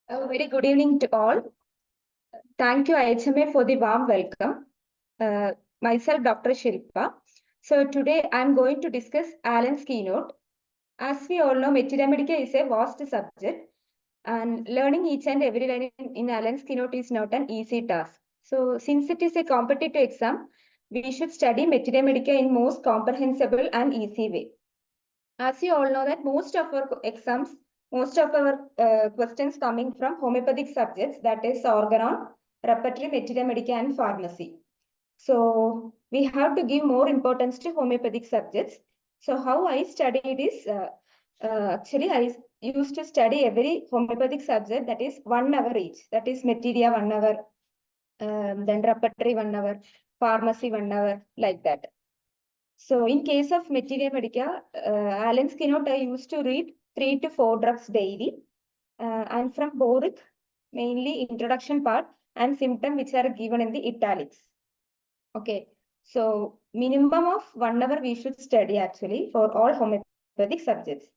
A very good evening to all. Thank you, IHMA, for the warm welcome. Myself, Dr. Shilpa. So today I'm going to discuss Allen's keynote. As we all know, Materia Medica is a vast subject, and learning each and every line in Allen's keynote is not an easy task. So since it is a competitive exam, we should study Materia Medica in most comprehensible and easy way. As you all know that most of our exams, most of our questions coming from homeopathic subjects, that is organon, repertory, materia medica, and pharmacy. So we have to give more importance to homeopathic subjects. So how I studied is, actually I used to study every homeopathic subject that is 1 hour each. That is materia 1 hour, then repertory 1 hour, pharmacy 1 hour, like that. So in case of Materia Medica, Allen's keynote, I used to read 3 to 4 drugs daily. And from Boric, mainly introduction part and symptom which are given in the italics. Okay, so minimum of 1 hour we should study actually for all homeopathic subjects.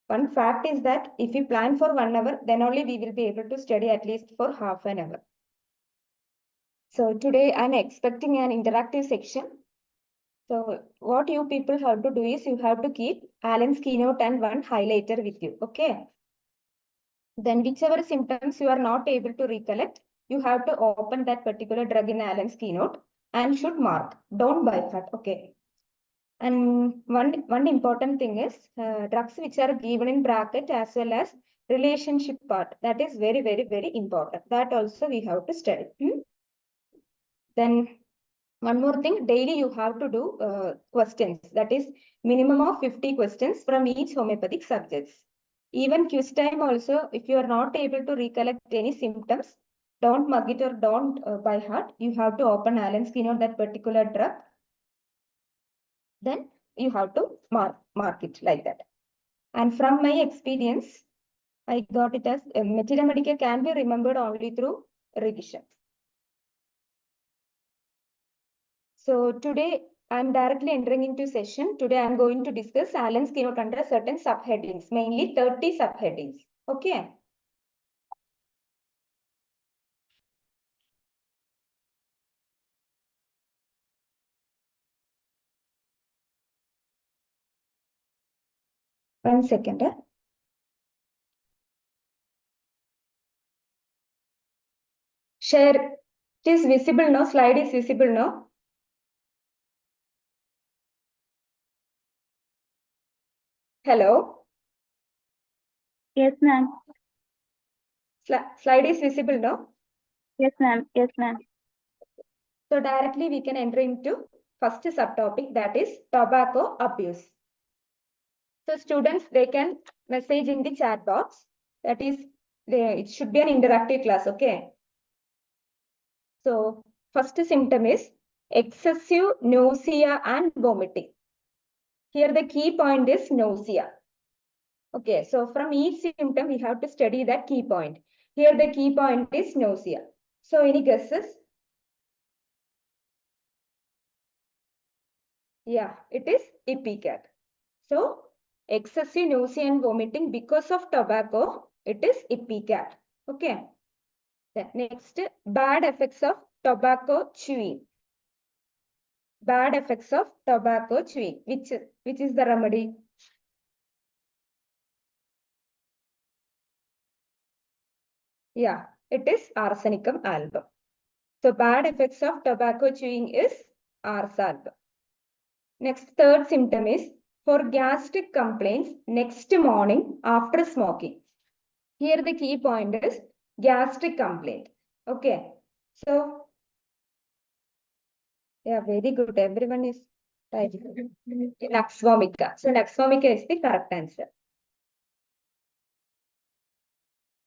One fact is that if we plan for 1 hour, then only we will be able to study at least for half an hour. So today I'm expecting an interactive section. So what you people have to do is you have to keep Allen's keynote and one highlighter with you, okay? Then whichever symptoms you are not able to recollect, you have to open that particular drug in Allen's keynote and should mark. Don't buy that, okay? And one important thing is drugs which are given in bracket as well as relationship part. That is very, very, very important. That also we have to study. Then one more thing, daily you have to do questions. That is minimum of 50 questions from each homeopathic subjects. Even quiz time also, if you are not able to recollect any symptoms, don't mug it or don't by heart. You have to open Allen's keynote, that particular drug. Then you have to mark it like that. And from my experience, I got it as Materia Medica can be remembered only through revision. So today I'm directly entering into session. Today I'm going to discuss Allen's keynote under certain subheadings, mainly 30 subheadings. Okay. One second. Share. It is visible now. Slide is visible now. Hello. Yes, ma'am. Slide is visible now. Yes, ma'am. Yes, ma'am. So directly we can enter into first subtopic, that is tobacco abuse. So students, they can message in the chat box. That is, it should be an interactive class, okay? So first symptom is excessive nausea and vomiting. Here the key point is nausea. Okay, so from each symptom we have to study that key point. Here the key point is nausea. So any guesses? Yeah, it is ipecac. So excessive nausea and vomiting because of tobacco, it is ipecac. Okay. Then next, bad effects of tobacco chewing. Bad effects of tobacco chewing. Which is the remedy? Yeah, it is arsenicum album. So bad effects of tobacco chewing is ars album. Next, third symptom is for gastric complaints next morning after smoking. Here the key point is gastric complaint. Okay. So, yeah, very good. Everyone is typing. Nux vomica. So nux vomica is the correct answer.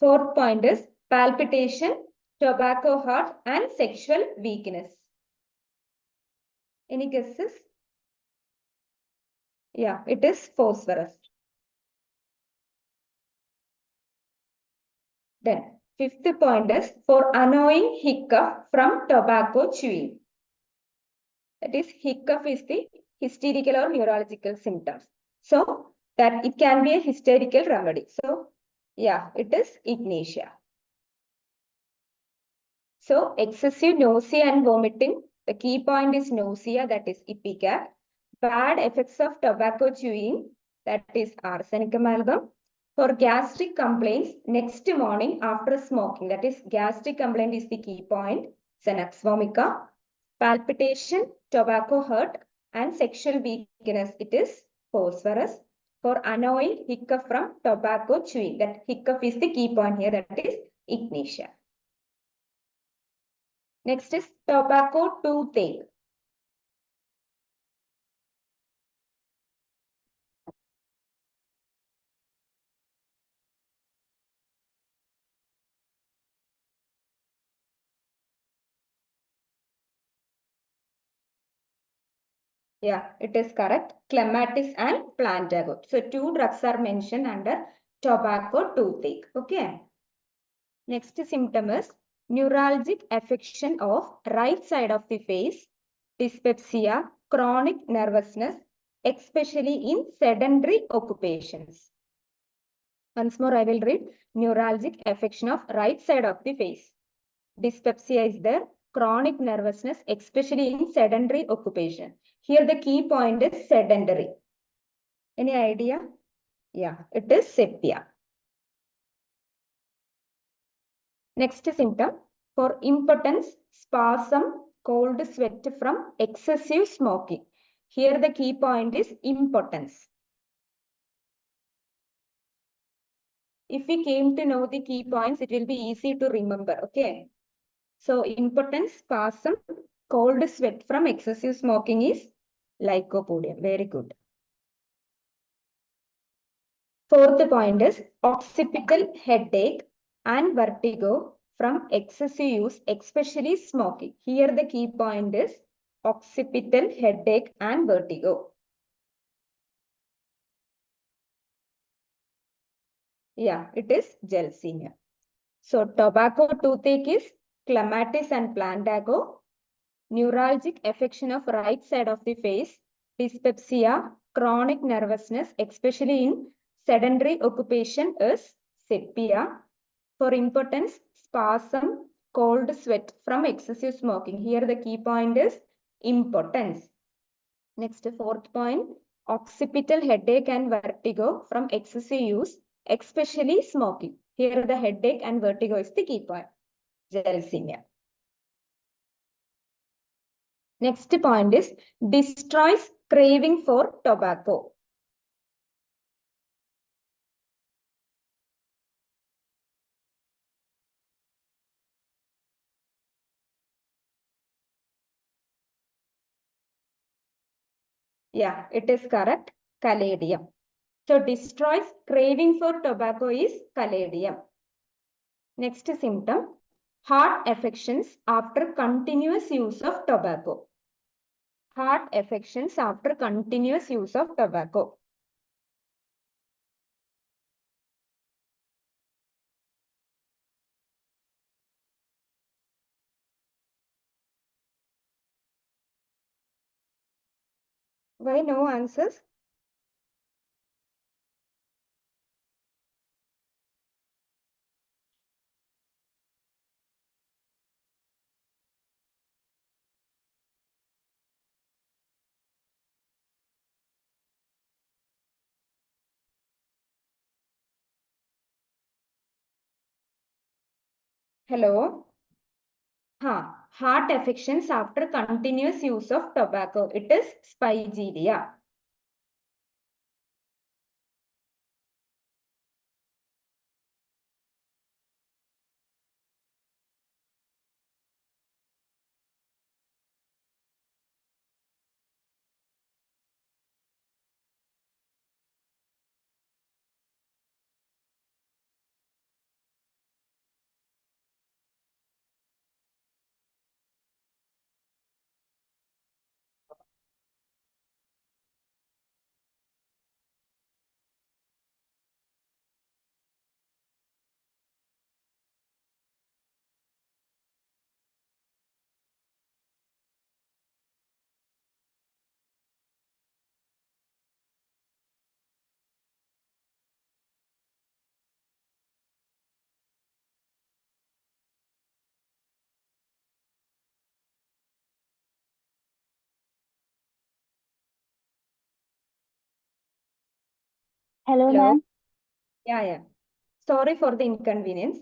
Fourth point is palpitation, tobacco heart, and sexual weakness. Any guesses? Yeah, it is phosphorus. Then, fifth point is for annoying hiccup from tobacco chewing. That is, hiccup is the hysterical or neurological symptoms. So, that it can be a hysterical remedy. So, yeah, it is ignatia. So excessive nausea and vomiting, the key point is nausea, that is ipecac. Bad effects of tobacco chewing, that is arsenic amalgam. For gastric complaints, next morning after smoking, that is gastric complaint is the key point, Xanax vomica. Palpitation, tobacco hurt, and sexual weakness, it is phosphorus. For annoying hiccup from tobacco chewing, that hiccup is the key point here, that is ignition. Next is tobacco toothache. Yeah, it is correct. Clematis and plantago. So two drugs are mentioned under tobacco toothache. Okay. Next symptom is neuralgic affection of right side of the face, dyspepsia, chronic nervousness, especially in sedentary occupations. Once more, I will read neuralgic affection of right side of the face. Dyspepsia is there, chronic nervousness, especially in sedentary occupation. Here the key point is sedentary. Any idea? Yeah, it is sepia. Next symptom for impotence, spasm, cold sweat from excessive smoking. Here the key point is impotence. If we came to know the key points, it will be easy to remember. Okay. So impotence, spasm, cold sweat from excessive smoking is lycopodium. Very good. Fourth point is occipital headache and vertigo from excessive use, especially smoking. Here the key point is occipital headache and vertigo. Yeah, it is gelsinia. So tobacco toothache is clematis and plantago. Neuralgic affection of right side of the face, dyspepsia, chronic nervousness, especially in sedentary occupation is sepia. For impotence, spasm, cold sweat from excessive smoking. Here the key point is impotence. Next, fourth point, occipital headache and vertigo from excessive use, especially smoking. Here the headache and vertigo is the key point. Gelsinia. Next point is destroys craving for tobacco. Yeah, it is correct. Caladium. So destroys craving for tobacco is caladium. Next symptom, heart affections after continuous use of tobacco. Heart affections after continuous use of tobacco. Why no answers? Hello? Heart affections after continuous use of tobacco. It is spigelia. Hello, Hello. ma'am. Yeah. Sorry for the inconvenience.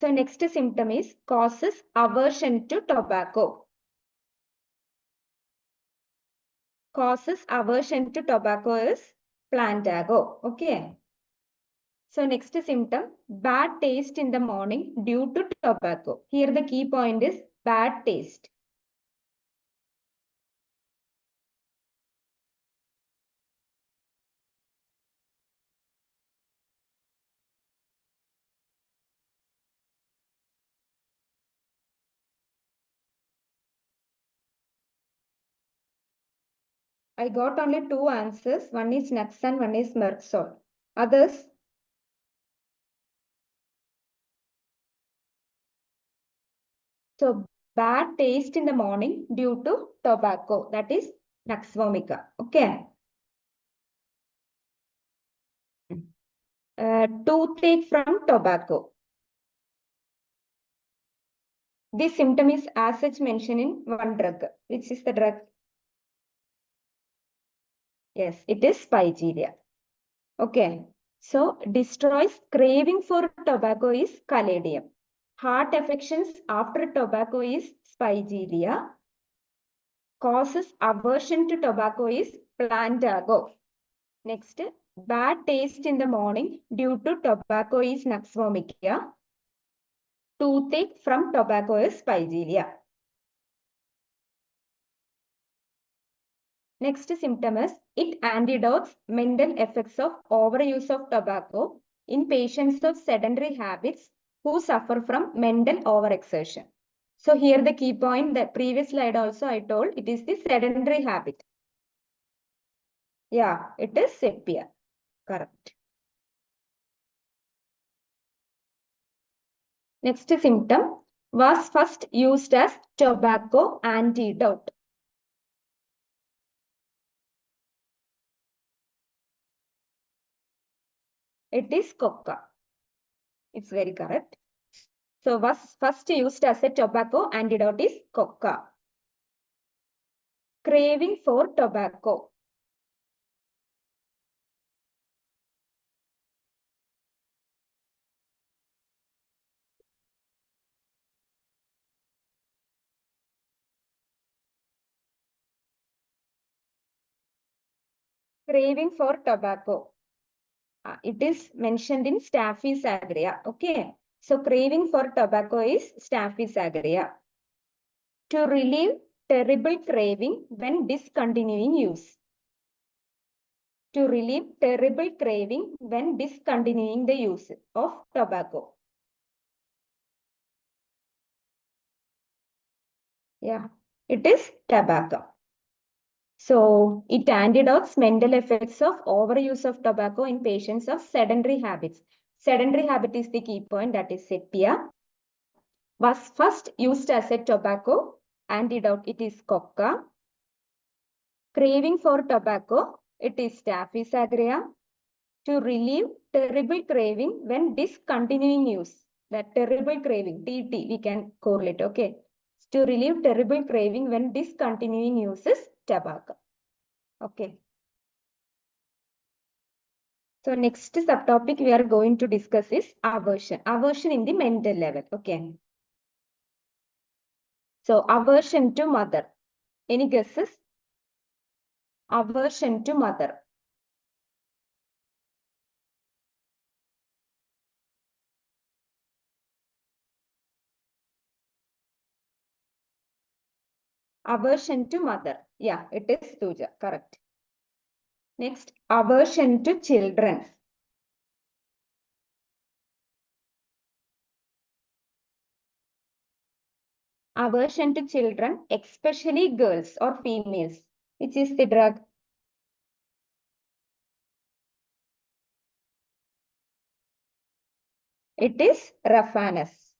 So next symptom is causes aversion to tobacco. Causes aversion to tobacco is plantago. Okay. So next symptom, bad taste in the morning due to tobacco. Here the key point is bad taste. I got only two answers. One is Naxan, one is Merxol. Others? So bad taste in the morning due to tobacco. That is Nux vomica. Okay. Toothache from tobacco. This symptom is as such mentioned in one drug. Which is the drug? Yes, it is Spigeria. Okay. So destroys craving for tobacco is caladium. Heart affections after tobacco is Spigeria. Causes aversion to tobacco is plantago. Next, bad taste in the morning due to tobacco is Nux vomica. Toothache from tobacco is Spigeria. Next symptom is it antidotes mental effects of overuse of tobacco in patients of sedentary habits who suffer from mental overexertion. So here the key point, the previous slide also I told, it is the sedentary habit. Yeah, it is sepia. Correct. Next symptom was first used as tobacco antidote. It is coca. It's very correct. So was first used as a tobacco antidote is coca. Craving for tobacco. Craving for tobacco. It is mentioned in Staphy's agria. Okay. So craving for tobacco is Staphy's agria. To relieve terrible craving when discontinuing use. To relieve terrible craving when discontinuing the use of tobacco. Yeah, it is tobacco. So it antidotes mental effects of overuse of tobacco in patients of sedentary habits. Sedentary habit is the key point, that is sepia. Was first used as a tobacco antidote, it is coca. Craving for tobacco, it is Staphy's agria. To relieve terrible craving when discontinuing use. That terrible craving, TT, we can correlate, okay. To relieve terrible craving when discontinuing use is tobacco. Okay. So next subtopic we are going to discuss is aversion. Aversion in the mental level. Okay. So aversion to mother. Any guesses? Aversion to mother. Aversion to mother. Yeah, it is Tuja. Correct. Next, aversion to children. Aversion to children, especially girls or females. Which is the drug? It is Raphanus.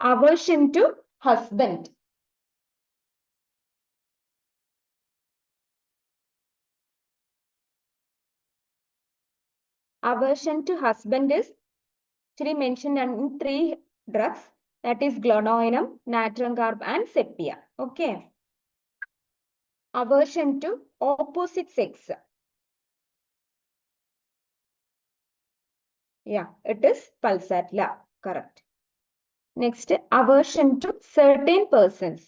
Aversion to husband. Aversion to husband is actually mentioned in 3 drugs, that is glonoinum, natron carb, and sepia. Okay. Aversion to opposite sex. Yeah, it is pulsatilla. Correct. Next, aversion to certain persons.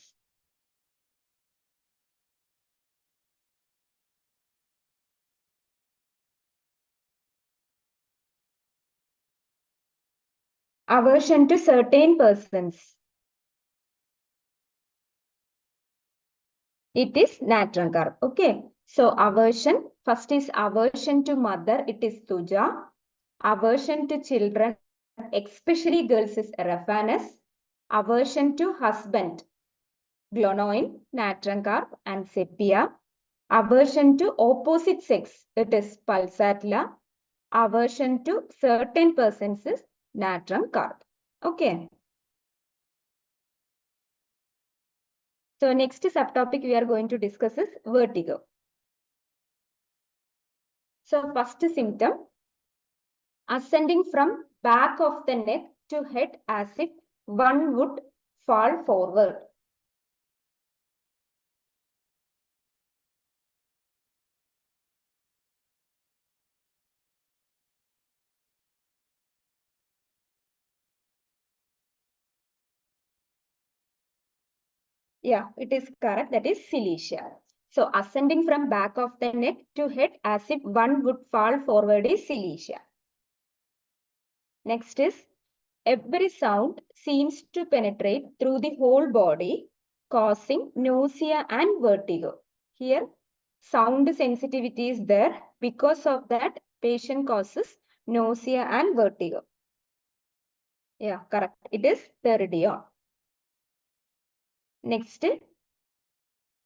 Aversion to certain persons. It is natron carb. Okay. So aversion, first is aversion to mother, it is tuja. Aversion to children, especially girls, is raphanus. Aversion to husband, glonoin, natron carb, and sepia. Aversion to opposite sex, it is pulsatilla. Aversion to certain persons is natron carb. Okay. So next subtopic we are going to discuss is vertigo. So first symptom, ascending from back of the neck to head as if one would fall forward. Yeah, it is correct. That is cilicia. So ascending from back of the neck to head as if one would fall forward is cilicia. Next is every sound seems to penetrate through the whole body, causing nausea and vertigo. Here, sound sensitivity is there. Because of that, patient causes nausea and vertigo. Yeah, correct. It is pterygium. Next,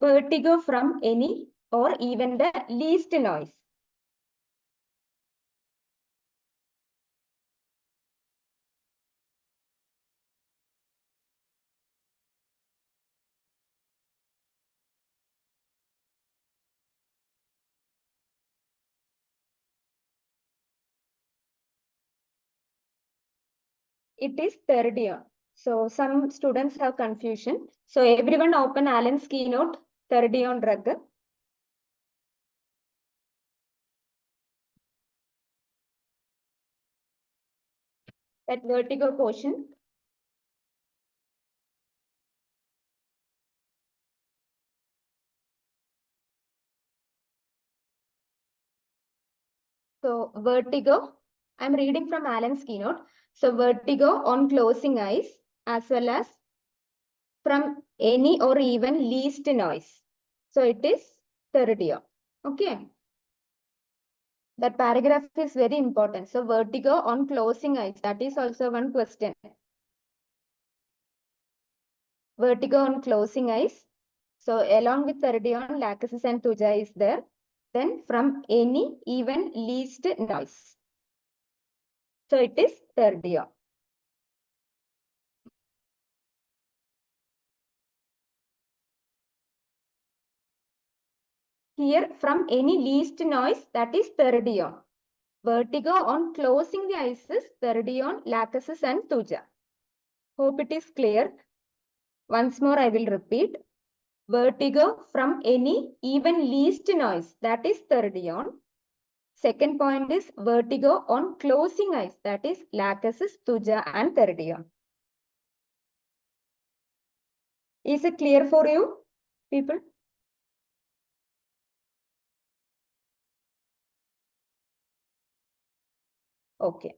vertigo from any or even the least noise. It is pterygium. So some students have confusion. So everyone open Allen's keynote, pterygium drug. That vertigo portion. So vertigo, I'm reading from Allen's keynote. So vertigo on closing eyes as well as from any or even least noise. So it is pterygium. Okay. That paragraph is very important. So vertigo on closing eyes. That is also one question. Vertigo on closing eyes. So along with pterygium, lachesis and tuja is there. Then from any even least noise. So it is pterygium. Here from any least noise, that is pterygium. Vertigo on closing the eyes is pterygium, lachesis and tuja. Hope it is clear. Once more I will repeat. Vertigo from any even least noise, that is pterygium. Second point is vertigo on closing eyes, that is lachesis, tuja and pterygium. Is it clear for you, people? Okay.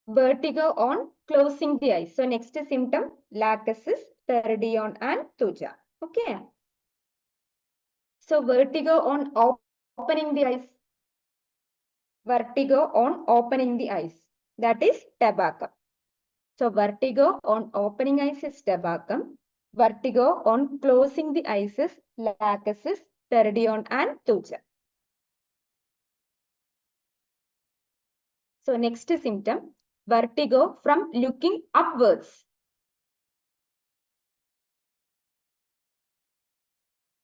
Vertigo on closing the eyes. So next symptom, lachesis, pterygium and tuja. Okay. So vertigo on opening the eyes. Vertigo on opening the eyes. That is tabacum. So vertigo on opening eyes is tabacum. Vertigo on closing the eyes is lachesis, pterygium and tuja. So next symptom, vertigo from looking upwards.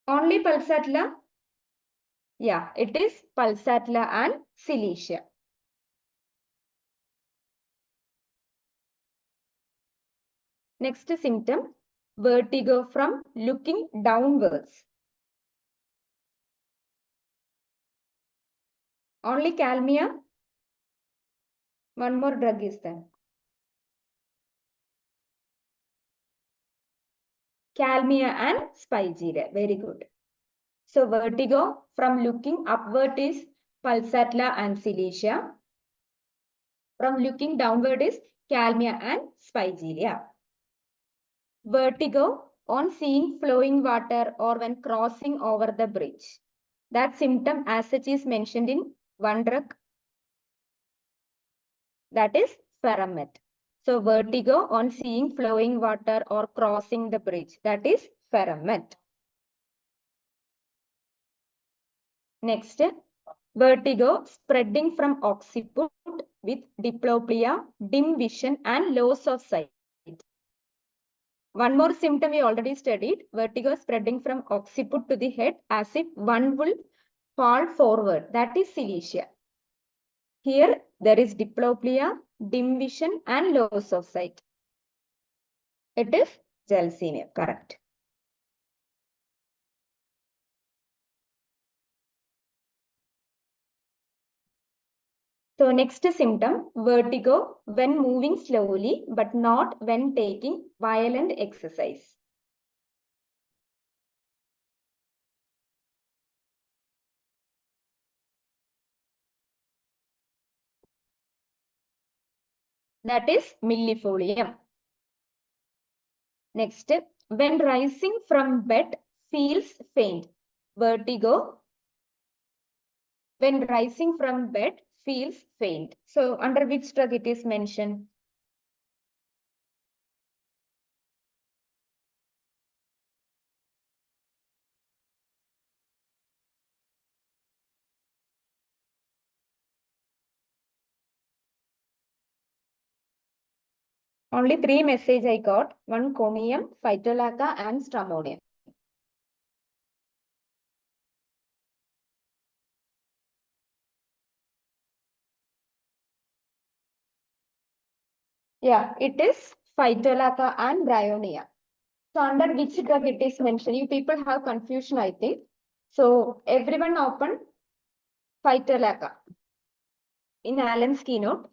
Only pulsatilla? Yeah, it is pulsatilla and cilicia. Next symptom, vertigo from looking downwards. Only calmia. One more drug is there. Calmia and spigeria. Very good. So vertigo from looking upward is pulsatilla and cilicia. From looking downward is calmia and spigeria. Vertigo on seeing flowing water or when crossing over the bridge. That symptom as such is mentioned in one drug. That is Ferromet. So vertigo on seeing flowing water or crossing the bridge. That is Ferromet. Next, vertigo spreading from occiput with diplopia, dim vision and loss of sight. One more symptom we already studied, vertigo spreading from occiput to the head as if one will fall forward. That is cilicia. Here there is diplopia, dim vision and loss of sight. It is gelsinia, correct. So next symptom, vertigo when moving slowly but not when taking violent exercise. That is millefolium. Next, when rising from bed feels faint. Vertigo when rising from bed feels faint. So under which drug it is mentioned? Only 3 messages I got. One conium, phytolacca and stramonium. Yeah, it is phytolacca and bryonia. So under which drug it is mentioned? You people have confusion, I think. So everyone open phytolacca in Allen's keynote.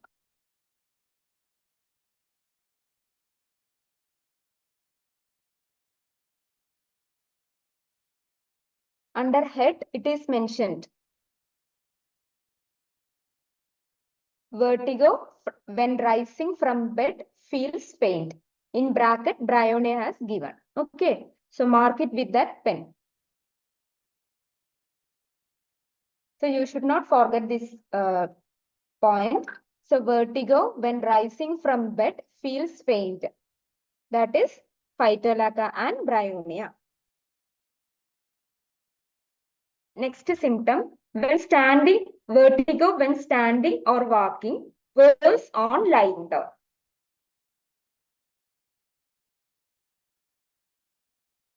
Under head, it is mentioned. Vertigo when rising from bed feels faint. In bracket, bryonia has given. Okay. So mark it with that pen. So you should not forget this point. So vertigo when rising from bed feels faint. That is phytolacca and bryonia. Next symptom, when standing, vertigo when standing or walking, worse on lying down.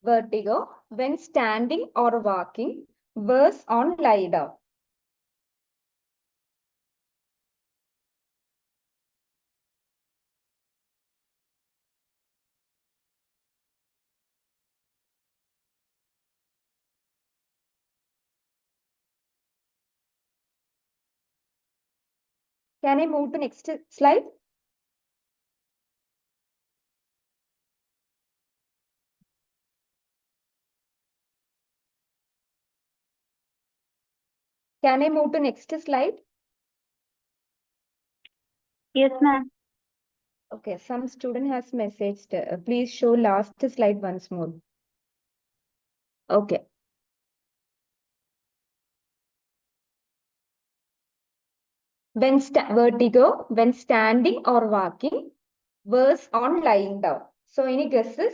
Vertigo when standing or walking, worse on lie down. Can I move to next slide? Can I move to next slide? Yes, ma'am. Okay, some student has messaged. Please show last slide once more. Okay. When vertigo, when standing or walking, worse on lying down. So any guesses?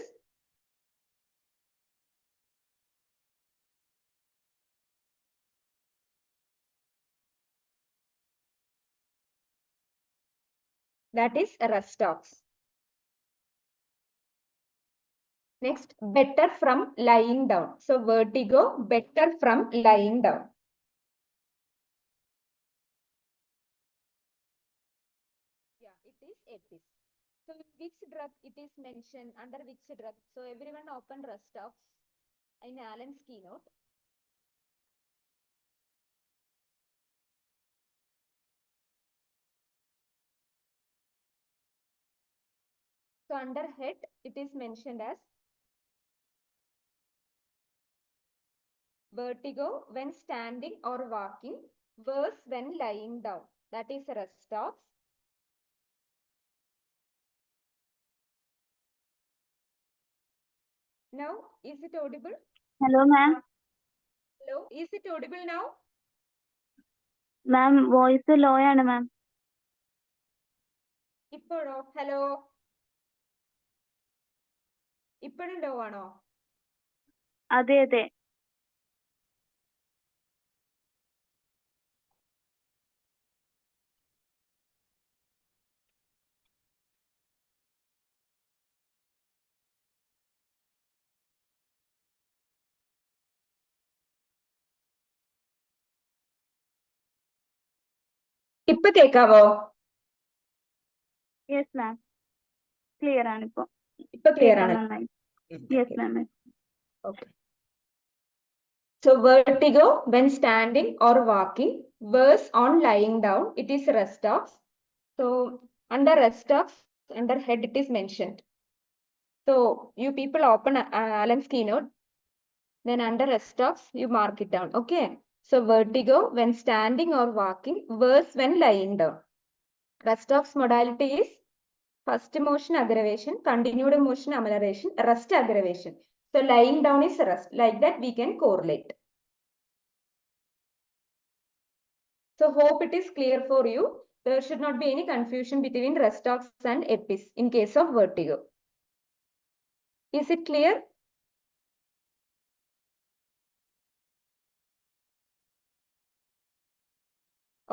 That is restox. Next, better from lying down. So vertigo, better from lying down. which drug it is mentioned, under which drug. So everyone open Restox in Allen's keynote. So under head, it is mentioned as vertigo when standing or walking, worse when lying down. That is Restox. Now, is it audible? Hello, ma'am. Hello, is it audible now? Ma'am, voice low ആണ് ma'am. ഇപ്പോഴോ? Hello, ഇപ്പോഴും law ആണോ? അതെ അതെ. ഇപ്പൊ കേക്കാവോ? Yes ma'am, clear ആണ് ഇപ്പൊ. ഇപ്പൊ ക്ലിയർ കേൾക്കാം ആണ്. നന്നായി. Yes ma'am. Okay. So vertigo when standing or walking, worse on lying down, it is Restox. So under Restox, under head it is mentioned. So you people open Allen's keynote, then under Restox you mark it down. Okay. So vertigo when standing or walking, worse when lying down. Restox modality is first motion aggravation, continued motion amelioration, rest aggravation. So lying down is rest. Like that we can correlate. So hope it is clear for you. There should not be any confusion between Restox and Epis in case of vertigo. Is it clear?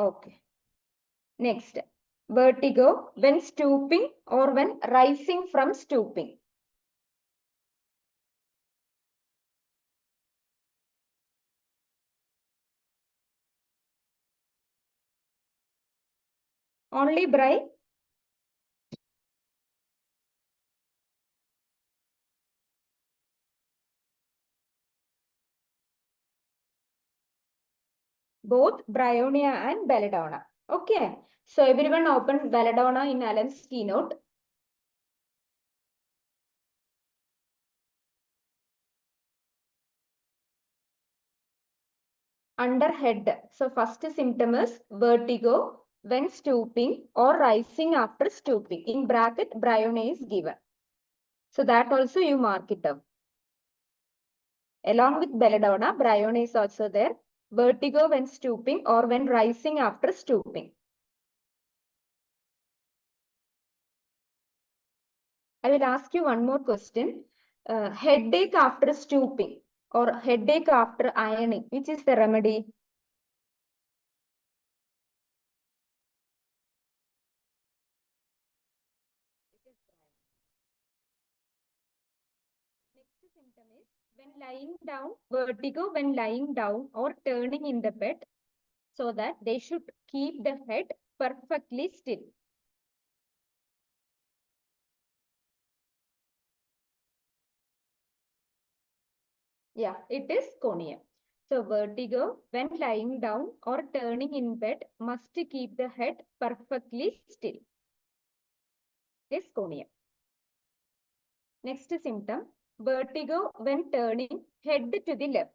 Okay. Next, vertigo when stooping or when rising from stooping. Only Bry? Both bryonia and belladonna. Okay. So everyone open belladonna in Allen's keynote. Under head. So first symptom is vertigo when stooping or rising after stooping. In bracket, bryonia is given. So that also you mark it down. Along with belladonna, bryonia is also there. Vertigo when stooping or when rising after stooping. I will ask you one more question. Headache after stooping or headache after ironing, which is the remedy? Next symptom is when lying down, vertigo when lying down or turning in the bed, so that they should keep the head perfectly still. Yeah, it is conium. So vertigo when lying down or turning in bed must keep the head perfectly still. It is conium. Next symptom, vertigo when turning head to the left.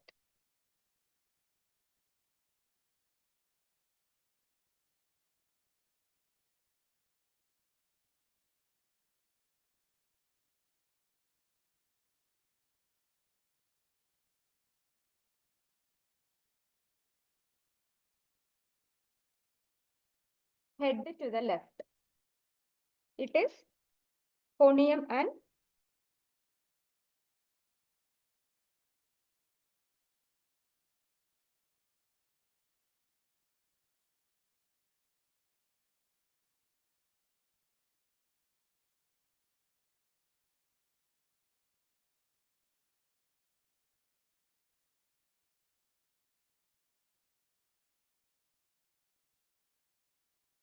Head to the left. It is conium and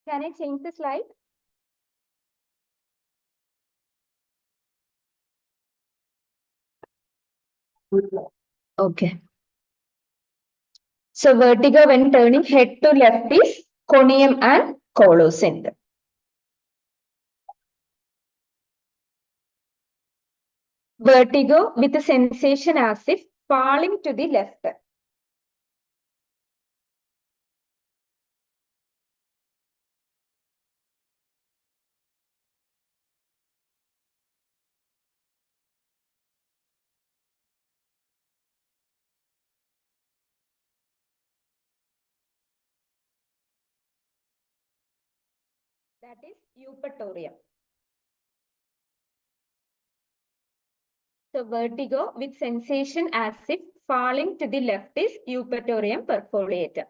can I change the slide? Okay. So vertigo when turning head to left is conium and colocenter. Vertigo with a sensation as if falling to the left. That is eupatorium. So vertigo with sensation as if falling to the left is eupatorium perfoliatum.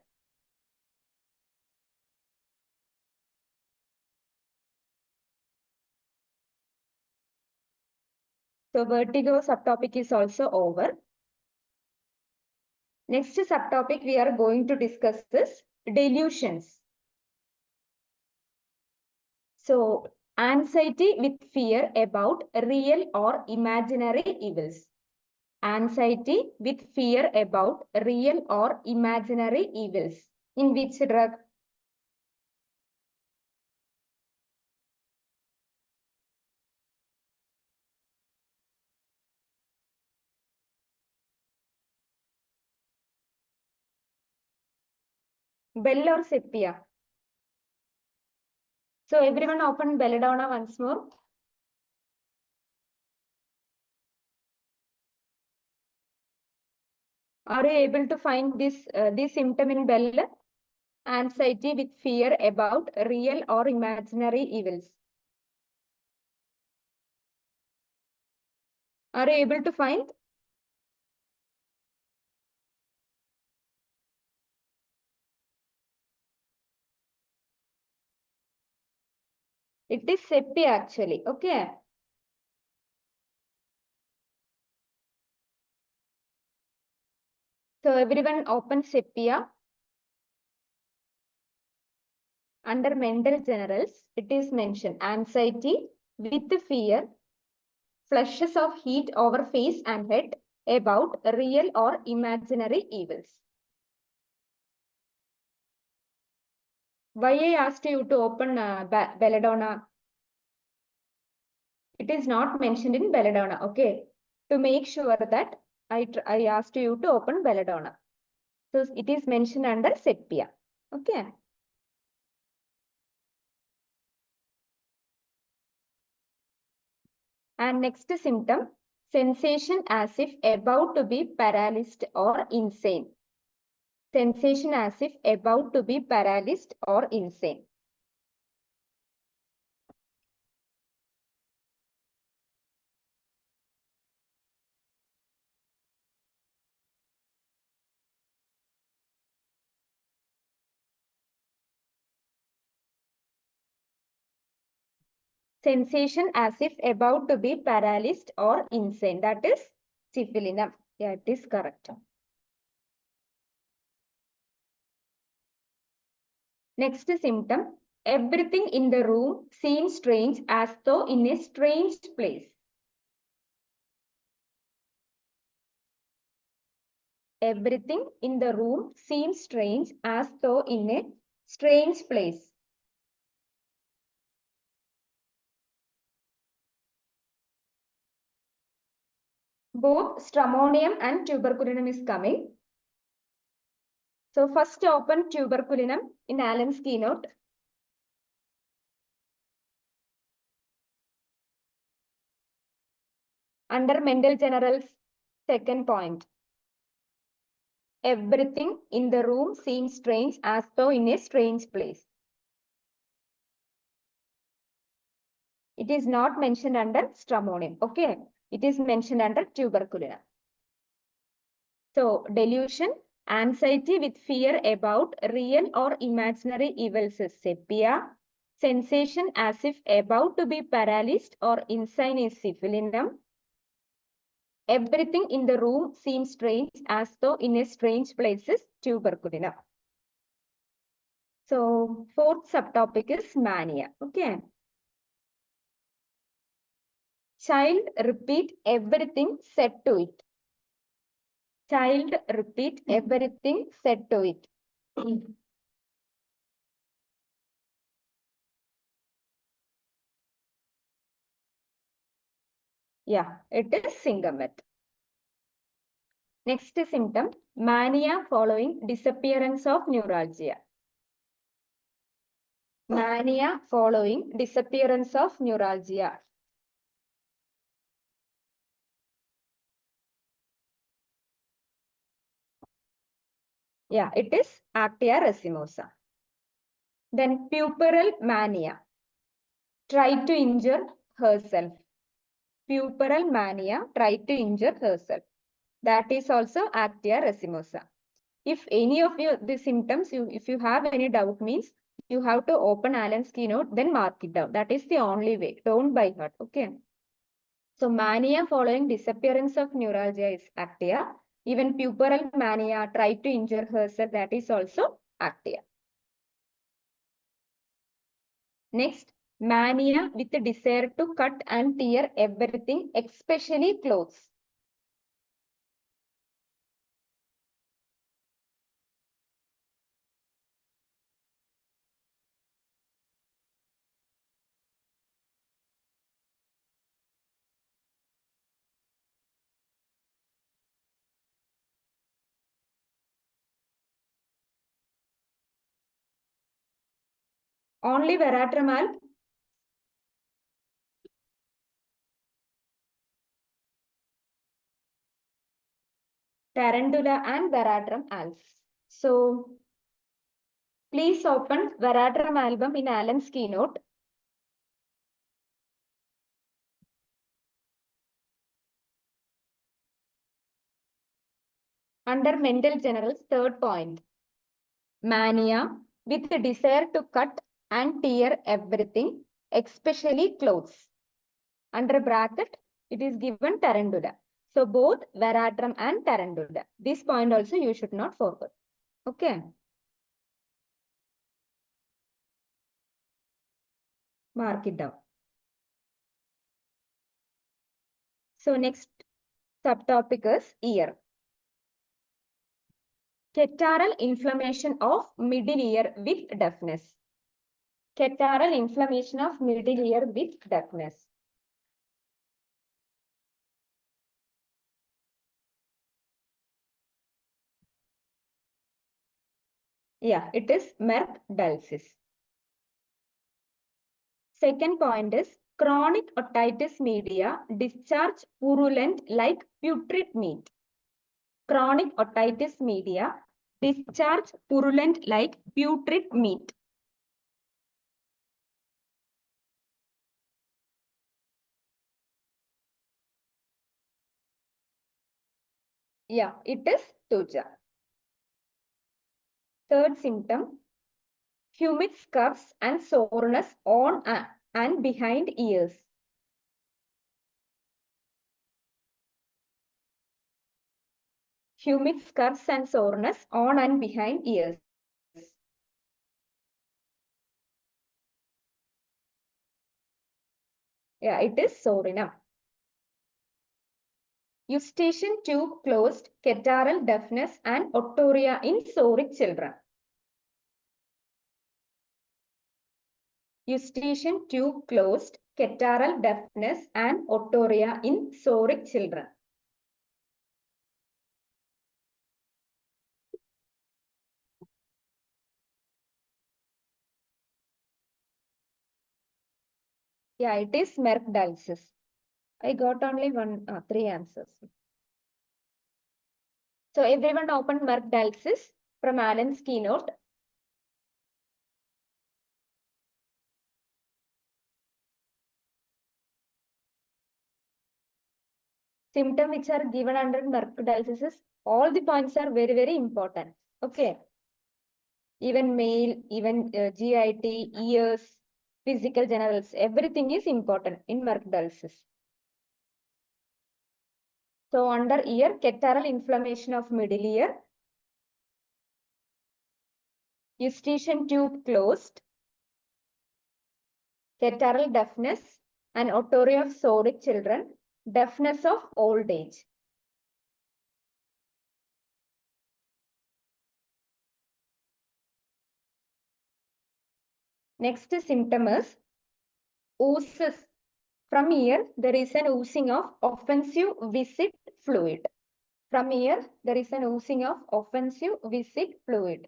So vertigo subtopic is also over. Next subtopic we are going to discuss is delusions. So anxiety with fear about real or imaginary evils. Anxiety with fear about real or imaginary evils. In which drug? Bell or sepia? So everyone open belladonna once more. Are you able to find this symptom in Bell? Anxiety with fear about real or imaginary evils. Are you able to find? It is sepia actually. Okay. So everyone open sepia. Under mental generals, it is mentioned anxiety with fear, flushes of heat over face and head about real or imaginary evils. Why I asked you to open belladonna? It is not mentioned in belladonna. Okay. To make sure that I asked you to open belladonna. So it is mentioned under sepia. Okay. And next symptom, sensation as if about to be paralyzed or insane. Sensation as if about to be paralyzed or insane. Sensation as if about to be paralyzed or insane. That is syphilinum. Yeah, it is correct. Next symptom, everything in the room seems strange as though in a strange place. Everything in the room seems strange as though in a strange place. Both stramonium and tuberculinum is coming. So first open tuberculinum in Allen's keynote. Under Mendel General's second point. Everything in the room seems strange as though in a strange place. It is not mentioned under stramonium. Okay. It is mentioned under tuberculinum. So delusion, anxiety with fear about real or imaginary evils is sepia. Sensation as if about to be paralyzed or insane is syphilinum. Everything in the room seems strange as though in a strange place is tuberculinum. So fourth subtopic is mania. Okay. Child repeat everything said to it. Child repeat everything said to it. Yeah, it is Singamet. Next symptom, mania following disappearance of neuralgia. Mania following disappearance of neuralgia. Yeah, it is actia racemosa. Then puerperal mania. Tried to injure herself. Puerperal mania tried to injure herself. That is also actia racemosa. If any of the symptoms, if you have any doubt, means you have to open Allen's keynote, then mark it down. That is the only way. Don't by heart. Okay. So mania following disappearance of neuralgia is actia. Even puerperal mania tried to injure herself. That is also actia. Next, mania with the desire to cut and tear everything, especially clothes. Only Veratramal. Tarantula and Veratrum als. So please open Veratrum album in Allen's keynote. Under mental generals, third point. Mania with the desire to cut and tear everything, especially clothes. Under bracket, it is given tarantula. So both Veratrum and tarantula. This point also you should not forget. Okay. Mark it down. So next subtopic is ear. Catarrhal inflammation of middle ear with deafness. Catarrhal inflammation of middle ear with deafness. Yeah, it is Merck dulcis. Second point is chronic otitis media discharge purulent like putrid meat. Chronic otitis media discharge purulent like putrid meat. Yeah, it is tuja. Third symptom, humid scuffs and soreness on and behind ears. Humid scuffs and soreness on and behind ears. Yeah, it is sorinum. Eustachian tube closed, catarrhal deafness and otorrhea in soric children. Eustachian tube closed, catarrhal deafness and otorrhea in soric children. Yeah, it is Merck dulcis. I got only three answers. So everyone open Merck dulcis from Allen's keynote. Symptom which are given under Merck dulcis is all the points are very, very important. Okay. Even male, even GIT, ears, physical generals, everything is important in Merck dulcis. So under ear, catarrhal inflammation of middle ear, Eustachian tube closed, catarrhal deafness, and otorrhea of soric children, deafness of old age. Next symptom is oozes. From here, there is an oozing of offensive viscid fluid. From here, there is an oozing of offensive viscid fluid.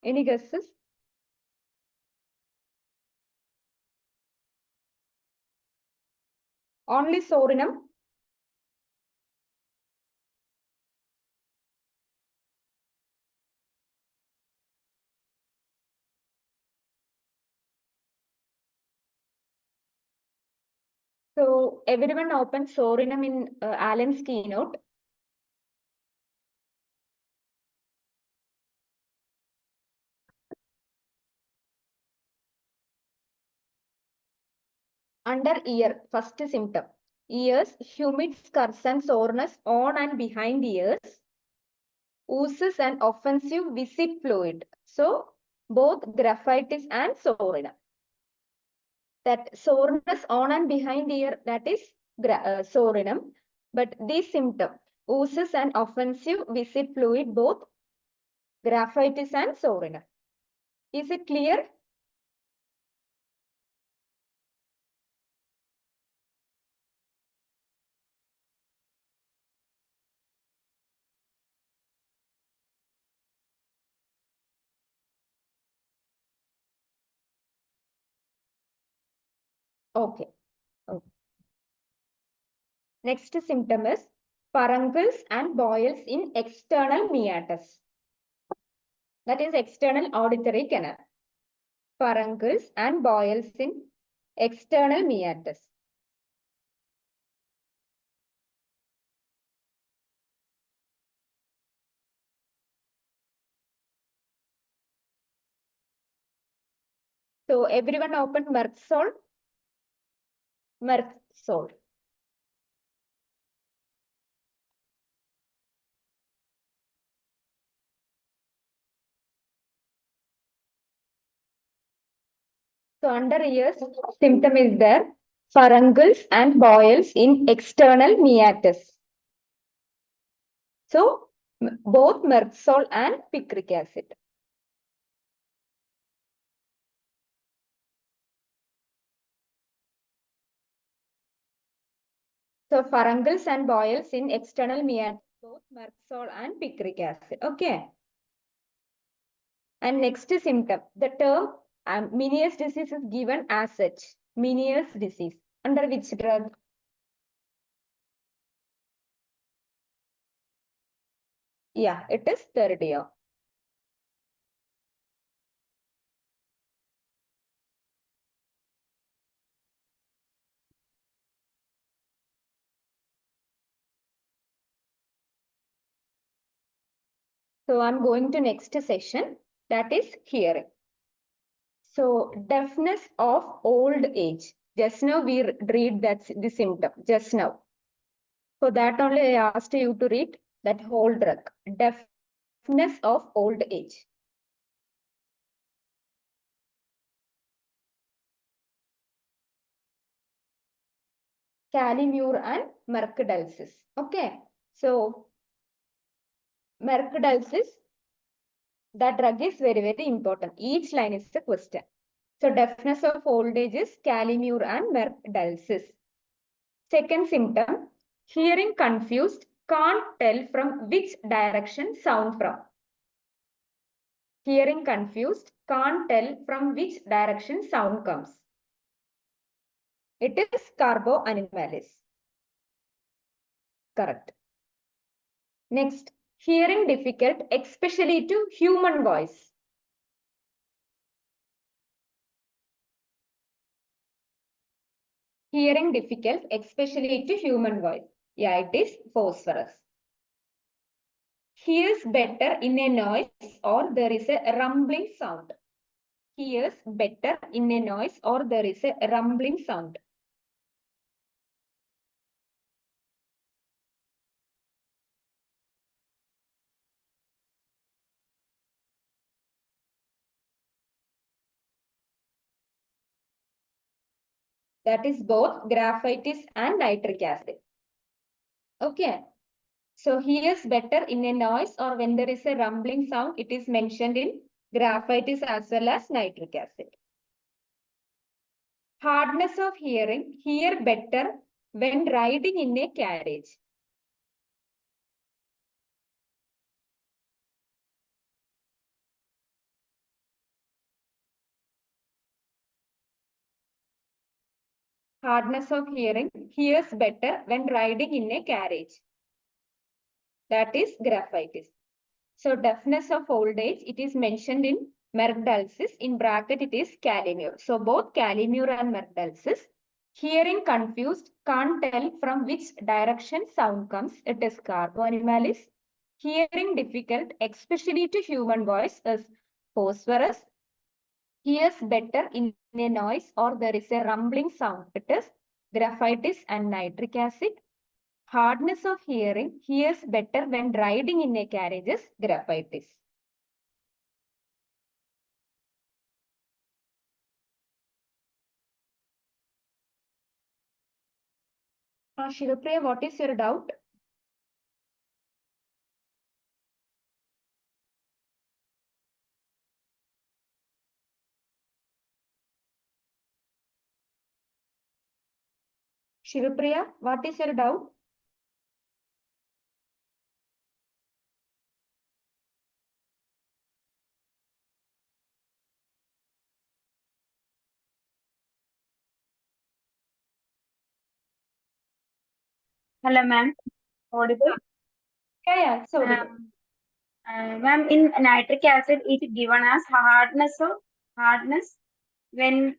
Any guesses? Only sorinum. So everyone open sorinum in Allen's keynote. Under ear, first symptom. Ears, humid scurs and soreness on and behind ears. Oozes and offensive viscid fluid. So both graphitis and sorenum. That soreness on and behind ear, that is sorenum. But this symptom, oozes and offensive viscid fluid, both graphitis and sorenum. Is it clear? Okay. Okay. Next symptom is furuncles and boils in external meatus. That is external auditory canal. Furuncles and boils in external meatus. So everyone open Merksol. Merksol. So under ears, symptom is there. Furuncles and boils in external meatus. So both Merksol and picric acid. So furuncles and boils in external meatus, both Merksol and picric acid. Okay. And next symptom, the term Meniere's disease is given as such. Meniere's disease. Under which drug? Yeah, it is Terdia. So I'm going to next session, that is hearing. So deafness of old age. Just now we read that's the symptom. Just now. For that only I asked you to read that whole drug. Deafness of old age. Calimure and Mercadalsis. Okay. So Mercadalsis, that drug is very, very important. Each line is a question. So deafness of old age is Calimure and Mercadalsis. Second symptom, hearing confused, can't tell from which direction sound from. Hearing confused, can't tell from which direction sound comes. It is Carbo animalis. Correct. Next, hearing difficult, especially to human voice. Hearing difficult, especially to human voice. Yeah, it is phosphorus. Hears better in a noise or there is a rumbling sound. Hears better in a noise or there is a rumbling sound. That is both graphitis and nitric acid. Okay. So hears better in a noise or when there is a rumbling sound, it is mentioned in graphitis as well as nitric acid. Hardness of hearing, hear better when riding in a carriage. Hardness of hearing, hears better when riding in a carriage. That is graphitis. So deafness of old age, it is mentioned in Mergdalsis. In bracket, it is calimure. So both calimure and Mergdalsis. Hearing confused, can't tell from which direction sound comes. It is Carbonimalis. Hearing difficult, especially to human voice, is phosphorus. Hears better in a noise or there is a rumbling sound. It is graphitis and nitric acid. Hardness of hearing, hears better when riding in a carriage is graphitis. Shilpa, what is your doubt? Shilpa, what is your doubt? Hello, ma'am. Audible? Yeah, it's audible. Ma'am, in nitric acid, it is given as hardness when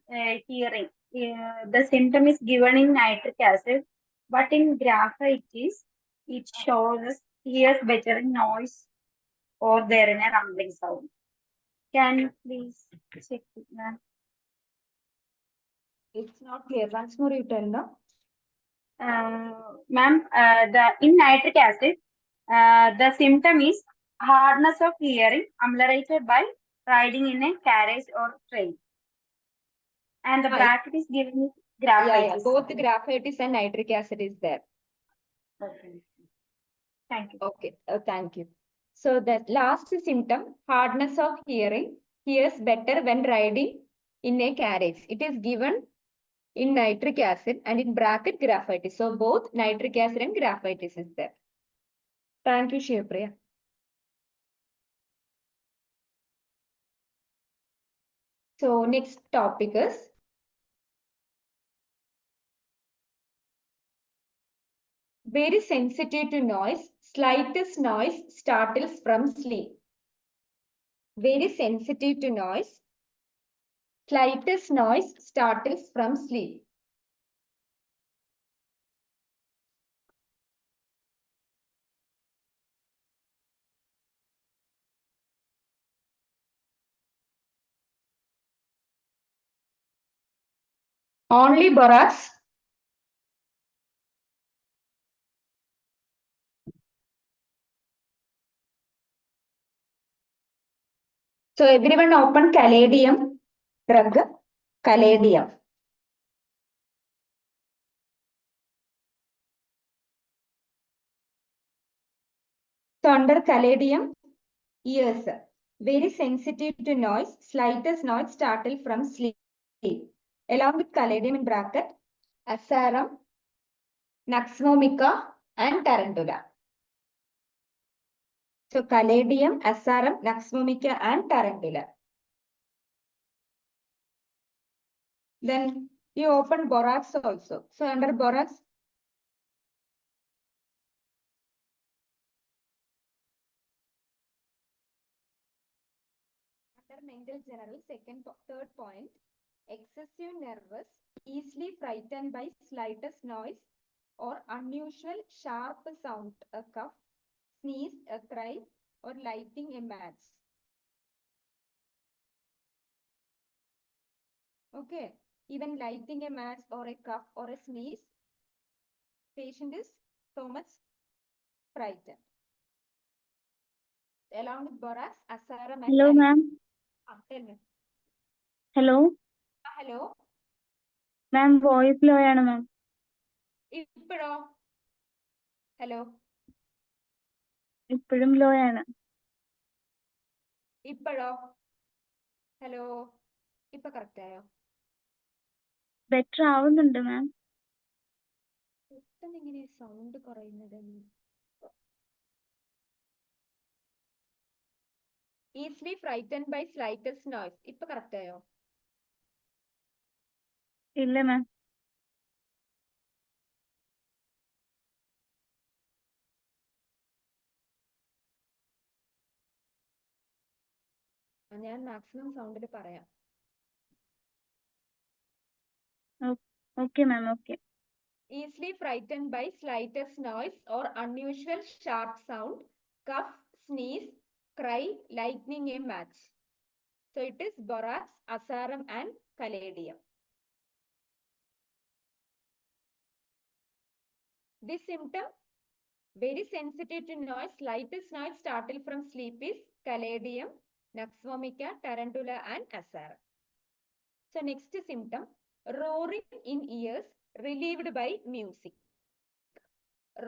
hearing. The symptom is given in nitric acid, but in graphitis, it shows hears better in noise or there in a rumbling sound. Can you please check it, ma'am? It's not clear. Once more you tell, no? Ma'am, in nitric acid, the symptom is hardness of hearing ameliorated by riding in a carriage or train. And the bracket is given is graphitis. Both the graphitis and nitric acid is there. Okay. Thank you. Okay, thank you. So the last symptom, hardness of hearing, hears better when riding in a carriage. It is given in nitric acid and in bracket graphitis. So both nitric acid and graphitis is there. Thank you, Shivpriya. So next topic is very sensitive to noise. Slightest noise startles from sleep. Very sensitive to noise. Slightest noise startles from sleep. Only borax. So everyone open caladium drug. Caladium. So under caladium, ears. Very sensitive to noise. Slightest noise startle from sleep. Along with caladium in bracket, asarum, Naxmomica, and tarantula. So caladium, asarum, Naxmomica, and tarantula. Then you open borax also. So under borax, under mental general, third point, excessive nervous, easily frightened by slightest noise or unusual sharp sound, a cough, sneeze, a cry, or lighting a match. Okay, even lighting a match or a cough or a sneeze, patient is so much frightened. Along with borax, asarum, and Hello, ma'am. tell me. Hello. Hello. Ma'am, voice low ആണ് ma'am. ഇപ്പോഴോ? Hello. ഇപ്പോഴും law ആണ്. ഇപ്പോഴോ? Hello, ഇപ്പൊ correct ആയോ? Better ആവുന്നുണ്ട് മാം. പെട്ടെന്ന് ഇങ്ങനെ സൗണ്ട് കുറയുന്നത്. Easily frightened by slightest noise. ഇപ്പൊ കറക്റ്റ് ആയോ? ഇല്ല മാം. ഞാൻ മാക്സിമം സൗണ്ടിൽ പറയാം. Okay ma'am, okay. Easily frightened by slightest noise or unusual sharp sound, cough, sneeze, cry, lightning a match. So it is borax, asaram and caladium. This symptom, very sensitive to noise, slightest noise started from sleep is caladium, nux vomica, tarantula and asaram. So next symptom, roaring in ears relieved by music.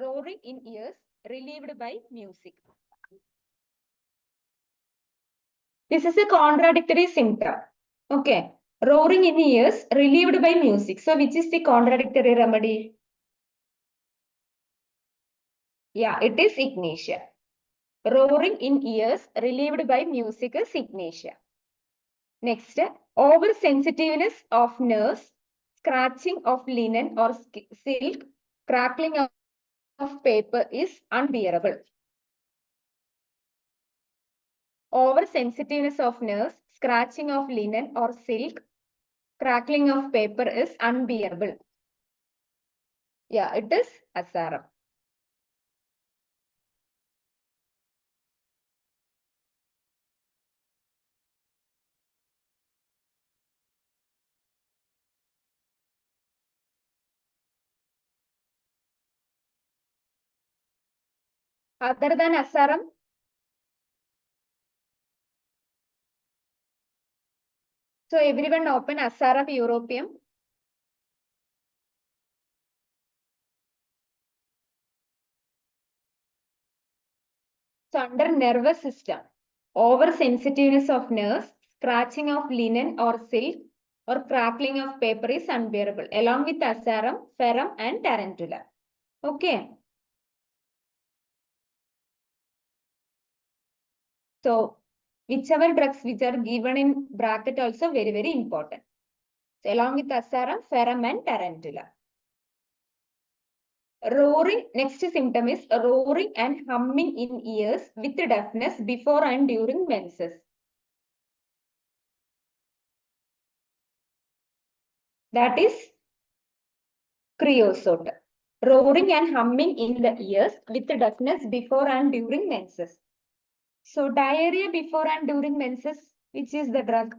Roaring in ears relieved by music. This is a contradictory symptom. Okay. Roaring in ears relieved by music. So which is the contradictory remedy? Yeah, it is ignatia. Roaring in ears relieved by music is ignatia. Next, oversensitiveness of nerves, scratching of linen or silk, crackling of paper is unbearable. Oversensitiveness of nerves, scratching of linen or silk, crackling of paper is unbearable. Yeah, it is asaram. Other than asaram? So everyone open asaram europeum. So under nervous system, oversensitiveness of nerves, scratching of linen or silk, or crackling of paper is unbearable, along with asaram, ferrum and tarantula. Okay. So whichever drugs which are given in bracket also very, very important. So along with asaram, ferrum and tarantula. Roaring, next symptom is roaring and humming in ears with deafness before and during menses. That is creosote. Roaring and humming in the ears with deafness before and during menses. So diarrhea before and during menses, which is the drug?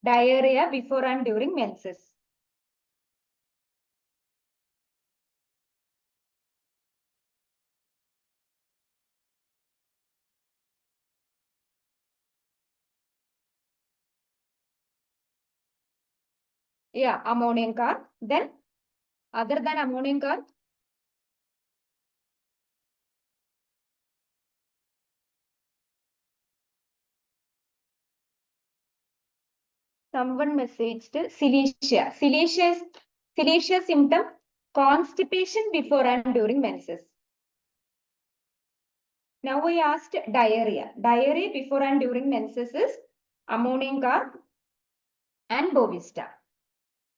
Diarrhea before and during menses. Yeah, ammonium carb. Then other than ammonium carb, someone messaged silicea. Silicea symptom, constipation before and during menses. Now we asked diarrhea. Diarrhea before and during menses is ammonium carb and bovista.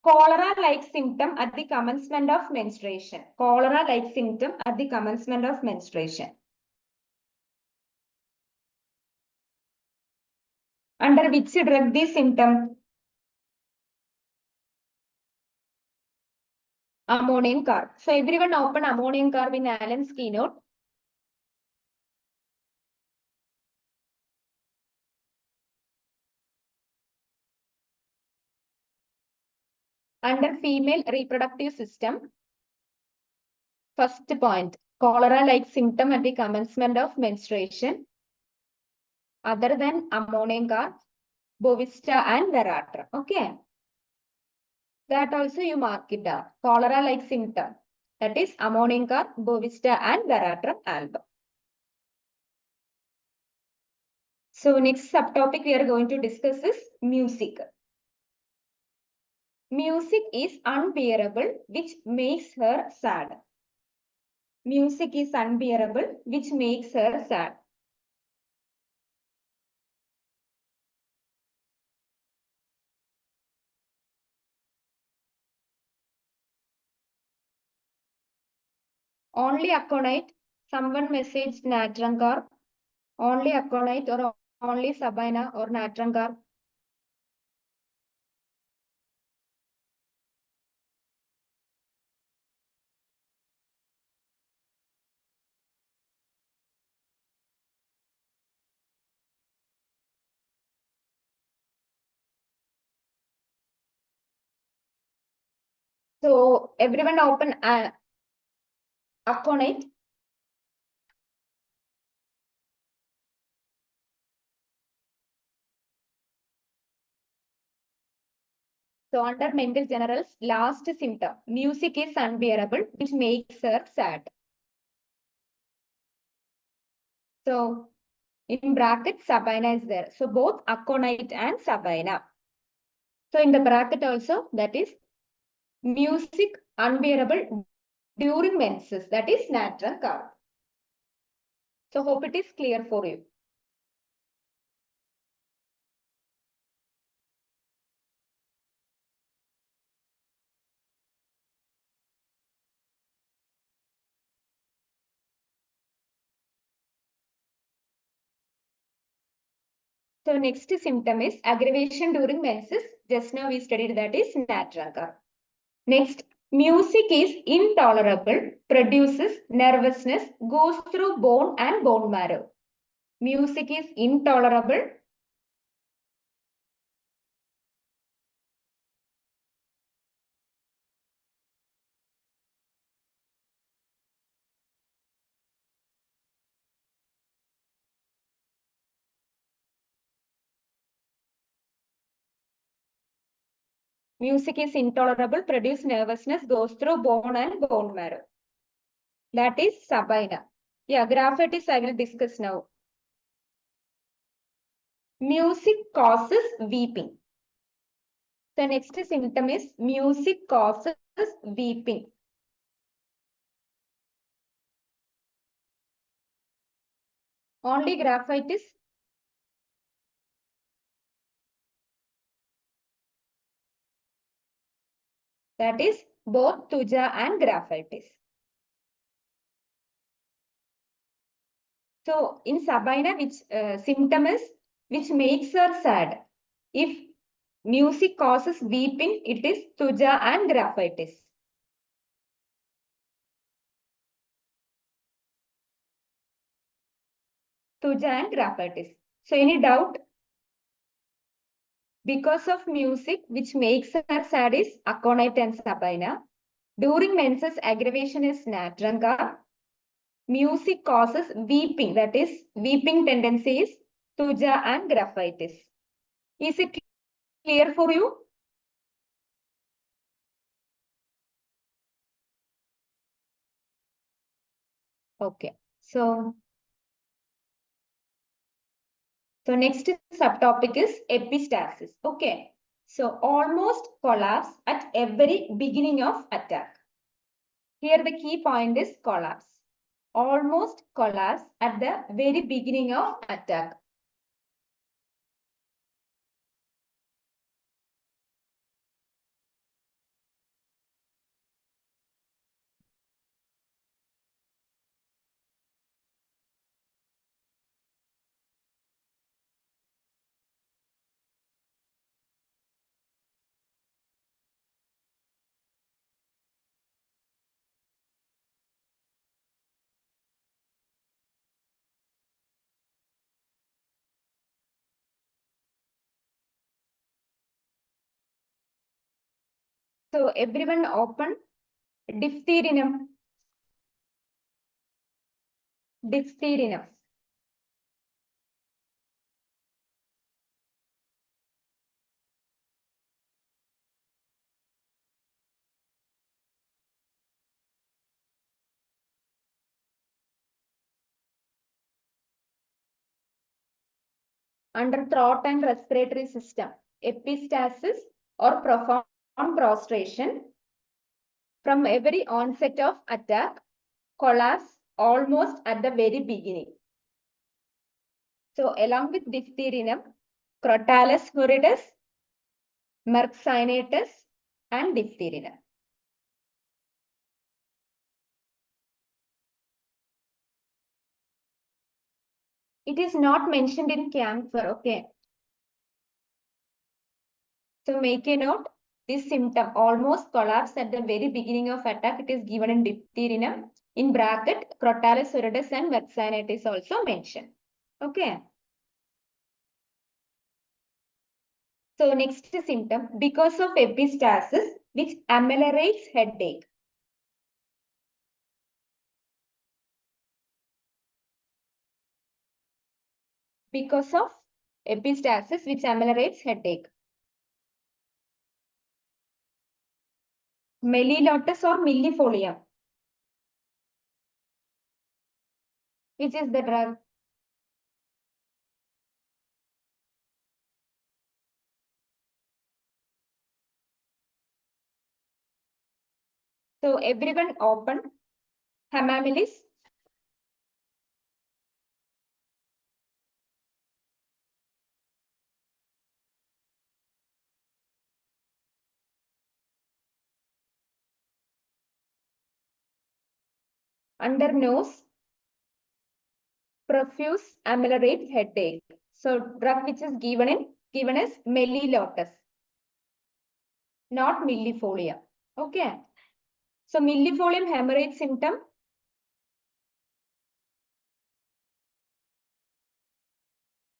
Cholera-like symptom at the commencement of menstruation. Cholera-like symptom at the commencement of menstruation. Under which drug the symptom? Ammonium carb. So everyone open ammonium carb in Allen's keynote. Under female reproductive system, first point, cholera-like symptom at the commencement of menstruation. Other than ammonium carb, bovista and veratrum. Okay. That also you mark it down. Cholera-like symptom. That is ammonium carb, bovista and veratrum album. So next subtopic we are going to discuss is music. Music is unbearable, which makes her sad. Music is unbearable, which makes her sad. Only Aconite, someone messaged Natrankar. Only Aconite or only Sabina or Natrankar. So everyone open Aconite. So under mental generals, last symptom, music is unbearable, which makes her sad. So in bracket, Sabina is there. So both Aconite and Sabina. So in the bracket also, that is music unbearable during menses, that is natural card. So hope it is clear for you. So next symptom is aggravation during menses. Just now we studied that is natural card. Next, music is intolerable, produces nervousness, goes through bone and bone marrow. Music is intolerable. Music is intolerable, produce nervousness, goes through bone and bone marrow. That is Sabina. Yeah, graphitis I will discuss now. Music causes weeping. The next symptom is music causes weeping. Only graphitis. That is both tuja and graphitis. So in Sabina, which symptom is which makes her sad. If music causes weeping, it is tuja and graphitis. Tuja and graphitis. So any doubt? Because of music, which makes her sad is aconite and Sabina. During menses, aggravation is natranka. Music causes weeping, that is, weeping tendencies, tuja and graphitis. Is it clear for you? Okay. So next subtopic is epistasis. Okay. So almost collapse at every beginning of attack. Here the key point is collapse. Almost collapse at the very beginning of attack. So everyone open diphtherinum. Diphtherinum. under throat and respiratory system, epistaxis or profound prostration. From every onset of attack, collapse almost at the very beginning. So along with diphtherium, Crotalus horridus, Merckxinatus, and diphtherium. It is not mentioned in camphor, okay. So make a note, this symptom almost collapse at the very beginning of attack. It is given in diphtherium. In bracket, Crotalus horridus and Merckxinatus also mentioned. Okay. So next symptom, because of epistaxis, which ameliorates headache. Because of epistaxis, which ameliorates headache. Melilotus or millifolium. Which is the drug? So everyone open. Hamamelis. Under nose. Profuse ameliorate headache. So drug which is given as Melilotus, not millifolium. Okay. So millifolium hemorrhage symptom.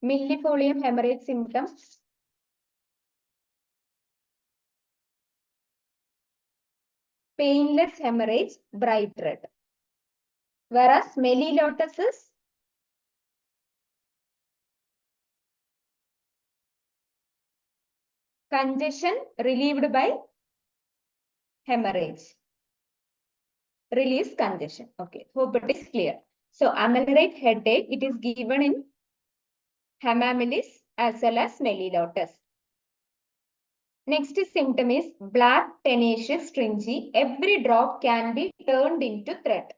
Millifolium hemorrhage symptoms. Painless hemorrhage, bright red. Whereas Melilotus is congestion relieved by hemorrhage. Release congestion. Okay, hope it is clear. So ameliorate headache, it is given in Hamamelis as well as Melilotus. Next symptom is black, tenacious, stringy. Every drop can be turned into thread.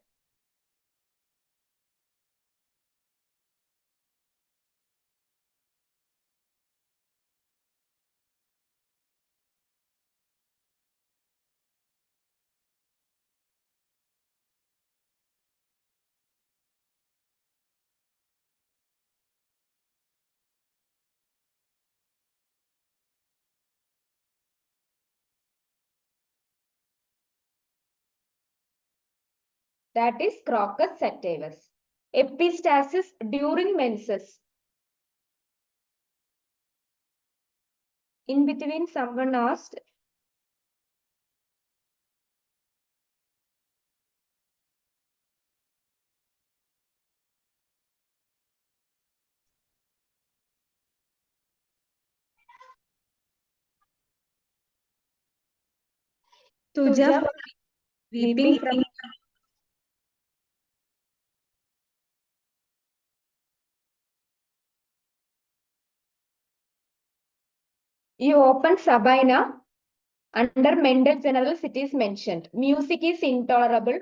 That is Crocus sativus. Epistaxis during menses. In between, someone asked, Tuja weeping from you open Sabina. Under Mendel's generals, it is mentioned. Music is intolerable,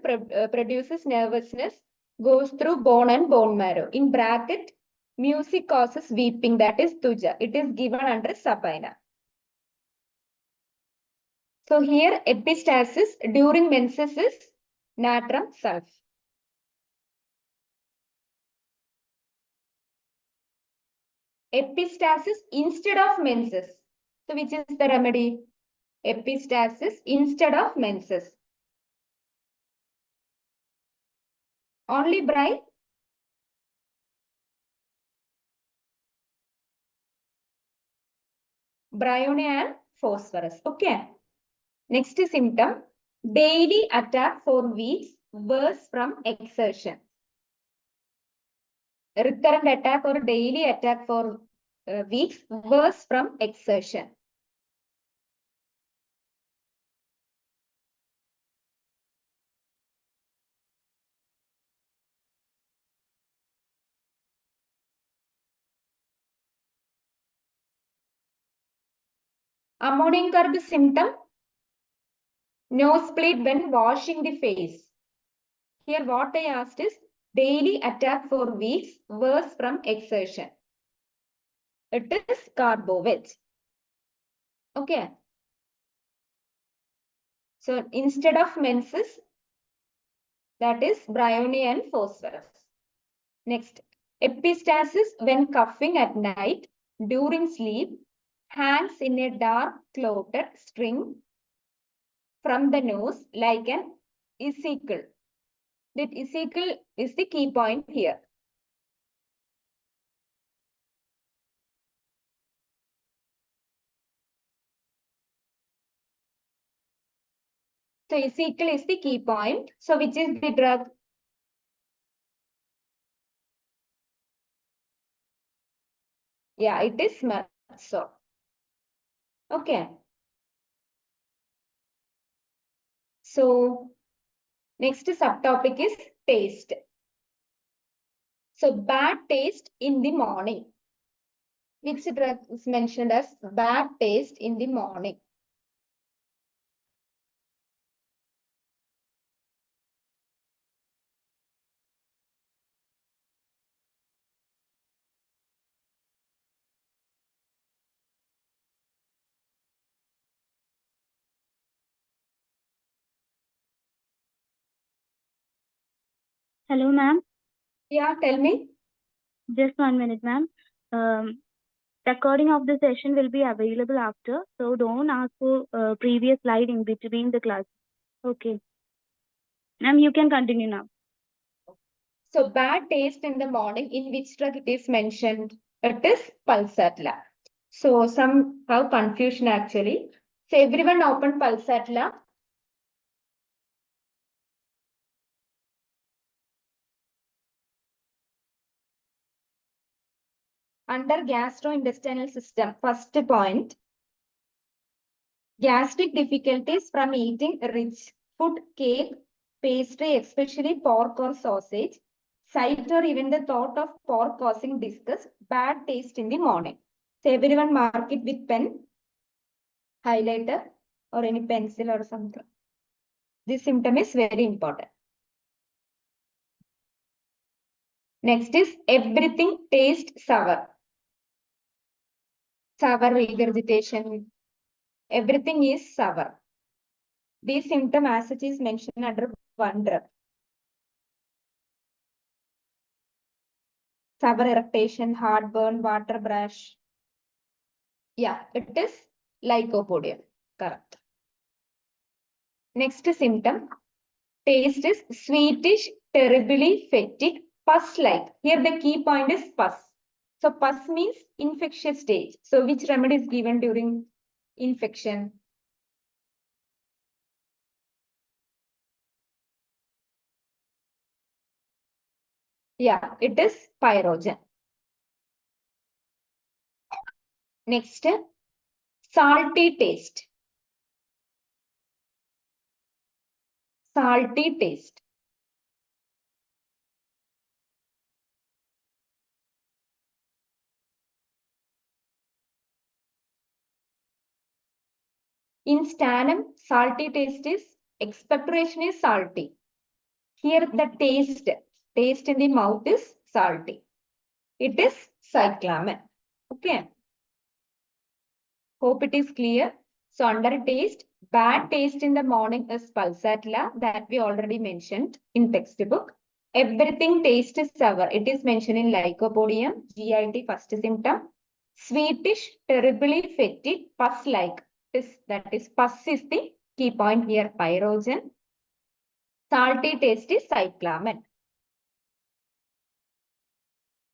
produces nervousness, goes through bone and bone marrow. In bracket, music causes weeping, that is Tuja. It is given under Sabina. So here, epistaxis during menses is natrum sulph. Epistaxis instead of menses. So which is the remedy? Epistaxis instead of menses. Only brine. Bryone and phosphorus. Okay. Next symptom. Daily attack for weeks, worse from exertion. Recurrent attack or daily attack for weeks, worse from exertion. Ammonia curve symptom, nosebleed when washing the face. Here what I asked is daily attack for weeks, worse from exertion. It is carbovate. Okay. So instead of menses, that is bryony and phosphorus. Next, epistaxis when coughing at night, during sleep, hangs in a dark clotted string from the nose like an icicle. That icicle is the key point here. So icicle is the key point. So which is the drug? Yeah, it is Merzo. Okay. So next subtopic is taste. So bad taste in the morning. Which drug is mentioned as bad taste in the morning? Hello, ma'am. Yeah, tell me. Just 1 minute, ma'am. Recording of the session will be available after, so don't ask for previous slide in between the class. Okay. Ma'am, you can continue now. So bad taste in the morning, in which drug it is mentioned? It is Pulsatilla. So some have confusion actually. So everyone open Pulsatilla. Under gastrointestinal system, first point, gastric difficulties from eating rich food, cake, pastry, especially pork or sausage, sight or even the thought of pork causing disgust, bad taste in the morning. So everyone mark it with pen, highlighter or any pencil or something. This symptom is very important. Next is everything tastes sour. Sour regurgitation. Everything is sour. This symptom as such is mentioned under one drug. Sour irritation, heartburn, water brush. Yeah, it is lycopodium. Correct. Next symptom. Taste is sweetish, terribly fetid, pus-like. Here the key point is pus. So pus means infectious stage. So which remedy is given during infection? Yeah, it is pyrogen. Next, salty taste. Salty taste. In sternum, salty taste is expectoration is salty. Here the taste in the mouth is salty. It is cyclamen. Okay. Hope it is clear. So under taste, bad taste in the morning is pulsatilla that we already mentioned in textbook. Everything taste is sour. It is mentioned in lycopodium, GIT first symptom. Sweetish, terribly fetid, pus-like. That is pus is the key point here, pyrogen. Salty taste is cyclamen.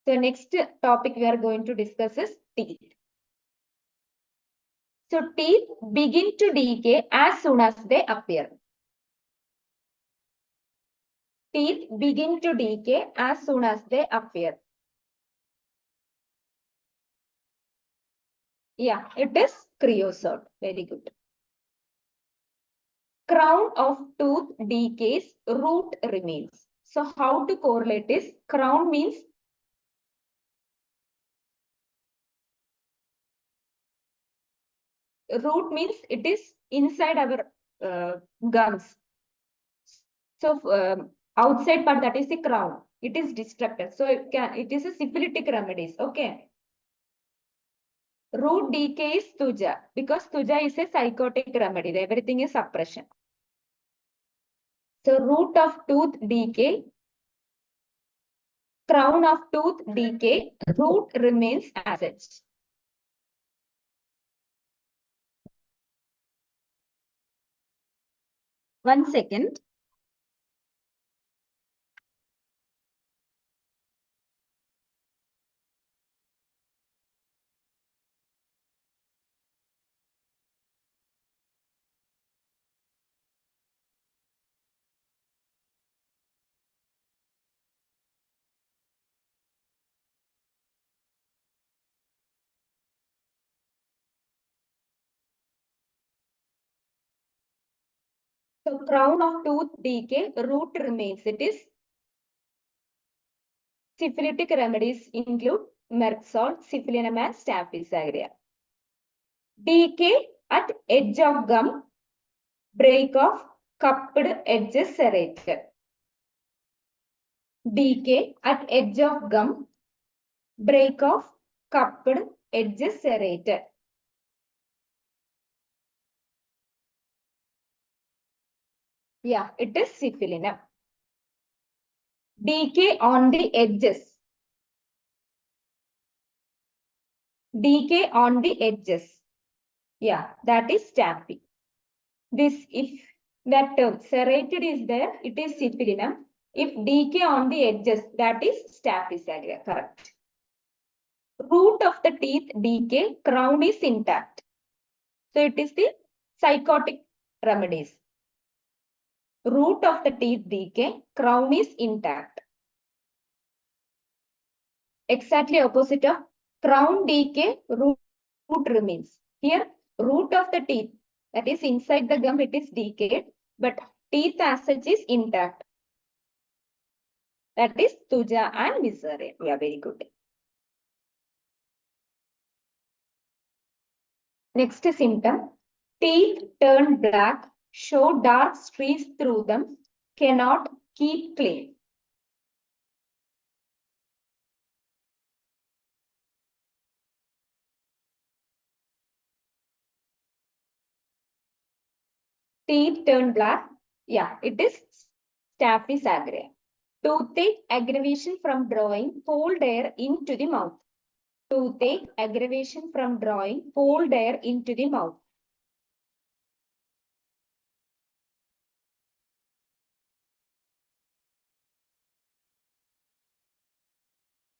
So next topic we are going to discuss is teeth. So teeth begin to decay as soon as they appear. Teeth begin to decay as soon as they appear. Yeah, it is creosote. Very good. Crown of tooth decays, root remains. So how to correlate this? Crown means root means it is inside our gums. So outside part, that is the crown, it is destructed. So it is a syphilitic remedies. Okay. Root decay is tuja, because tuja is a psychotic remedy. Everything is suppression. So root of tooth decay, crown of tooth decay, root remains as such. One second. So crown of tooth decay, root remains. It is syphilitic remedies include Merxol, syphilinum, and Staphylococcus aureus. Decay at edge of gum, break of cupped edges serrated. Decay at edge of gum, break of cupped edges serrated. Yeah, it is syphilinum. Decay on the edges. Decay on the edges. Yeah, that is Staphy. This, if that term serrated is there, it is syphilinum. If decay on the edges, that is Staphylococcus aureus. Correct. Root of the teeth decay, crown is intact. So it is the psychotic remedies. Root of the teeth decay, crown is intact. Exactly opposite of crown decay, root remains. Here, root of the teeth, that is inside the gum, it is decayed, but teeth as such is intact. That is tuja and Materia. Yeah, very good. Next symptom, teeth turn black, show dark streaks through them, cannot keep clean. Teeth turn black. Yeah, it is Staphylococcus aureus. Toothache, aggravation from drawing, cold air into the mouth. Toothache, aggravation from drawing, cold air into the mouth.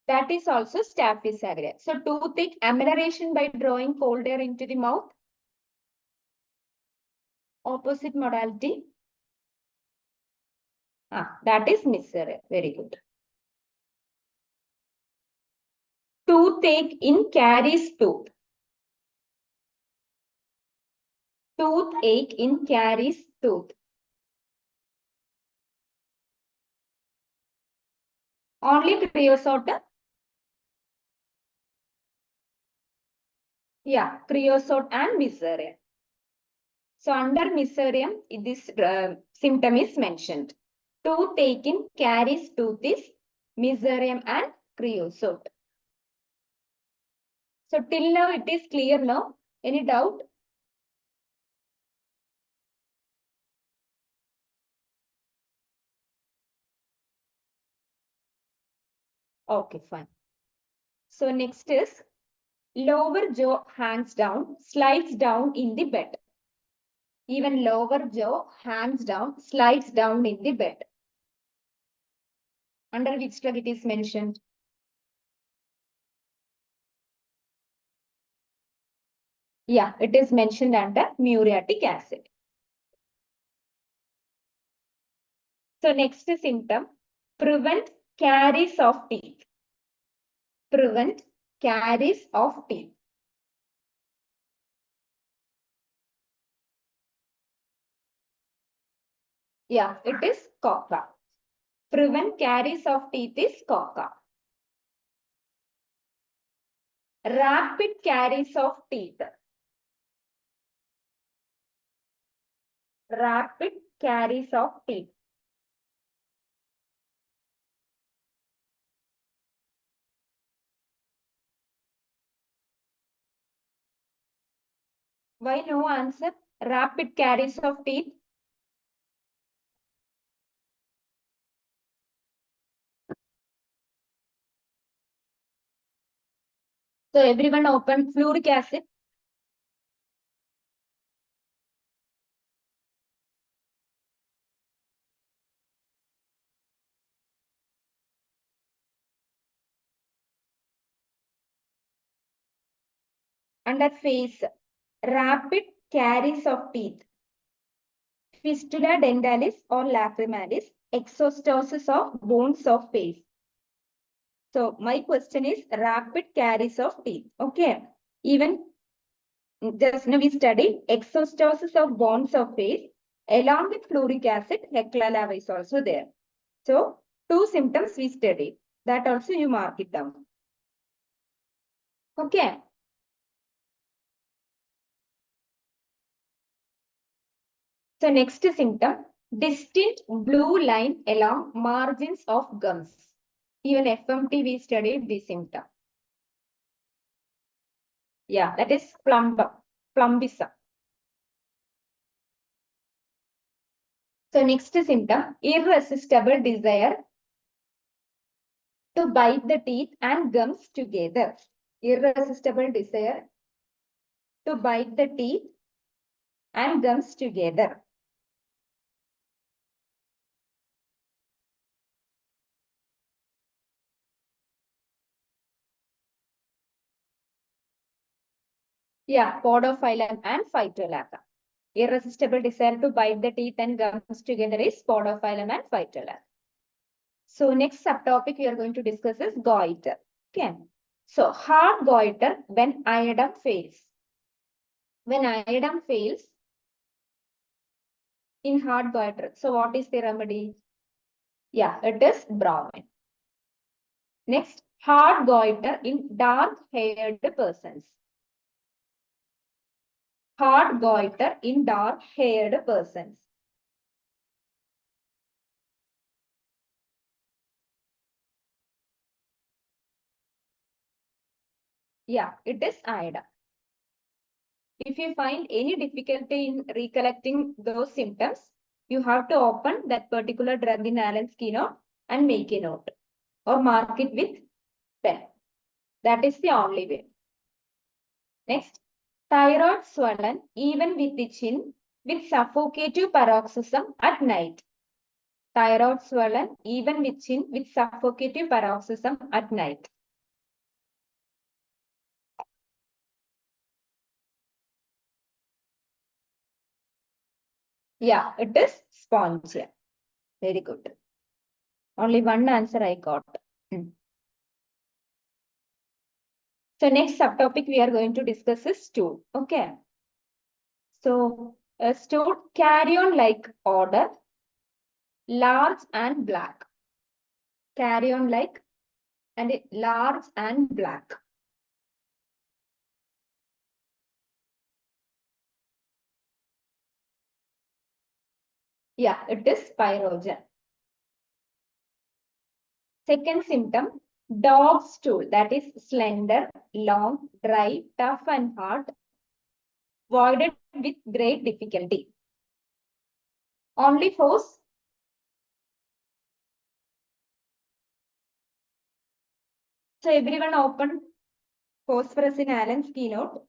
That is also Staphylococcus aureus. So toothache, amelioration by drawing cold air into the mouth. Opposite modality. That is Materia. Very good. Toothache in caries tooth. Toothache in caries tooth. Only creosote. Yeah, creosote and Materia. So under Miserium, this symptom is mentioned. Toothache in caries tooth is Miserium and creosote. So till now it is clear now. Any doubt? Okay, fine. So next is lower jaw hangs down, slides down in the bed. Even lower jaw hangs down, slides down in the bed. Under which drug it is mentioned? Yeah, it is mentioned under muriatic acid. So next symptom, prevent caries of teeth. Prevent caries of teeth. Yeah, it is coca. Prevent caries of teeth is coca. Rapid caries of teeth. rapid caries of teeth. Why no answer? Rapid caries of teeth. So everyone open fluoric acid. Under face, rapid caries of teeth. Fistula dentalis or lacrimalis, exostosis of bones of face. So my question is rapid caries of teeth. Okay. Even just now we studied exostosis of bones of face along with fluoric acid. Hecla lava is also there. So two symptoms we studied. That also you mark it down. Okay. So next symptom, distinct blue line along margins of gums. Even FMT we studied this symptom. Yeah, that is plumbism. So next symptom, irresistible desire to bite the teeth and gums together. Irresistible desire to bite the teeth and gums together. Yeah, podophilum and phytolacca. Irresistible desire to bite the teeth and gums together is podophilum and phytolacca. So next subtopic we are going to discuss is goiter. Okay. So hard goiter when iodine fails. When iodine fails in hard goiter. So what is the remedy? Yeah, it is bromine. Next, hard goiter in dark-haired persons. Hard goiter in dark-haired persons. Yeah, it is iodine. If you find any difficulty in recollecting those symptoms, you have to open that particular drug in Allen's keynote and make a note or mark it with pen. That is the only way. Next, thyroid swollen even with the chin with suffocative paroxysm at night. Thyroid swollen even with chin with suffocative paroxysm at night. Yeah, it is spongia. Very good. Only one answer I got. So next subtopic we are going to discuss is stool. Okay. So a stool carrion like odor, large and black. Carrion like and large and black. Yeah, it is pyrogen. Second symptom, dog stool, that is slender, long, dry, tough and hard, voided with great difficulty. Only force. So everyone open phosphorus in Allen's keynote.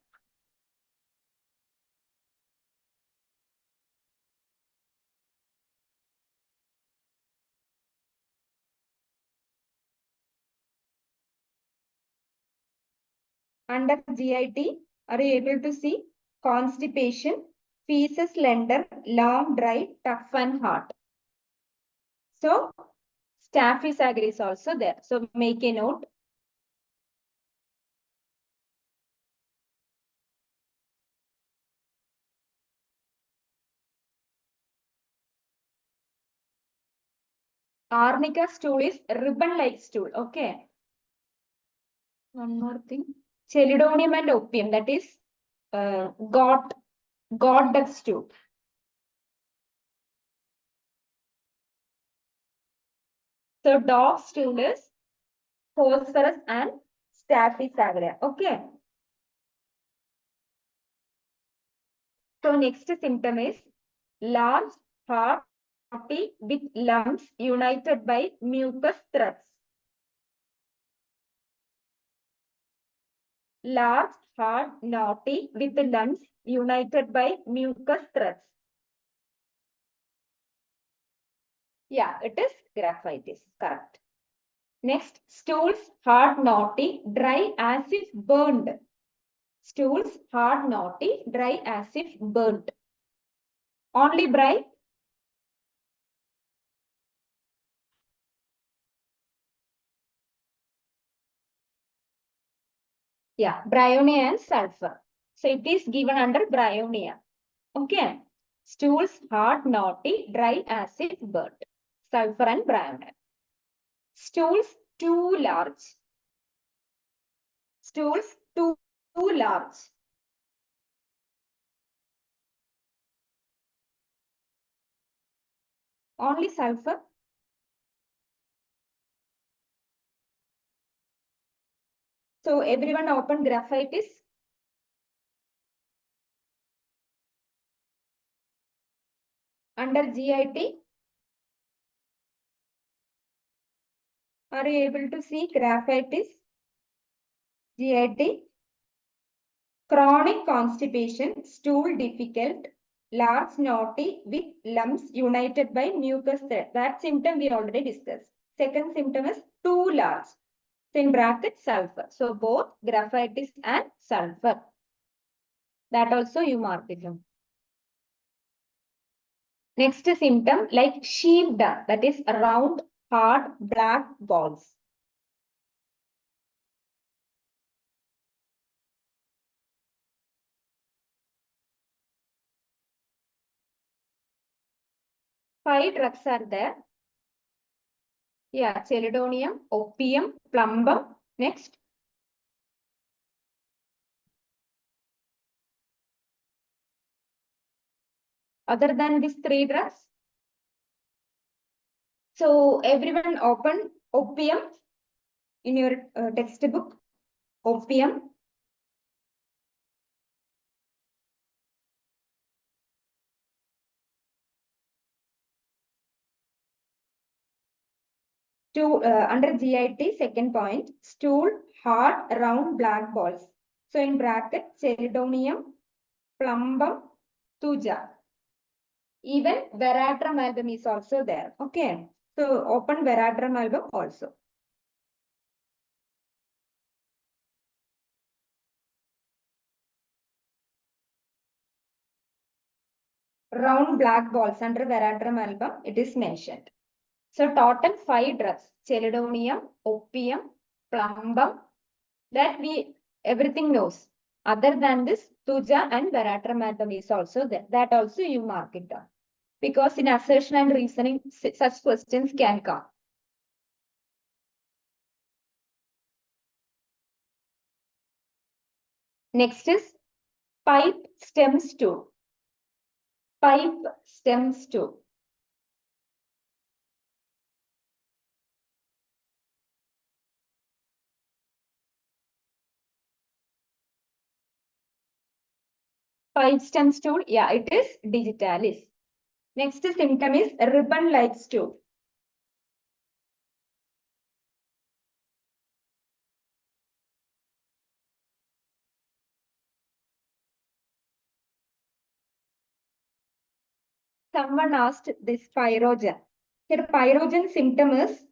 Under GIT, are you able to see? Constipation, feces slender, long, dry, tough and hard. So Staphy's agar is also there. So make a note. Arnica stool is ribbon-like stool. Okay. One more thing. Chelidonium and opium, that is god duck stool. So dog stool is phosphorus and staphylococcus aureus. Okay. So next symptom is large, hard, knotty with lumps united by mucus threads. Large, hard, knotty with lumps united by mucus threads. Yeah, it is graphitis. Correct. Next, stools hard, knotty, dry as if burned. Stools hard, knotty, dry as if burnt. Only dry. Yeah, bryonia and sulfur. So it is given under bryonia. Okay. Stools hard, knotty, dry as if burnt. Sulfur and bryonia. Stools too large. Stools too large. Only sulfur. So everyone open graphitis. Under GIT. Are you able to see graphitis? GIT. Chronic constipation, stool difficult, large knotty with lumps united by mucus thread. That symptom we already discussed. Second symptom is too large. So in bracket sulfur. So both graphitis and sulfur. That also you mark it down. Next symptom like sheep dung, that is round, hard, black balls. Five drugs are there. Yeah, chelidonium, opium, plumbum. Next. Other than these three drugs. So everyone open opium in your textbook. Opium. Under GIT, second point, stool, hard, round, black balls. So in bracket, chelidonium, plumbum, tuja. Even veratrum album is also there. Okay. So open veratrum album also. Round black balls under veratrum album, it is mentioned. So total 5 drugs, chelidonium, opium, plumbum, that we everything knows. Other than this, tuja and veratrum album is also there. That also you mark it down. Because in assertion and reasoning, such questions can come. Next is pipe stem stool. Pipe stem stool. Pipe stem stool, yeah, it is digitalis. Next symptom is ribbon-like stool. Someone asked this pyrogen. Here pyrogen symptom is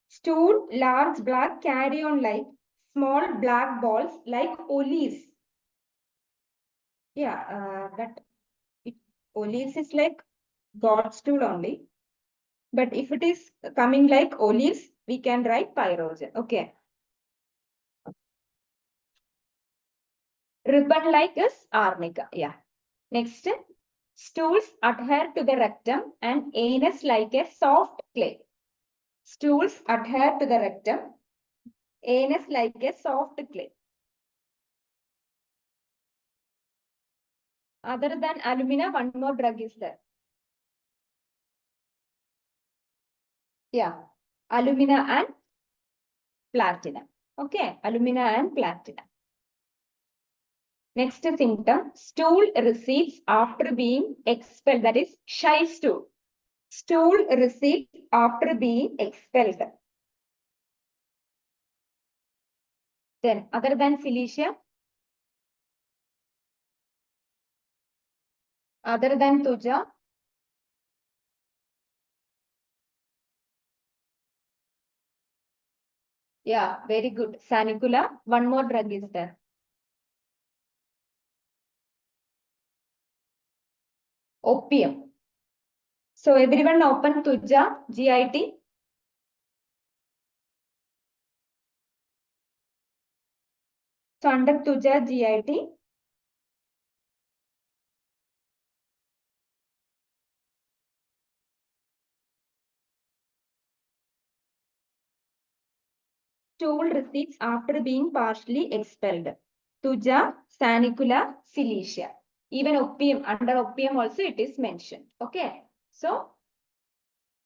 stool, large black carrion-like, small black balls like olives. Yeah, olives is like God stool only. But if it is coming like olives, we can write pyrogen. Okay. Ribbon-like is arnica. Yeah. Next, stools adhere to the rectum and anus like a soft clay. Stools adhere to the rectum, anus like a soft clay. Other than alumina, one more drug is there. Yeah. alumina and platinum. Okay, alumina and platinum. Next symptom, stool recedes after being expelled, that is shy stool. Stool recedes after being expelled. Then other than Cilicia, other than Tuja, yeah, very good. Sanicula, one more drug is there. Opium. So everyone open Tuja, GIT. So under Tuja, GIT. Stool recedes after being partially expelled. Tuja, Sanicula, Cilicia. Even opium, under opium also it is mentioned. Okay. So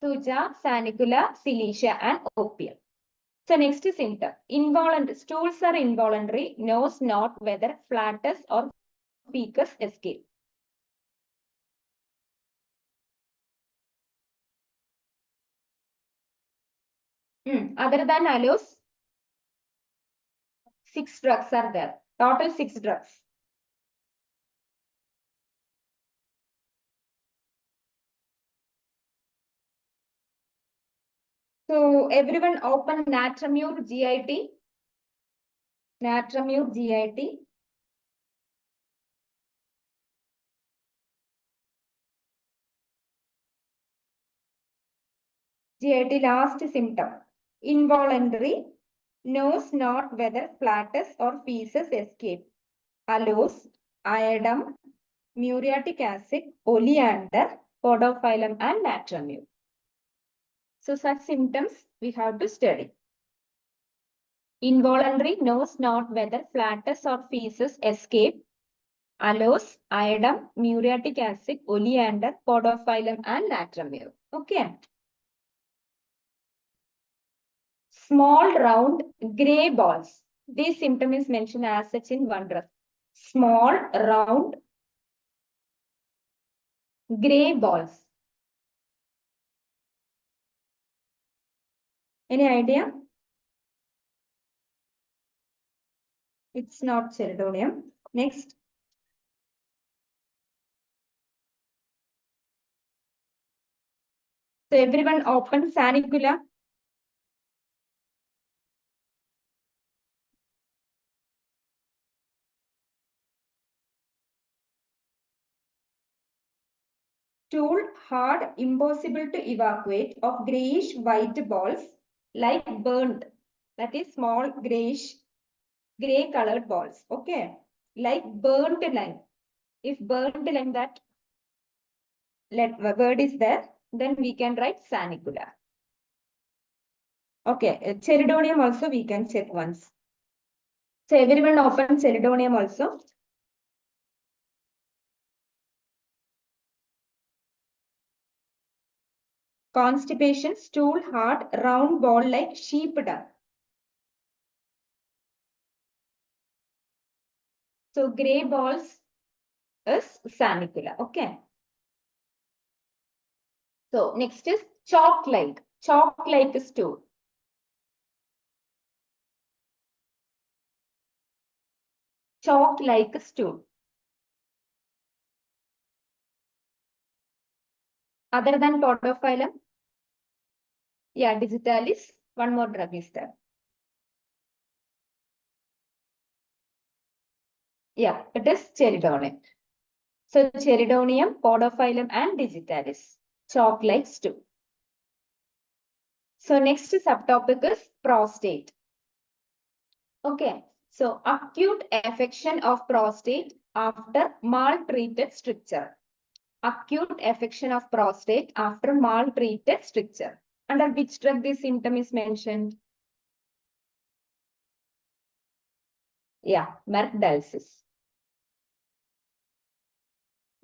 Tuja, Sanicula, Cilicia and opium. So next symptom, involuntary, stools are involuntary, knows not whether flatus or fecus escape. Other than aloes, 6 drugs are there. Total 6 drugs. So everyone open Natramure GIT. Natramure GIT. GIT last symptom. Involuntary, knows not whether flatus or feces escape. Aloes, iodine, muriatic acid, oleander, podophyllum and natramure. So such symptoms we have to study. Involuntary, knows not whether flatus or feces escape. Aloes, iodine, muriatic acid, oleander, podophyllum and natramure. Okay. Small round gray balls. This symptom is mentioned as such in one drug. Small round gray balls. Any idea? It's not cheridonium. Next. So everyone open Sanicula. Stool hard, impossible to evacuate, of grayish white balls like burnt. That is small grayish, gray colored balls. Okay. Like burnt lime. If burnt lime, that word is there, then we can write Sanicula. Okay. Cheridonium also we can check once. So everyone open cheridonium also. Constipation, stool hard, round ball like sheep dung. So gray balls is Sanicula. Okay. So next is chalk-like stool. Chalk-like stool. Other than podophyllum, yeah, digitalis, one more drug is there. Yeah, it is cheridonium. So cheridonium, podophyllum and digitalis, chalk-like stool. So next subtopic is prostate. Okay, so acute affection of prostate after maltreated stricture. Acute affection of prostate after maltreated stricture. Under which drug this symptom is mentioned? Yeah, Merck dialysis.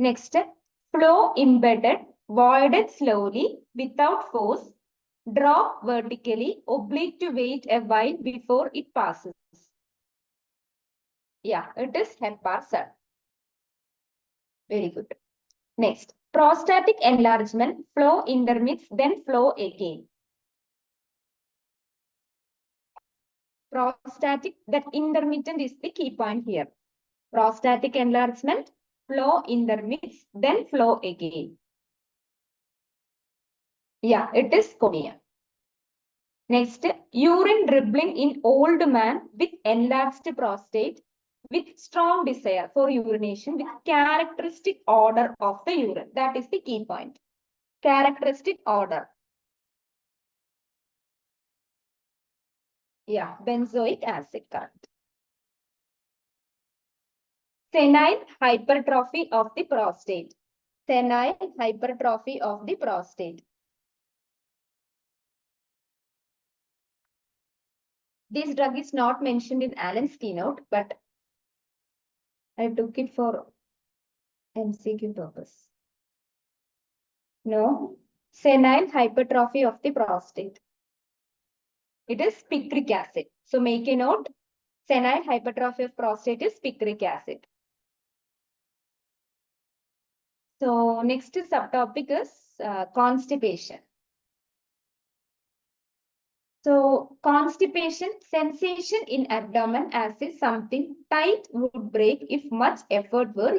Next, flow embedded, voided slowly without force, Drop vertically, oblique to wait a while before it passes. Yeah, it is Hepar. Very good. Next, prostatic enlargement, flow intermits, then flow again. Prostatic, that intermittent is the key point here. Prostatic enlargement, flow intermits, then flow again. Yeah, it is cornea. Next, urine dribbling in old man with enlarged prostate with strong desire for urination with characteristic order of the urine. That is the key point. Characteristic order. Yeah, benzoic acid, correct. Senile hypertrophy of the prostate. Senile hypertrophy of the prostate. This drug is not mentioned in Allen's keynote, but I took it for MCQ purpose. No, senile hypertrophy of the prostate. It is picric acid. So make a note, senile hypertrophy of prostate is picric acid. So next subtopic is constipation. So constipation, sensation in abdomen as if something tight would break if much effort were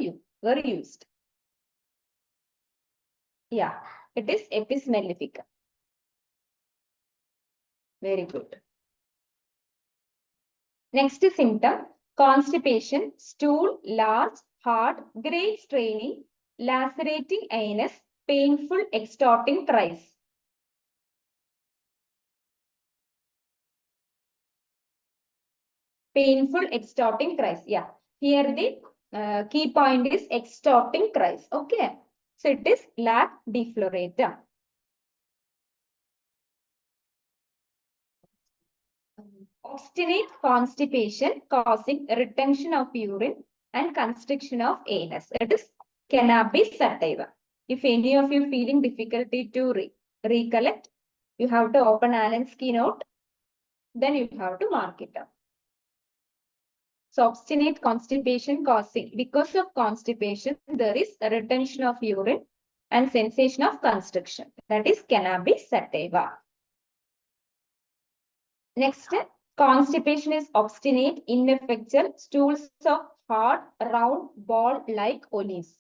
used. Yeah, it is epismellifica. Very good. Next symptom, constipation, stool, large, hard, great straining, lacerating anus, painful extorting cries. Painful extorting cries. Yeah, here the key point is extorting cries. Okay, so it is lac defloratum. Obstinate constipation causing retention of urine and constriction of anus. It is cannabis sativa. If any of you feeling difficulty to recollect, you have to open Allen's keynote. Then you have to mark it up. So obstinate constipation causing, because of constipation, there is a retention of urine and sensation of constriction. That is cannabis sativa. Next, constipation is obstinate, ineffectual, stools of hard, round, ball-like olives.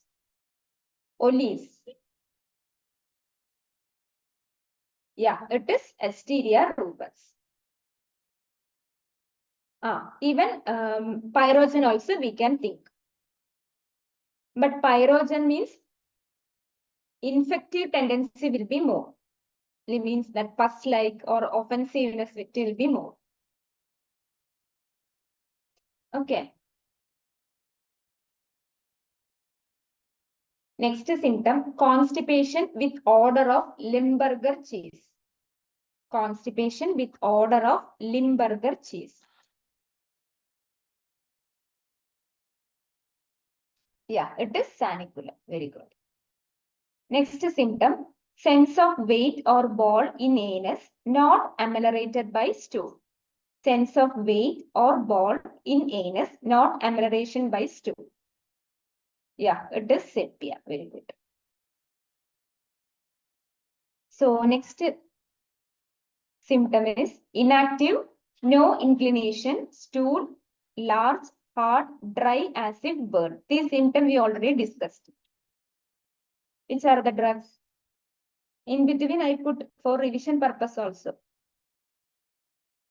Olives. Yeah, it is Asteria rubus. Even pyrogen also we can think. But pyrogen means infective tendency will be more. It means that pus-like or offensiveness will be more. Okay. Next symptom, constipation with odor of Limburger cheese. Constipation with odor of Limburger cheese. Yeah, it is saniculum. Very good. Next symptom, sense of weight or ball in anus, not ameliorated by stool. Sense of weight or ball in anus, not amelioration by stool. Yeah, it is sepia. Very good. So next symptom is inactive, no inclination, stool, large, hard, dry as if burn. These symptoms we already discussed. Which are the drugs? In between, I put for revision purpose also.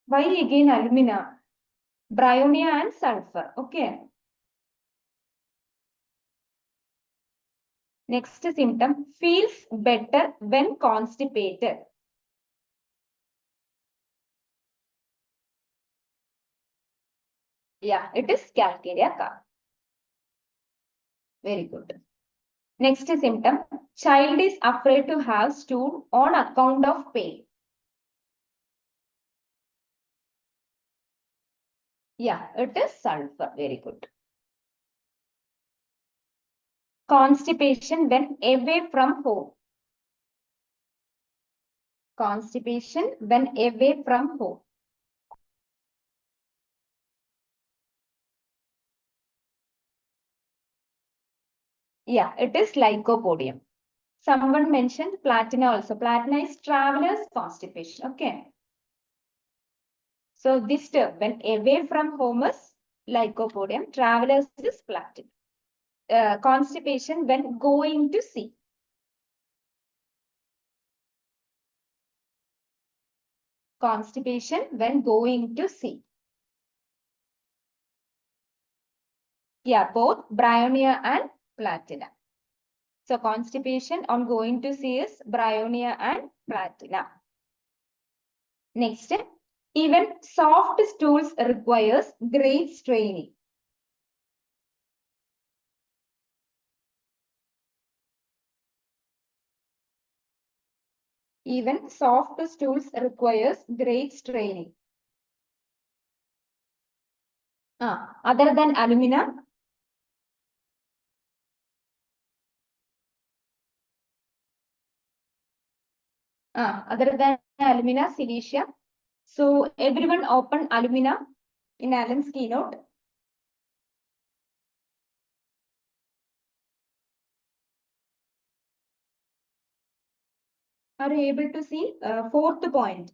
Why again alumina? Bryonia and sulfur. Okay. Next symptom, feels better when constipated. Yeah, it is calcarea carb. Very good. Next symptom, child is afraid to have stool on account of pain. Yeah, it is sulfur. Very good. Constipation when away from home. Constipation when away from home. Yeah, it is lycopodium. Someone mentioned platina also. Platina is traveler's constipation. Okay. So this term, when away from home is lycopodium, travelers is platina. Constipation when going to sea. Constipation when going to sea. Yeah, both bryonia and platina. So constipation on going to sea is bryonia and platina. Next, even soft stools requires great straining. Even soft stools requires great straining. Other than alumina, other than alumina, silicia. So everyone open alumina in Alan's keynote. Are you able to see? Fourth point.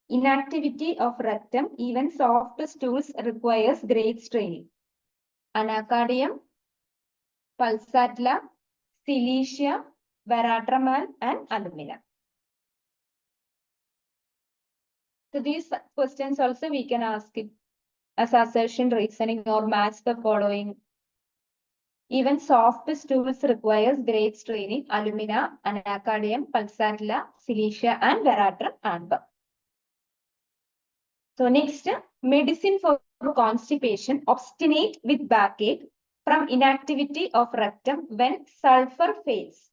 Inactivity of rectum, even soft stools requires great straining. Anacardium, pulsatilla, silicia, veratrum and alumina. So these questions also we can ask it as assertion, reasoning, or match the following. Even soft stools requires great straining. Alumina, anacardium, pulsatilla, silicia, and veratrum amber. So next, medicine for constipation, obstinate with backache from inactivity of rectum when sulfur fails.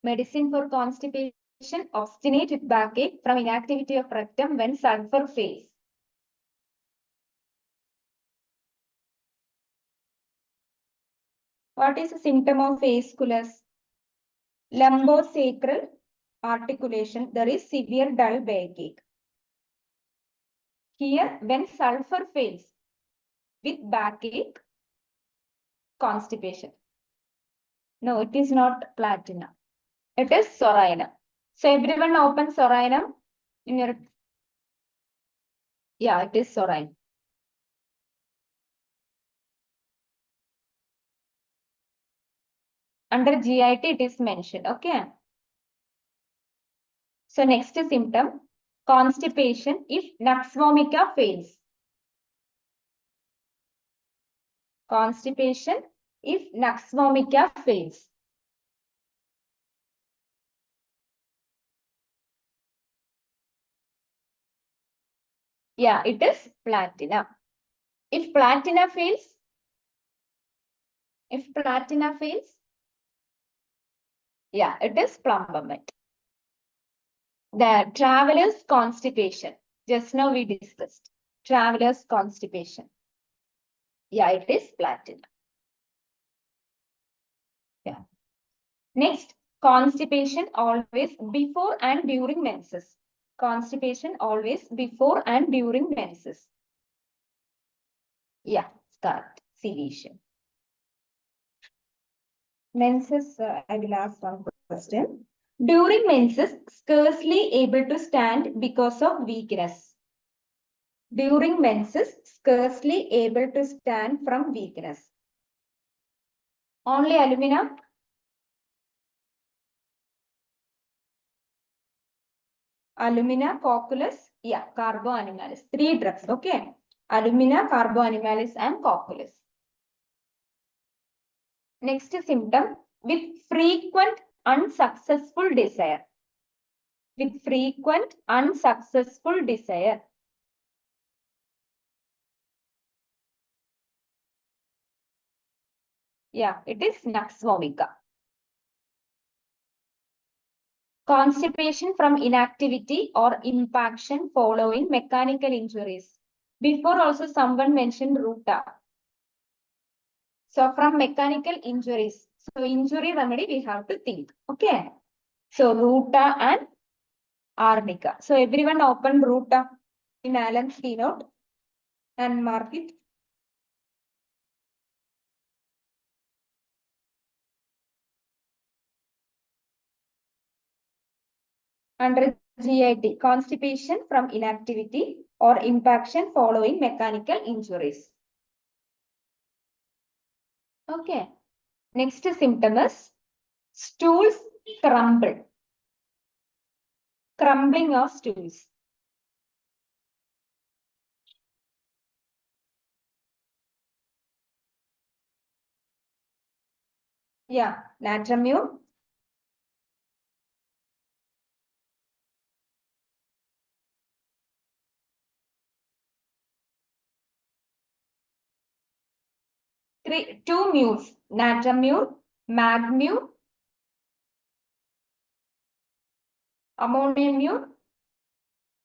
Medicine for constipation, obstinate with backache from inactivity of rectum when sulfur fails. What is a symptom of asculus? Lumbosacral articulation. There is severe dull backache. Here, when sulfur fails with backache, constipation. No, it is not platina. It is sorinum. So everyone open sorinum in your. Yeah, it is sorinum. Under GIT, it is mentioned. Okay. So next symptom, constipation if nux vomica fails. Constipation if nux vomica fails. Yeah, it is platina. If platina fails, yeah, it is plumbament. The traveler's constipation. Just now we discussed. Traveler's constipation. Yeah, it is platina. Yeah. Next, constipation always before and during menses. Constipation always before and during menses. Yeah, correct. Silicia. Menses, I will ask one question. During menses, scarcely able to stand because of weakness. During menses, scarcely able to stand from weakness. Only alumina. Alumina, cocculus, yeah, carbo animalis. 3 drugs, okay. Alumina, carbo animalis, and cocculus. Next symptom, with frequent unsuccessful desire. With frequent unsuccessful desire. Yeah, it is nux vomica. Constipation from inactivity or impaction following mechanical injuries. Before also someone mentioned ruta. So from mechanical injuries. So injury remedy we have to think. Okay. So ruta and arnica. So everyone open root in Allen's keynote and mark it. Under GIT, constipation from inactivity or impaction following mechanical injuries. Okay. Next symptom is stools crumble. Crumbling of stools. Yeah, natramune. Two mules, natramune, magmune, ammoniumune,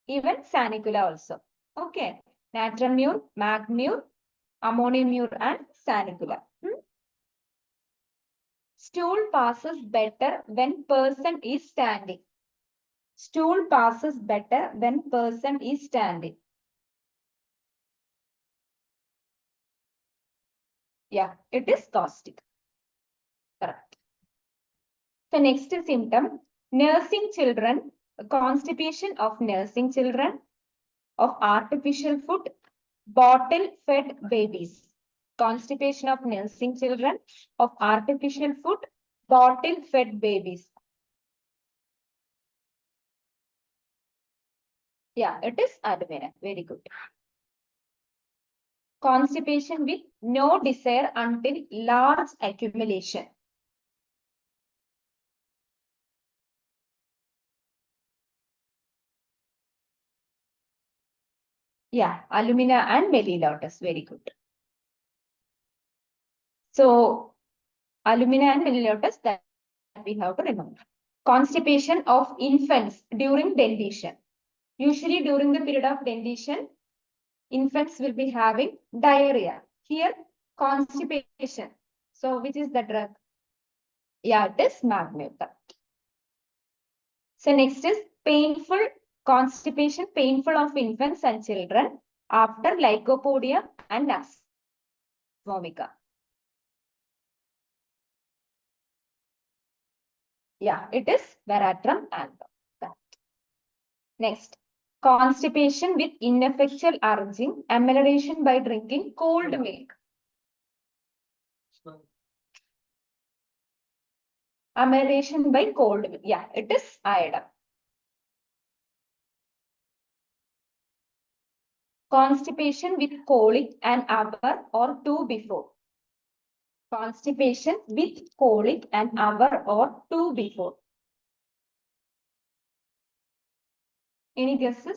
even sanicula also. Okay, natramune, magmune, ammoniumure and sanicula. Stool passes better when person is standing. Stool passes better when person is standing. Yeah, it is caustic. Correct. The next symptom, nursing children, constipation of nursing children, of artificial food, bottle-fed babies. Constipation of nursing children, of artificial food, bottle-fed babies. Yeah, it is alumina. Very good. Constipation with no desire until large accumulation. Yeah, alumina and melilotus. Very good. So, alumina and melilotus that we have to remember. Constipation of infants during dentition. Usually during the period of dentition, infants will be having diarrhea. Here, constipation. So, which is the drug? Yeah, it is magnesia. So, next is painful constipation, painful of infants and children after lycopodium and nux vomica. Yeah, it is veratrum album. Next, constipation with ineffectual urging, amelioration by drinking cold milk. Amelioration by cold milk. Yeah, it is iodine. Constipation with colic an hour or two before. Constipation with colic an hour or two before. Any guesses?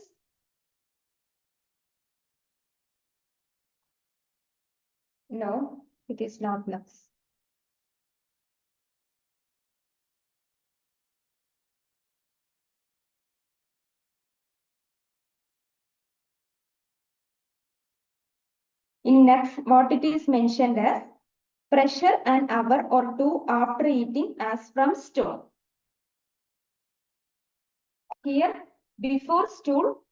No, it is not nux. In nux, what it is mentioned as pressure an hour or two after eating as from stool. Here, before stool,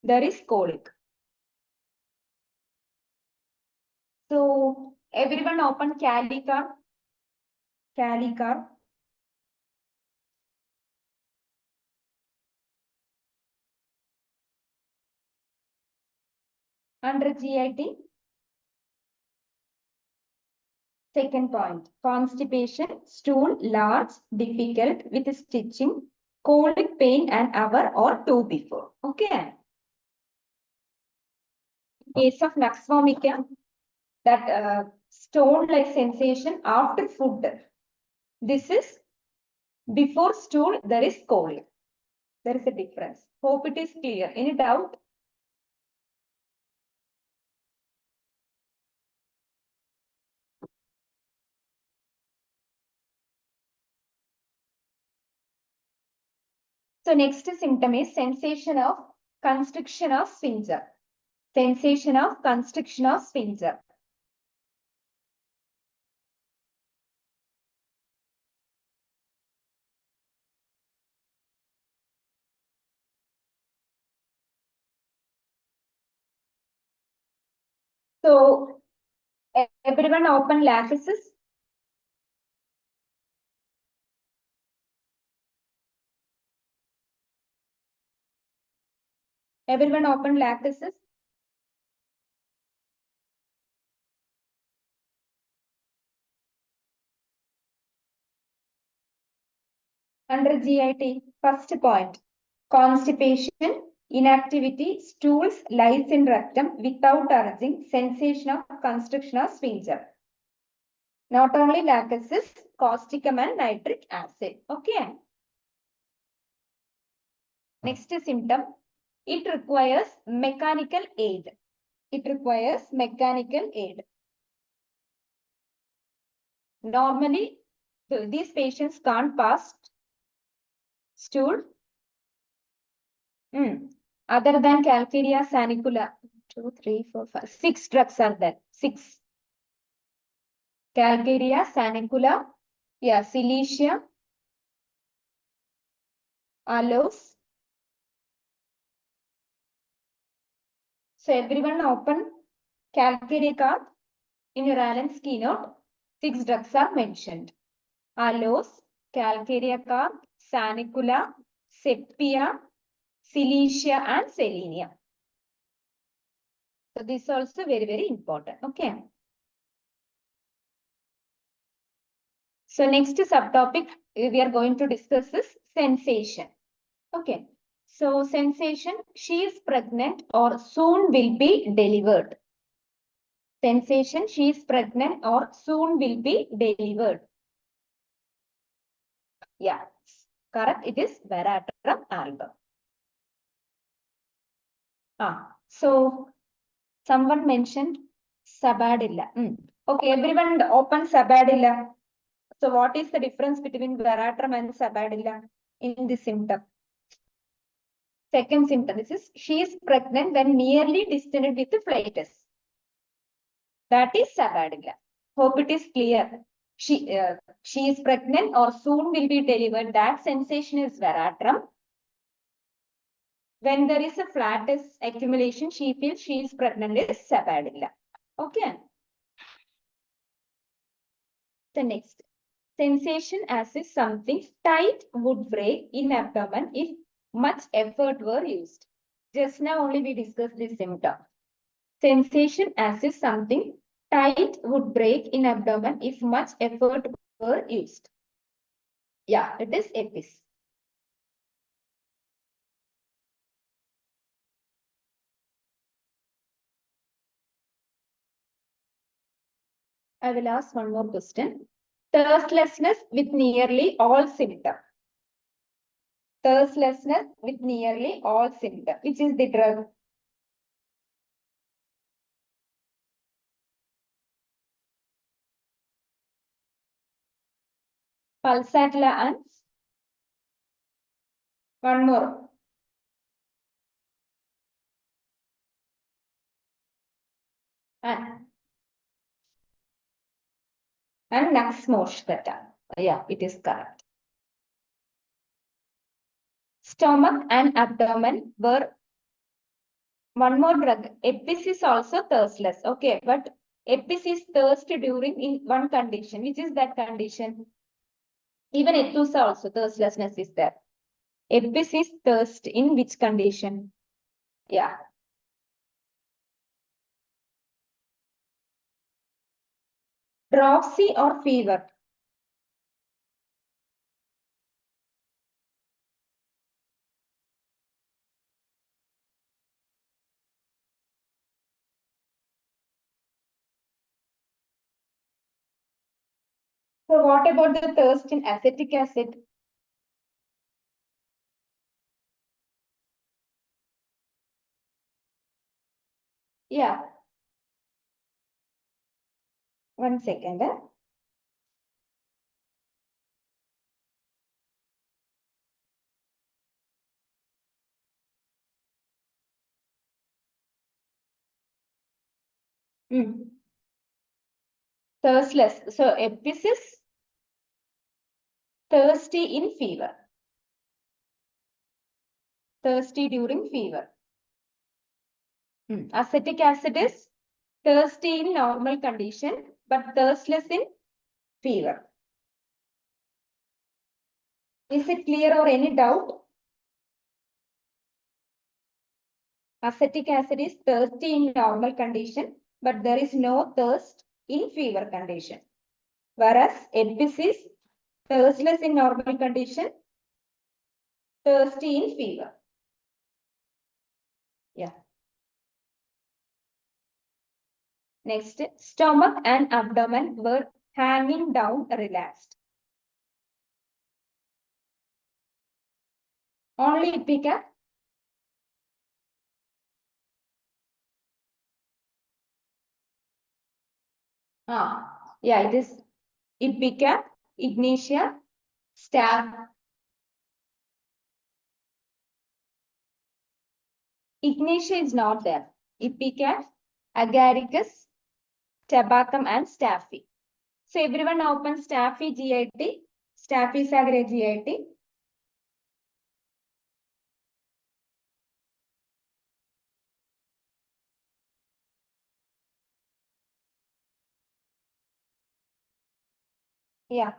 there is colic. So, everyone open Cali card. Cali card. Under GIT. Second point, constipation, stool large, difficult with stitching, colic pain an hour or two before. Okay. Case of nux vomica, that stone-like sensation after food. This is before stool, there is colic. There is a difference. Hope it is clear. Any doubt? So next symptom is sensation of constriction of sphincter. Sensation of constriction of sphincter. So everyone open lattices. Everyone open lattices. Under GIT, first point, constipation, inactivity, stools, lies in rectum without urging, sensation of constriction of sphincter. Not only laxative, causticum and nitric acid. Okay. Next symptom, it requires mechanical aid. It requires mechanical aid. Normally, these patients can't pass stool. Other than Calcaria sanicula, 2, 3, 4, 5, 6 drugs are there. 6. Calcaria sanicula, yeah, Silesia, aloes. So everyone open Calcaria card in your Allen's keynote. 6 drugs are mentioned. Aloes, Calcaria carp, sanicula, sepia, Silesia, and selenia. So this is also very, very important. Okay. So next subtopic we are going to discuss is sensation. Okay. So sensation, she is pregnant or soon will be delivered. Sensation, she is pregnant or soon will be delivered. Yeah, correct. It is Veratrum album. So someone mentioned Sabadilla. Okay, everyone open Sabadilla. So what is the difference between Veratrum and Sabadilla in this symptom? Second symptom, this is she is pregnant when nearly distended with the flatus. That is Sabadilla. Hope it is clear. She is pregnant or soon will be delivered. That sensation is Veratrum. When there is a flatus accumulation, she feels she is pregnant is Sabadilla. Okay. The next. Sensation as if something tight would break in abdomen if much effort were used. Just now only we discussed this symptom. Sensation as if something tight would break in abdomen if much effort were used. Yeah, it is EPIS. I will ask one more question. Thirstlessness with nearly all symptoms. Thirstlessness with nearly all symptoms. Which is the drug? Pulsatilla and one more. And Naxmoshkata. Yeah, it is correct. Stomach and abdomen were one more drug. Epis is also thirstless. Okay, but Epis is thirst during in one condition. Which is that condition? Even Etusa also thirstlessness is there. Epis is thirst in which condition? Yeah. Dropsy or fever? So what about the thirst in acetic acid? Yeah. 1 second. Thirstless. So Epis is thirsty in fever. Thirsty during fever. Acetic acid is thirsty in normal condition, but thirstless in fever. Is it clear or any doubt? Acetic acid is thirsty in normal condition, but there is no thirst in fever condition. Whereas Epis is thirstless in normal condition, thirsty in fever. Yeah. Next, stomach and abdomen were hanging down relaxed. Only Epica. Yeah, it is Epica, Ignatia, Staph. Ignatia is not there. Epica, Agaricus, Tabacum, and Staphy. So everyone open Staphy GIT, Staphy sagre GIT. Yeah.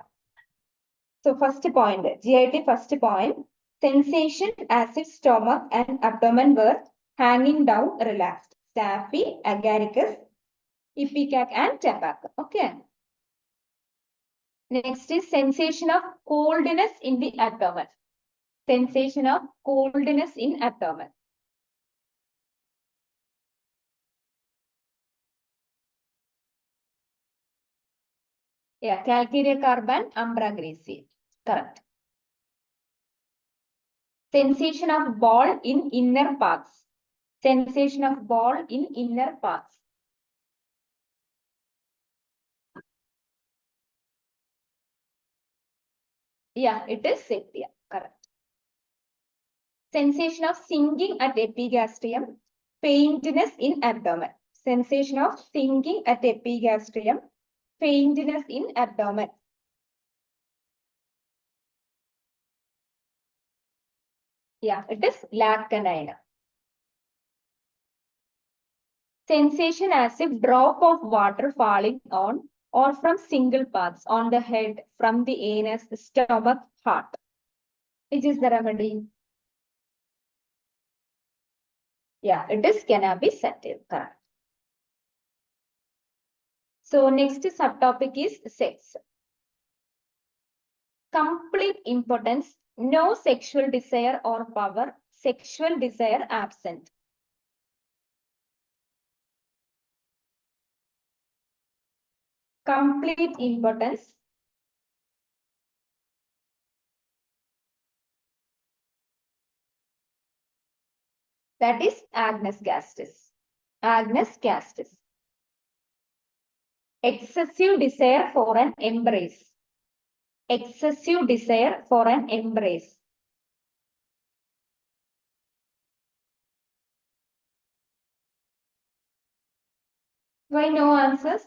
So first point, GIT first point, sensation as if stomach and abdomen were hanging down relaxed. Staphy, Agaricus, Ipecac, and Tabacum. Okay. Next is sensation of coldness in the abdomen. Sensation of coldness in abdomen. Yeah, calcareous carbon, ambragraceae. Correct. Sensation of ball in inner parts. Sensation of ball in inner parts. Yeah, it is septia. Correct. Sensation of sinking at epigastrium. Faintness in abdomen. Sensation of sinking at epigastrium. Faintness in abdomen. Yeah, it is lacanine. Sensation as if drop of water falling on or from single parts on the head, from the anus, stomach, heart. Which is the remedy? Yeah, it is cannabis sativa. Correct. So next subtopic is sex. Complete impotence, no sexual desire or power, sexual desire absent. Complete impotence. That is Agnes gastis. Agnes gastis. Excessive desire for an embrace. Excessive desire for an embrace. Why no answers?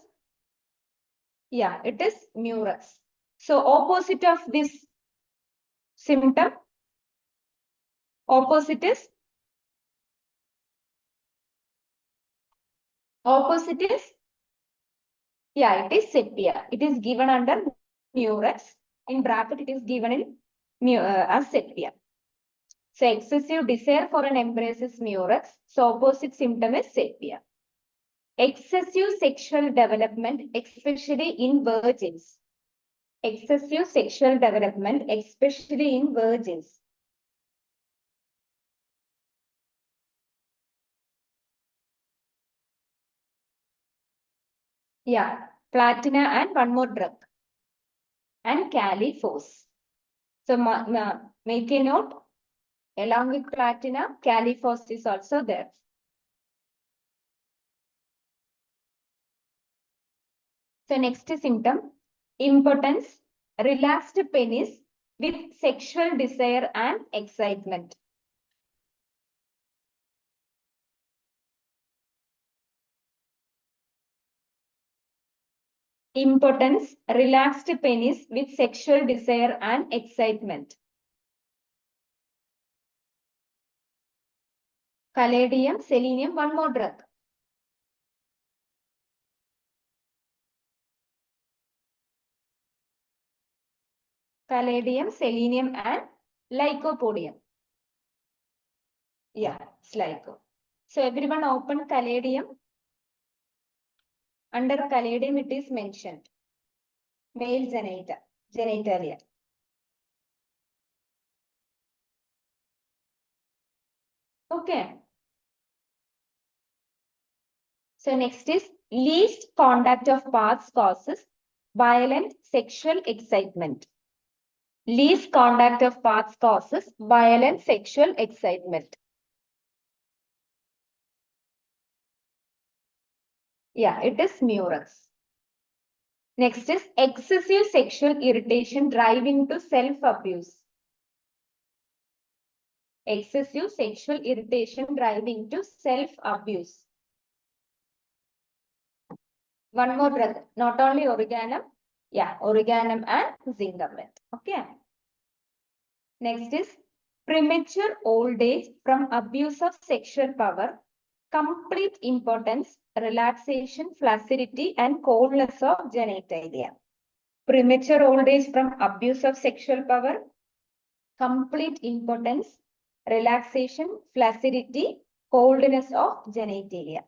Yeah, it is murex. So opposite of this symptom, opposite is yeah, it is sepia. It is given under murex. In bracket, it is given in as sepia. So excessive desire for an embrace is murex. So opposite symptom is sepia. Excessive sexual development, especially in virgins. Excessive sexual development, especially in virgins. Yeah, platina and one more drug. And califos. So make a note, along with platina, califos is also there. So next symptom, impotence, relaxed penis with sexual desire and excitement. Impotence, relaxed penis with sexual desire and excitement. Caladium, selenium, one more drug. Caladium, selenium, and lycopodium. Yeah, it's lyco. So everyone open caladium. Under caladium, it is mentioned. Male genitalia. Okay. So next is least contact of parts causes violent sexual excitement. Least contact of parts causes violent sexual excitement. Yeah, it is murex. Next is excessive sexual irritation driving to self-abuse. Excessive sexual irritation driving to self-abuse. One more drug, not only oreganum, yeah, oreganum and zingamet. Okay. Next is premature old age from abuse of sexual power, complete impotence, relaxation, flaccidity, and coldness of genitalia. Premature old age from abuse of sexual power, complete impotence, relaxation, flaccidity, coldness of genitalia.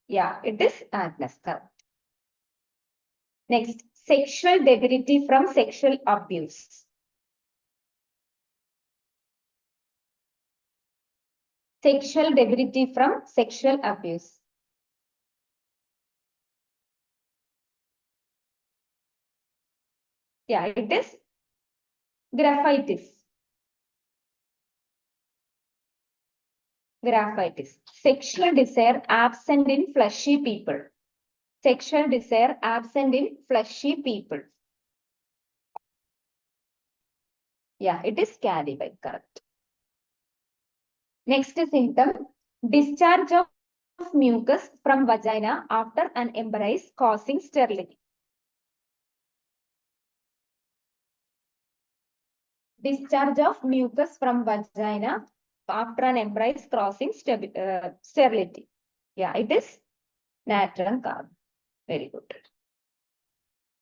Yeah, it is Agnes, correct. Next, sexual debility from sexual abuse. Sexual debility from sexual abuse. Yeah, it is graphitis. Graphitis. Sexual desire absent in fleshy people. Sexual desire absent in fleshy people. Yeah, it is cadavite, correct. Next symptom, discharge of mucus from vagina after an embrace causing sterility. Discharge of mucus from vagina after an embrace causing sterility. Yeah, it is natron carb. Very good.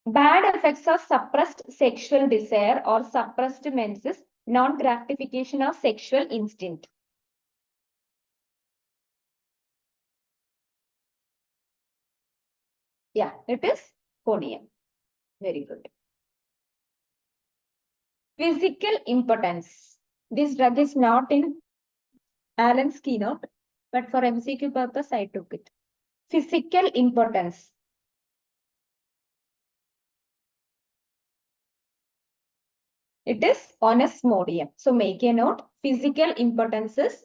Bad effects of suppressed sexual desire or suppressed menses, non-gratification of sexual instinct. Yeah, it is conium. Very good. Physical impotence. This drug is not in Allen's keynote, but for MCQ purpose, I took it. Physical impotence. It is onesmodium. So make a note. Physical impotence is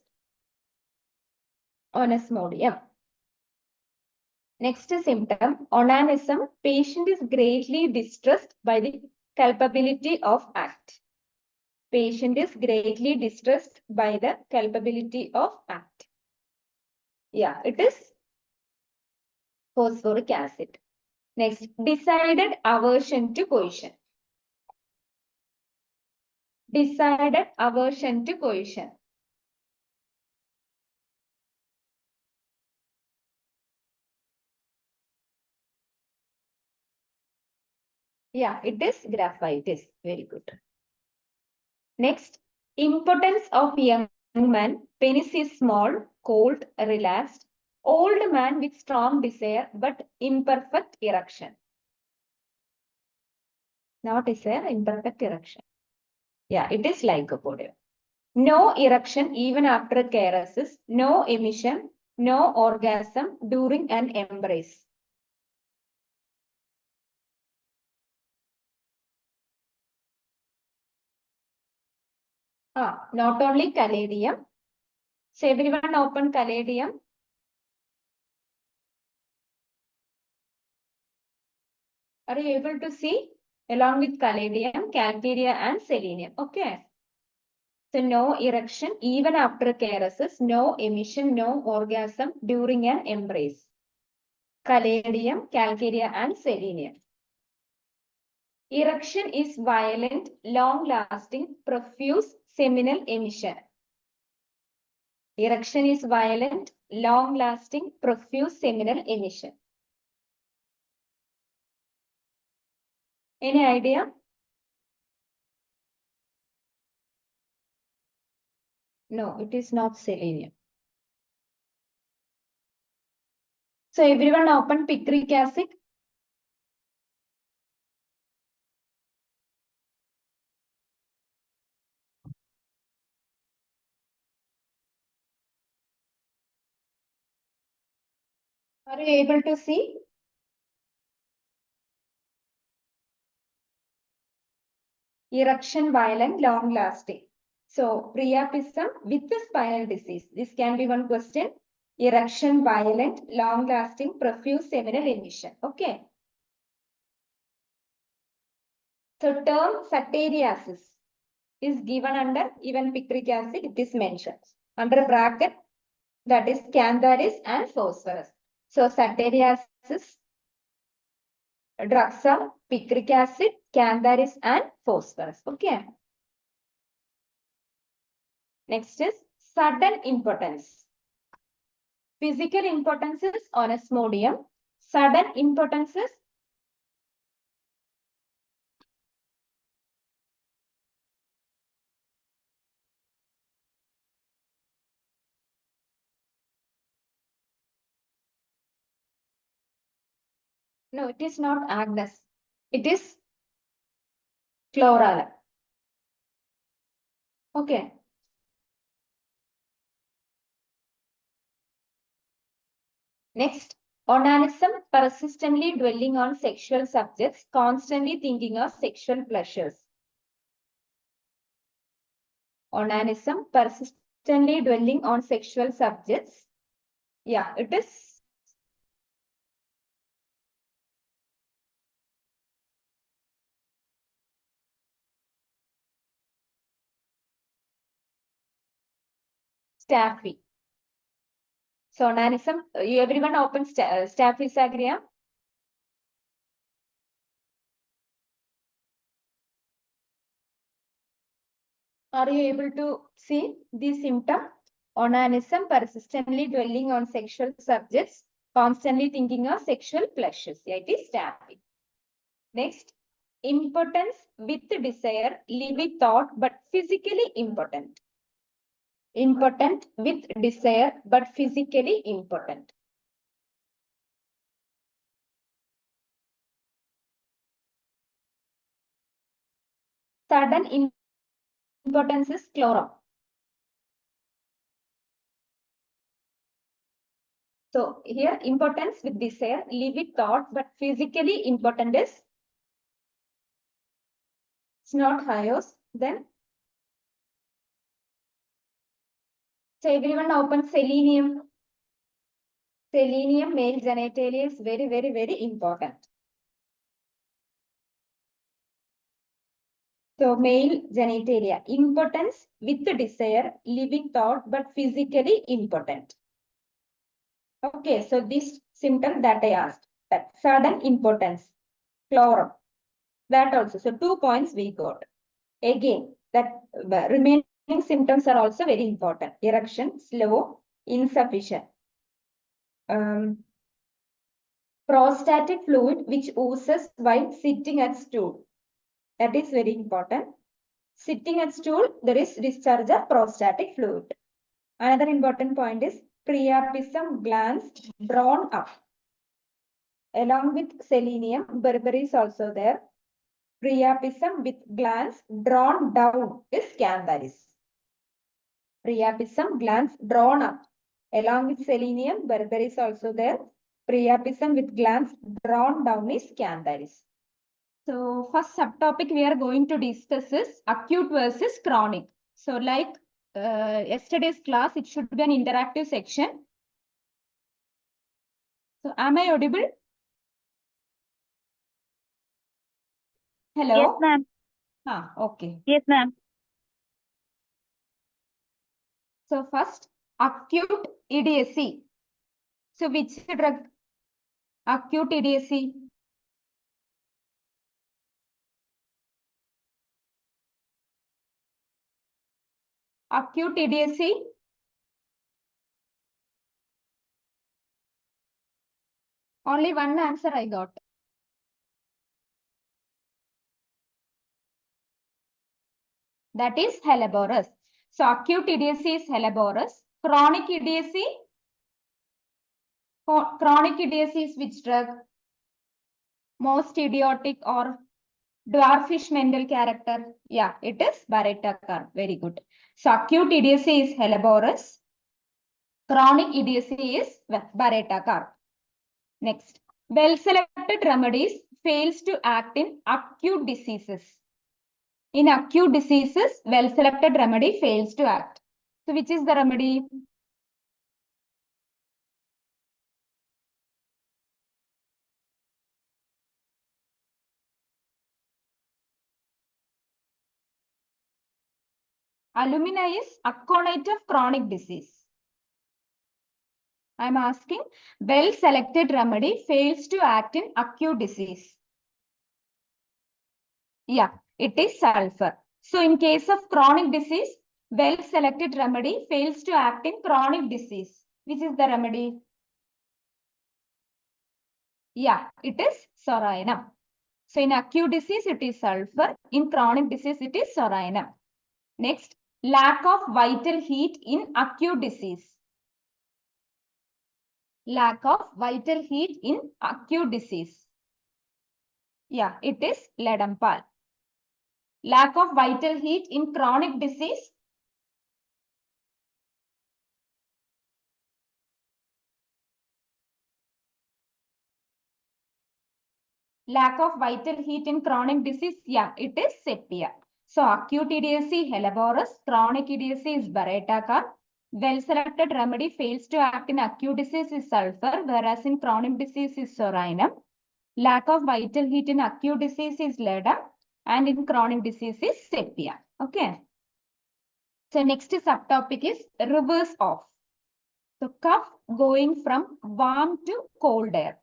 onesmodium. Next symptom, onanism. Patient is greatly distressed by the culpability of act. Patient is greatly distressed by the culpability of act. Yeah, it is phosphoric acid. Next, decided aversion to coition. Decided aversion to coition. Yeah, it is graphitis. Very good. Next, impotence of young man. Penis is small, cold, relaxed. Old man with strong desire but imperfect erection. Not desire, imperfect erection. Yeah, it is lycopodium. No erection even after caresses. No emission. No orgasm during an embrace. Not only caladium. So everyone open caladium. Are you able to see? Along with caladium, calcaria, and selenium. Okay. So no erection even after caresses, no emission, no orgasm during an embrace. Caladium, calcaria, and selenium. Erection is violent, long-lasting, profuse seminal emission. Erection is violent, long-lasting, profuse seminal emission. Any idea? No, it is not selenium. So everyone open picric acid. Are you able to see? Erection violent, long lasting. So priapism with the spinal disease. This can be one question. Erection violent, long lasting, profuse seminal emission. Okay. So term satyriasis is given under even picric acid. It is mentioned under bracket, that is cantharis and phosphorus. So satyriasis, drugs are picric acid, cantharis and phosphorus. Okay. Next is sudden impotence. Physical impotence is onesmodium. Sudden impotence is no, it is not Agnes. It is chloral. Okay. Next, onanism, persistently dwelling on sexual subjects, constantly thinking of sexual pleasures. Onanism, persistently dwelling on sexual subjects. Yeah, it is Staffy. So onanism, everyone open Staphysagria. Are you able to see the symptom? Onanism, persistently dwelling on sexual subjects, constantly thinking of sexual pleasures. Yeah, it is staffy. Next, impotence with desire, live with thought, but physically impotent. Impotent with desire, but physically impotent. Sudden impotence is chlorum. So here impotence with desire, live with thought, but physically impotent is, it's not hyos. Then, so everyone open selenium. Selenium, male genitalia is very, very, very important. So male genitalia, impotence with desire, living thought, but physically impotent. Okay, so this symptom that I asked, that sudden impotence, chlorum, that also. So 2 points we got. Again, that remaining symptoms are also very important. Erection, slow, insufficient. Prostatic fluid which oozes while sitting at stool. That is very important. Sitting at stool, there is discharge of prostatic fluid. Another important point is priapism glands drawn up. Along with selenium, berberry is also there. Priapism with glands drawn down is cantharis. Priapism glands drawn up. Along with selenium, berberry is also there. Priapism with glands drawn down is cantharis. So first subtopic we are going to discuss is acute versus chronic. So like yesterday's class, it should be an interactive section. So am I audible? Hello? Yes, ma'am. Okay. Yes, ma'am. So first, acute idiocy. So which drug? Acute idiocy. Acute idiocy. Only one answer I got. That is Helleborus. So acute idiocy is helleborus. Chronic idiocy is which drug? Most idiotic or dwarfish mental character? Yeah, it is Barretta-Carb. Very good. So acute idiocy is helleborus. Chronic idiocy is Barretta-Carb. Next, well-selected remedies fails to act in acute diseases. In acute diseases, well-selected remedy fails to act. So which is the remedy? Alumina is aconite of chronic disease. I am asking, well-selected remedy fails to act in acute disease. Yeah, it is sulfur. So in case of chronic disease, well-selected remedy fails to act in chronic disease. Which is the remedy? Yeah, it is soranum. So in acute disease, it is sulfur. In chronic disease, it is soranum. Next, lack of vital heat in acute disease. Lack of vital heat in acute disease. Yeah, it is ledampal. Lack of vital heat in chronic disease. Lack of vital heat in chronic disease. Yeah, it is sepia. So acute idiocy helleborus, chronic idiocy is Barretta-Carb. Well-selected remedy fails to act in acute disease is sulfur, whereas in chronic disease is soranum. Lack of vital heat in acute disease is ledam, and in chronic disease is sepia. Okay. So next subtopic is reverse off. So cough going from warm to cold air.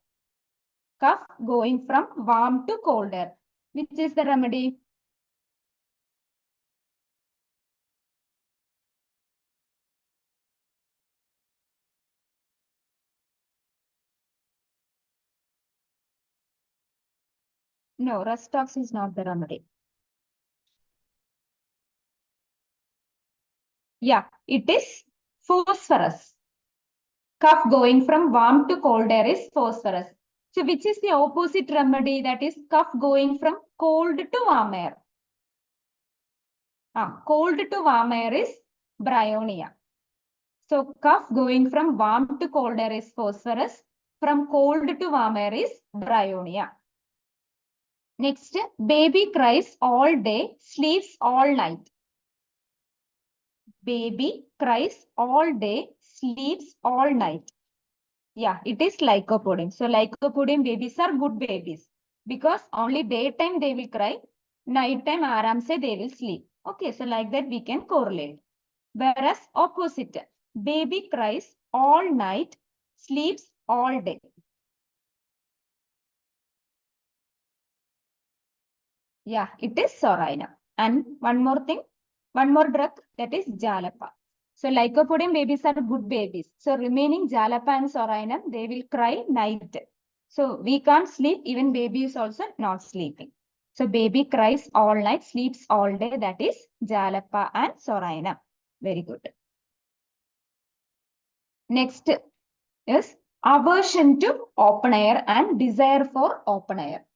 Cough going from warm to cold air. Which is the remedy? No, Rustox is not the remedy. Yeah, it is phosphorus. Cough going from warm to cold air is phosphorus. So which is the opposite remedy, that is cough going from cold to warm air? Cold to warm air is bryonia. So cough going from warm to cold air is phosphorus. From cold to warm air is bryonia. Next, baby cries all day, sleeps all night. Baby cries all day, sleeps all night. Yeah, it is lycopodium. So lycopodium babies are good babies because only daytime they will cry, nighttime aram se they will sleep. Okay, so like that we can correlate. Whereas opposite, baby cries all night, sleeps all day. Yeah, it is Sorina. And one more thing, one more drug, that is Jalapa. So lycopodium babies are good babies. So remaining Jalapa and Sorinum, they will cry night. So we can't sleep, even baby is also not sleeping. So baby cries all night, sleeps all day, that is Jalapa and Sorinum. Very good. Next is aversion to open air and desire for open air.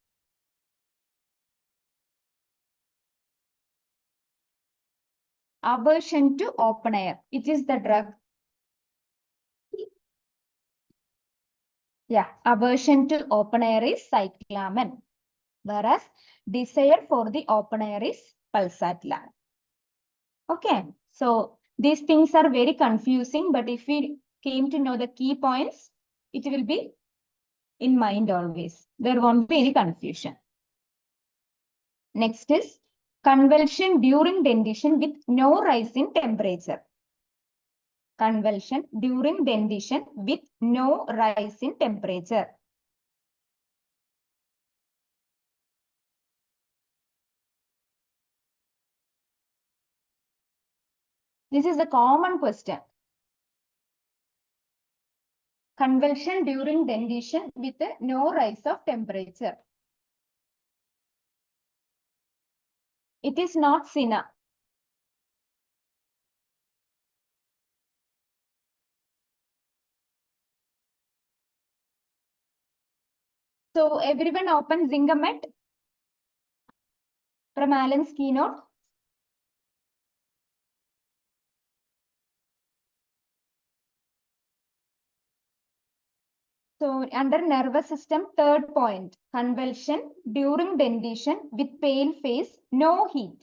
Aversion to open air, which is the drug? Yeah, aversion to open air is cyclamen, whereas desire for the open air is pulsatilla. Okay, so these things are very confusing, but if we came to know the key points, it will be in mind always. There won't be any confusion. Next is convulsion during dentition with no rise in temperature. Convulsion during dentition with no rise in temperature. This is a common question. Convulsion during dentition with no rise of temperature. It is not SINA. So everyone open Zingamet from Alan's keynote. So under nervous system, third point, convulsion during dentition with pale face, no heat.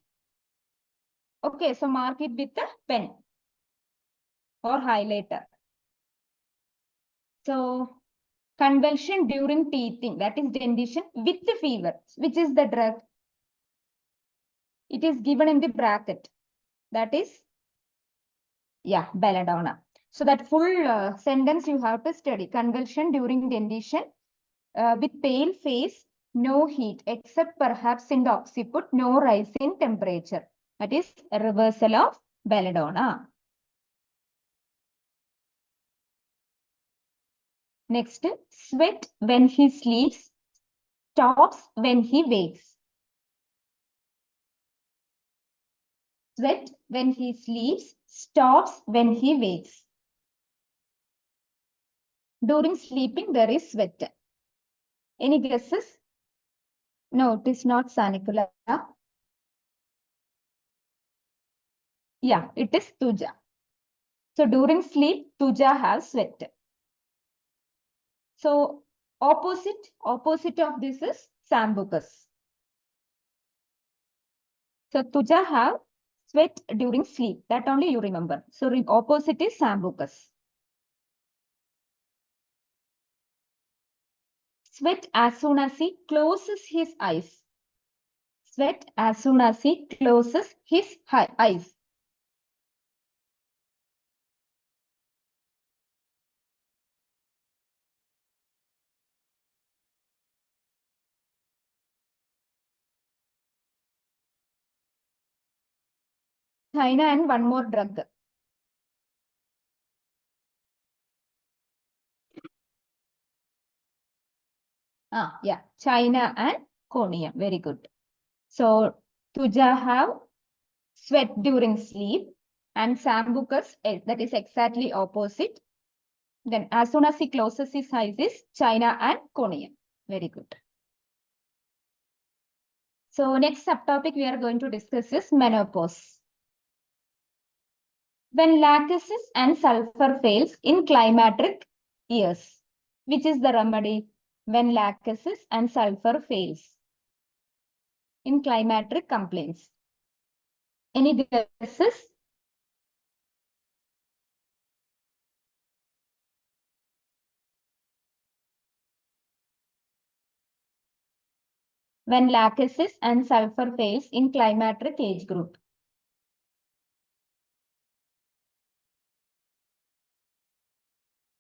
Okay, so mark it with a pen or highlighter. So convulsion during teething, that is dentition with the fever. Which is the drug? It is given in the bracket. That is, yeah, belladonna. So that full sentence you have to study. Convulsion during dentition with pale face, no heat, except perhaps in the occiput, no rise in temperature. That is a reversal of belladonna. Next, sweat when he sleeps, stops when he wakes. Sweat when he sleeps, stops when he wakes. During sleeping, there is sweat. Any guesses? No, it is not sanicula. Yeah, it is tuja. So during sleep, tuja has sweat. So opposite of this is sambucus. So tuja have sweat during sleep. That only you remember. So opposite is sambucus. Sweat as soon as he closes his eyes. Sweat as soon as he closes his eyes. China and one more drug. Yeah, China and conium. Very good. So tuja have sweat during sleep and sambucus, that is exactly opposite. Then as soon as he closes his eyes is China and conium. Very good. So next subtopic we are going to discuss is menopause. When lachesis and sulfur fails in climacteric years, which is the remedy? When lachesis and sulfur fails in climacteric complaints. Any guesses? When lachesis and sulfur fails in climacteric age group.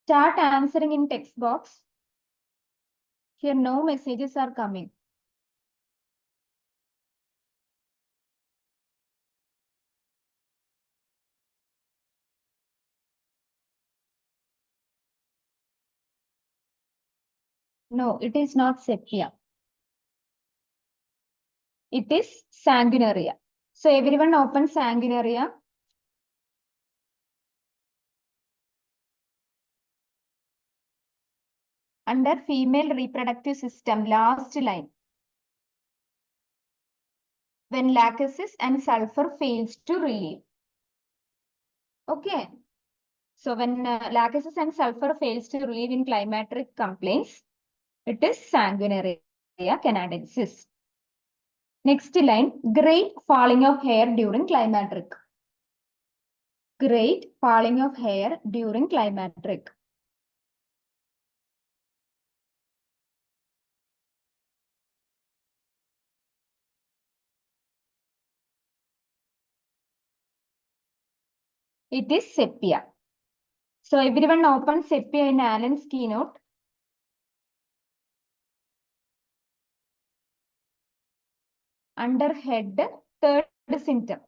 Start answering in text box. Here no messages are coming. No, it is not sepia. It is sanguinaria. So everyone open sanguinaria. Under female reproductive system, last line. When lachesis and sulfur fails to relieve. Okay. So when lachesis and sulfur fails to relieve in climacteric complaints, it is sanguinaria canadensis. Next line, great falling of hair during climacteric. Great falling of hair during climacteric. It is sepia. So everyone open sepia in Alan's keynote. Under head, third symptom.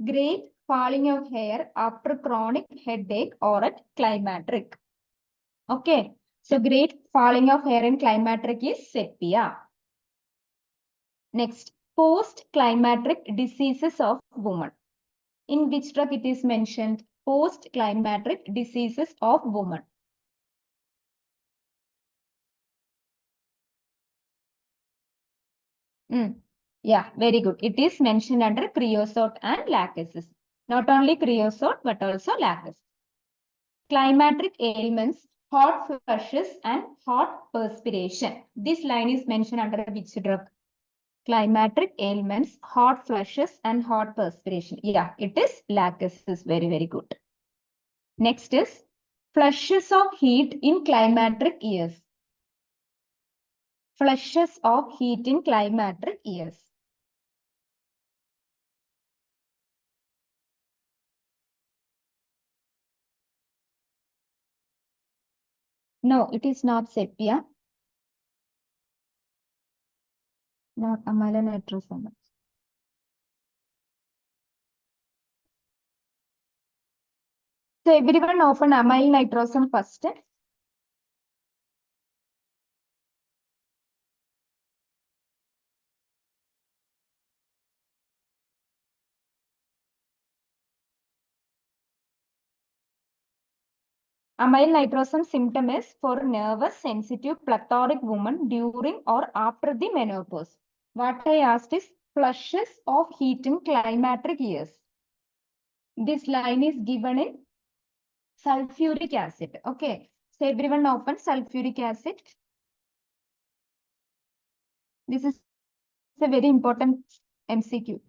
Great falling of hair after chronic headache or at climacteric. Okay. So great falling of hair in climacteric is sepia. Next, post-climacteric diseases of women. In which drug it is mentioned? Post-climacteric diseases of women. Yeah, very good. It is mentioned under creosote and lachesis. Not only creosote, but also lachesis. Climatic ailments, hot flushes, and hot perspiration. This line is mentioned under which drug? Climatic ailments, hot flushes, and hot perspiration. Yeah, it is lachesis. Very, very good. Next is flushes of heat in climatic years. Flushes of heat in climatic years. No, it is not sepia. Not amylo nitrosamine. So everyone open amyl nitrosam first. Amyl nitrosam symptom is for nervous, sensitive, plethoric woman during or after the menopause. What I asked is flushes of heat in climatic years. This line is given in sulfuric acid. Okay. So everyone open sulfuric acid. This is a very important MCQ.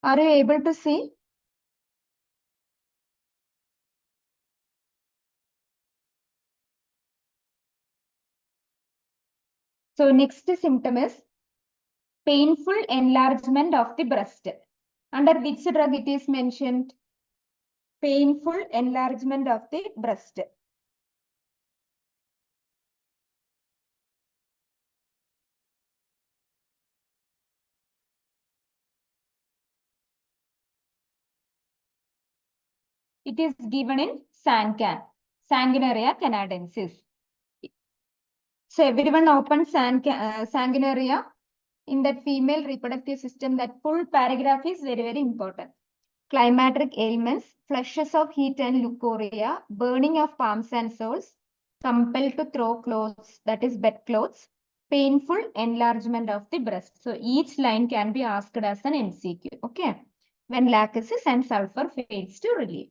Are you able to see? So next symptom is painful enlargement of the breast. Under which drug it is mentioned? Painful enlargement of the breast. It is given in Sancan, Sanguinaria canadensis. So everyone open Sanguinaria. In that female reproductive system, that full paragraph is very, very important. Climatic ailments, flushes of heat and leukorrhea, burning of palms and soles, compelled to throw clothes, that is bedclothes, painful enlargement of the breast. So each line can be asked as an MCQ. Okay. When lachesis and sulfur fails to relieve.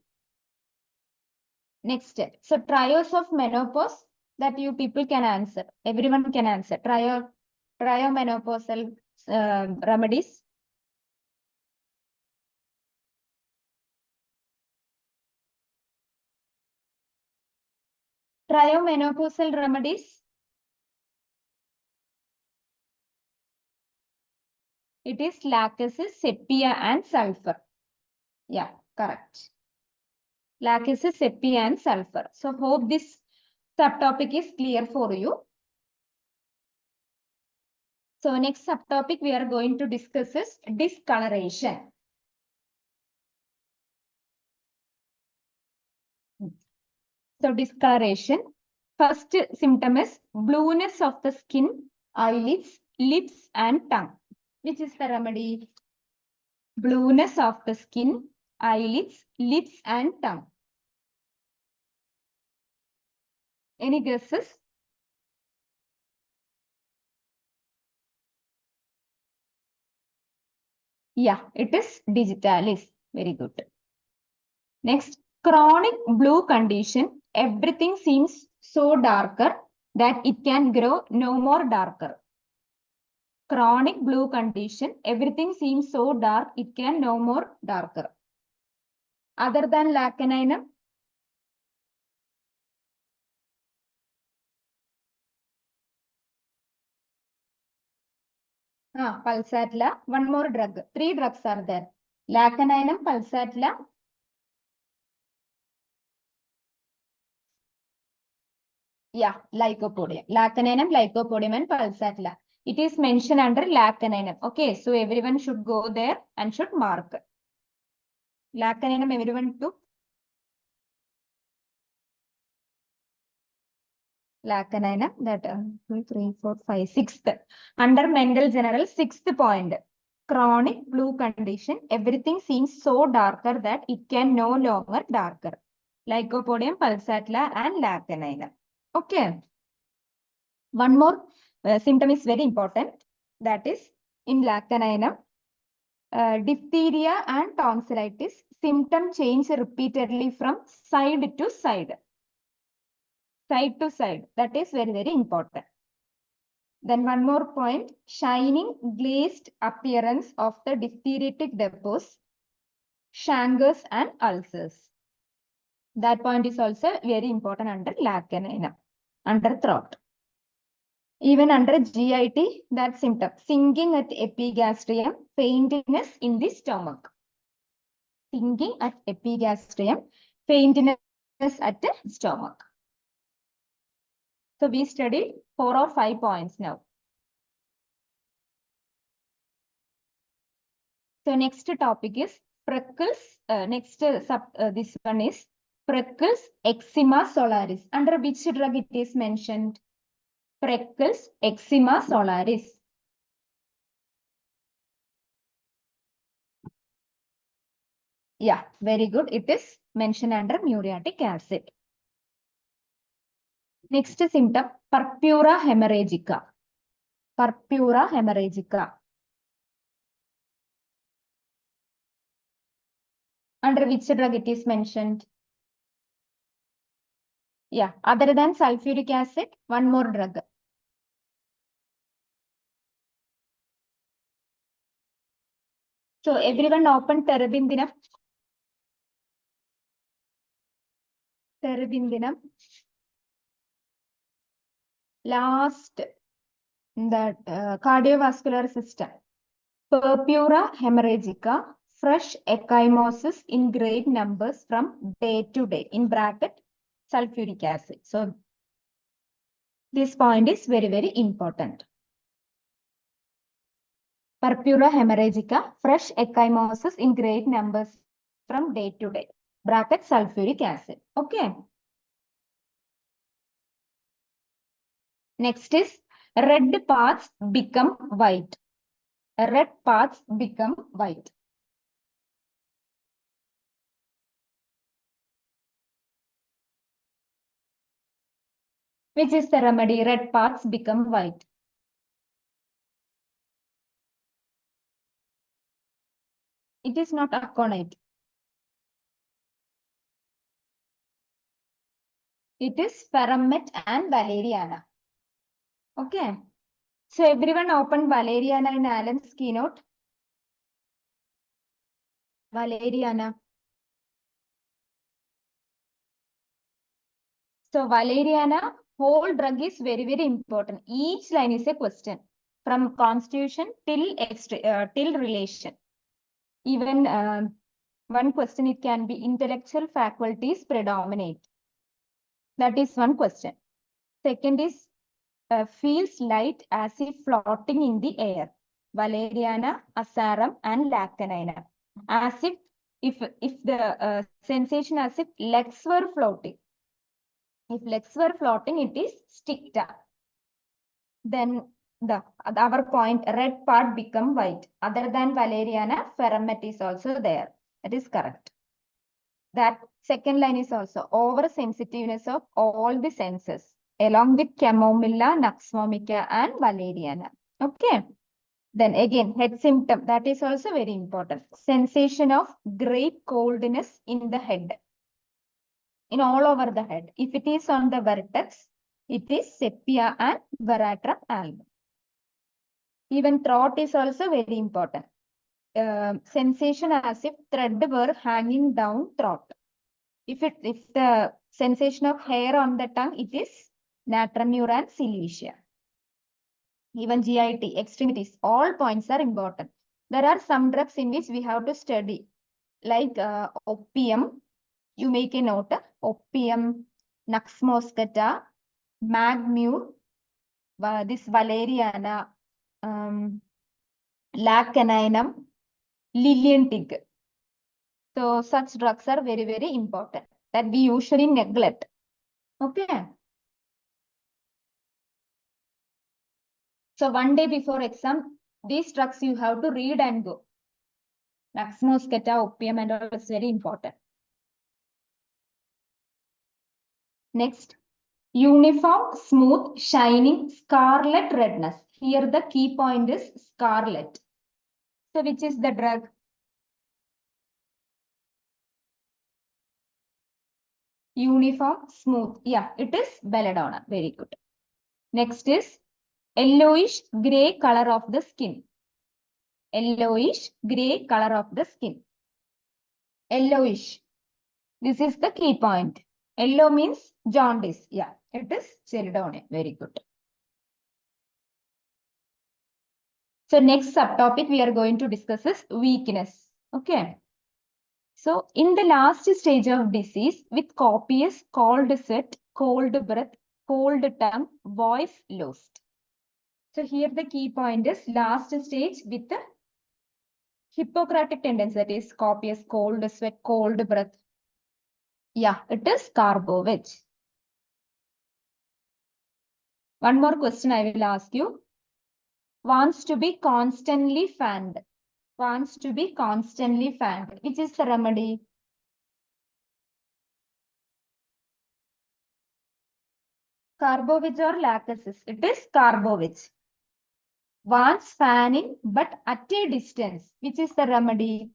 Next step. So trios of menopause that you people can answer. Everyone can answer. Trio menopausal remedies. Trio menopausal remedies. It is lachesis, sepia, and sulfur. Yeah, correct. Lachesis, sepia, and sulfur. So hope this subtopic is clear for you. So next subtopic we are going to discuss is discoloration. So discoloration. First symptom is blueness of the skin, eyelids, lips, and tongue. Which is the remedy? Blueness of the skin, eyelids, lips, and tongue. Any guesses? Yeah, it is digitalis. Very good. Next, chronic blue condition. Everything seems so darker that it can grow no more darker. Chronic blue condition. Everything seems so dark, it can no more darker. Other than lacaninum, pulsatilla. One more drug. 3 drugs are there. Lacaninum, pulsatilla. Yeah, lycopodium. Lacaninum, lycopodium, and pulsatilla. It is mentioned under lacaninum. Okay, so everyone should go there and should mark. Lacaninum, everyone took. Lacanine, that 2, 3, 4, 5, 6th. Under mental general, 6th point. Chronic blue condition, everything seems so darker that it can no longer darker. Lycopodium pulsatilla and lacanine. Okay. One more symptom is very important. That is in lacanine, diphtheria and tonsillitis. Symptom change repeatedly from side to side. Side to side. That is very, very important. Then one more point, shining glazed appearance of the diphtheritic depots, chancres and ulcers. That point is also very important under lacanine, under throat. Even under GIT, that symptom, sinking at epigastrium, faintness in the stomach. Sinking at epigastrium, faintness at the stomach. So we studied 4 or 5 points now. So next topic is freckles. This one is freckles, eczema solaris. Under which drug it is mentioned? Freckles, eczema solaris. Yeah, very good. It is mentioned under muriatic acid. Next symptom, purpura hemorrhagica. Purpura hemorrhagica. Under which drug it is mentioned? Yeah, other than sulfuric acid, one more drug. So everyone open terbinthinem. Terbinthinem. Last, that cardiovascular system. Purpura hemorrhagica, fresh ecchymosis in great numbers from day to day, in bracket, sulfuric acid. So this point is very, very important. Purpura hemorrhagica, fresh ecchymosis in great numbers from day to day, bracket, sulfuric acid. Okay. Next is red parts become white. Red parts become white. Which is the remedy? Red parts become white. It is not aconite. It is ferromate and valeriana. Okay. So everyone open valeriana in Allen's keynote. Valeriana. So valeriana, whole drug is very, very important. Each line is a question from constitution till relation. Even one question, it can be intellectual faculties predominate. That is one question. Second is feels light as if floating in the air. Valeriana, asarum and lacanine. As if the sensation as if legs were floating. If legs were floating, it is sticta. Then our point, red part become white. Other than valeriana, ferromate is also there. That is correct. That second line is also oversensitiveness of all the senses, along with chamomilla, nux vomica, and valeriana. Okay. Then again, head symptom, that is also very important. Sensation of great coldness in the head. In all over the head. If it is on the vertex, it is sepia and veratrum album. Even throat is also very important. Sensation as if thread were hanging down throat. If the sensation of hair on the tongue, it is natramura and silesia. Even GIT, extremities, all points are important. There are some drugs in which we have to study, like opium. You make a note, opium, nux moscata, magmure, this valeriana, lacaninum, lilian tig. So such drugs are very, very important that we usually neglect. Okay. So one day before exam, these drugs you have to read and go. Laxmoscata, opium and all is very important. Next, uniform, smooth, shining, scarlet redness. Here the key point is scarlet. So which is the drug? Uniform, smooth. Yeah, it is belladonna. Very good. Next is yellowish gray color of the skin. Yellowish gray color of the skin. Yellowish. This is the key point. Yellow means jaundice. Yeah, it is belladonna. Very good. So next subtopic we are going to discuss is weakness. Okay. So in the last stage of disease with copious cold sweat, cold breath, cold tongue, voice lost. So here the key point is last stage with the Hippocratic tendency, that is copious cold sweat, cold breath. Yeah, it is Carbovich. One more question I will ask you. Wants to be constantly fanned. Wants to be constantly fanned. Which is the remedy? Carbovich or Lacasis? It is Carbovich. Wants fanning but at a distance. Which is the remedy?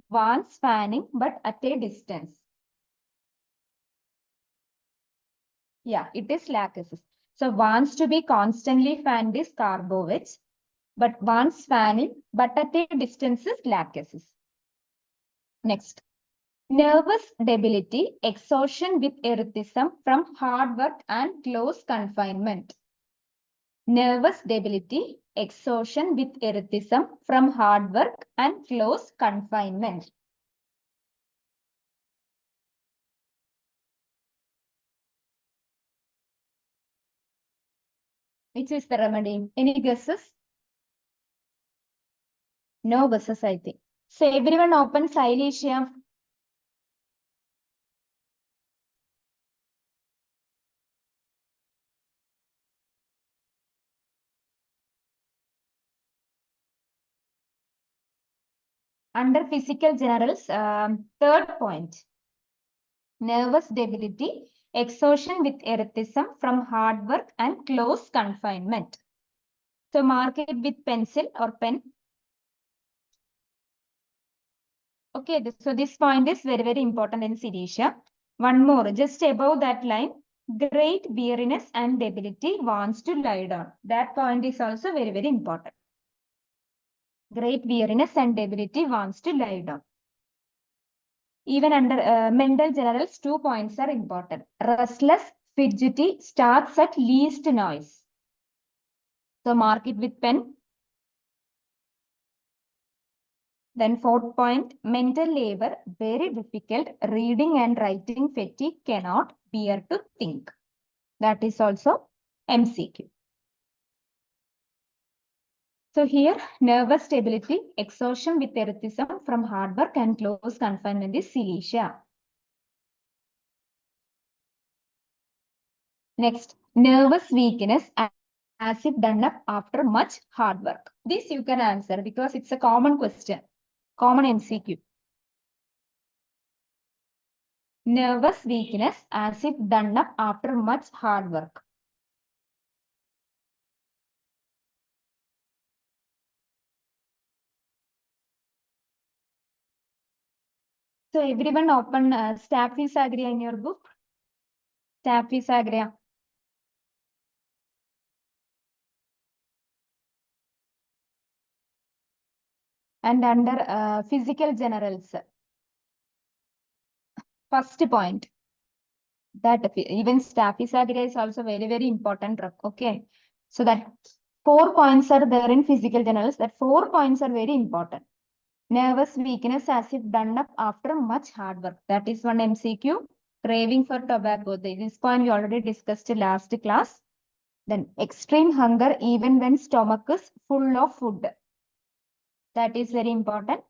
Wants fanning but at a distance. Yeah, it is Lacasis. So wants to be constantly fanned is Carbovich, but wants fanning but at a distance is Lacasis. Next, nervous debility, exhaustion with erythism from hard work and close confinement. Nervous debility, exhaustion with erythism from hard work and close confinement. Which is the remedy? Any guesses? No guesses, I think. So everyone open Silesia. Under physical generals, third point. Nervous debility, exhaustion with erythism from hard work and close confinement. So mark it with pencil or pen. Okay, so this point is very, very important in Silesia. One more, just above that line, great weariness and debility wants to lie down. That point is also very, very important. Great weariness and debility wants to lie down. Even under mental generals, 2 points are important. Restless, fidgety, starts at least noise. So mark it with pen. Then fourth point, mental labor, very difficult. Reading and writing fatigue, cannot bear to think. That is also MCQ. So here, nervous stability, exhaustion with erythism from hard work and close confinement is Silesia. Next, nervous weakness as if done up after much hard work. This you can answer because it's a common question, common MCQ. Nervous weakness as if done up after much hard work. So everyone open Staphylococcus aureus in your book. Staphylococcus aureus. And under physical generals. First point. That even Staphylococcus aureus is also very, very important drug. Okay. So that 4 points are there in physical generals. That 4 points are very important. Nervous weakness as if done up after much hard work. That is one MCQ. Craving for tobacco. This point we already discussed last class. Then extreme hunger even when stomach is full of food. That is very important.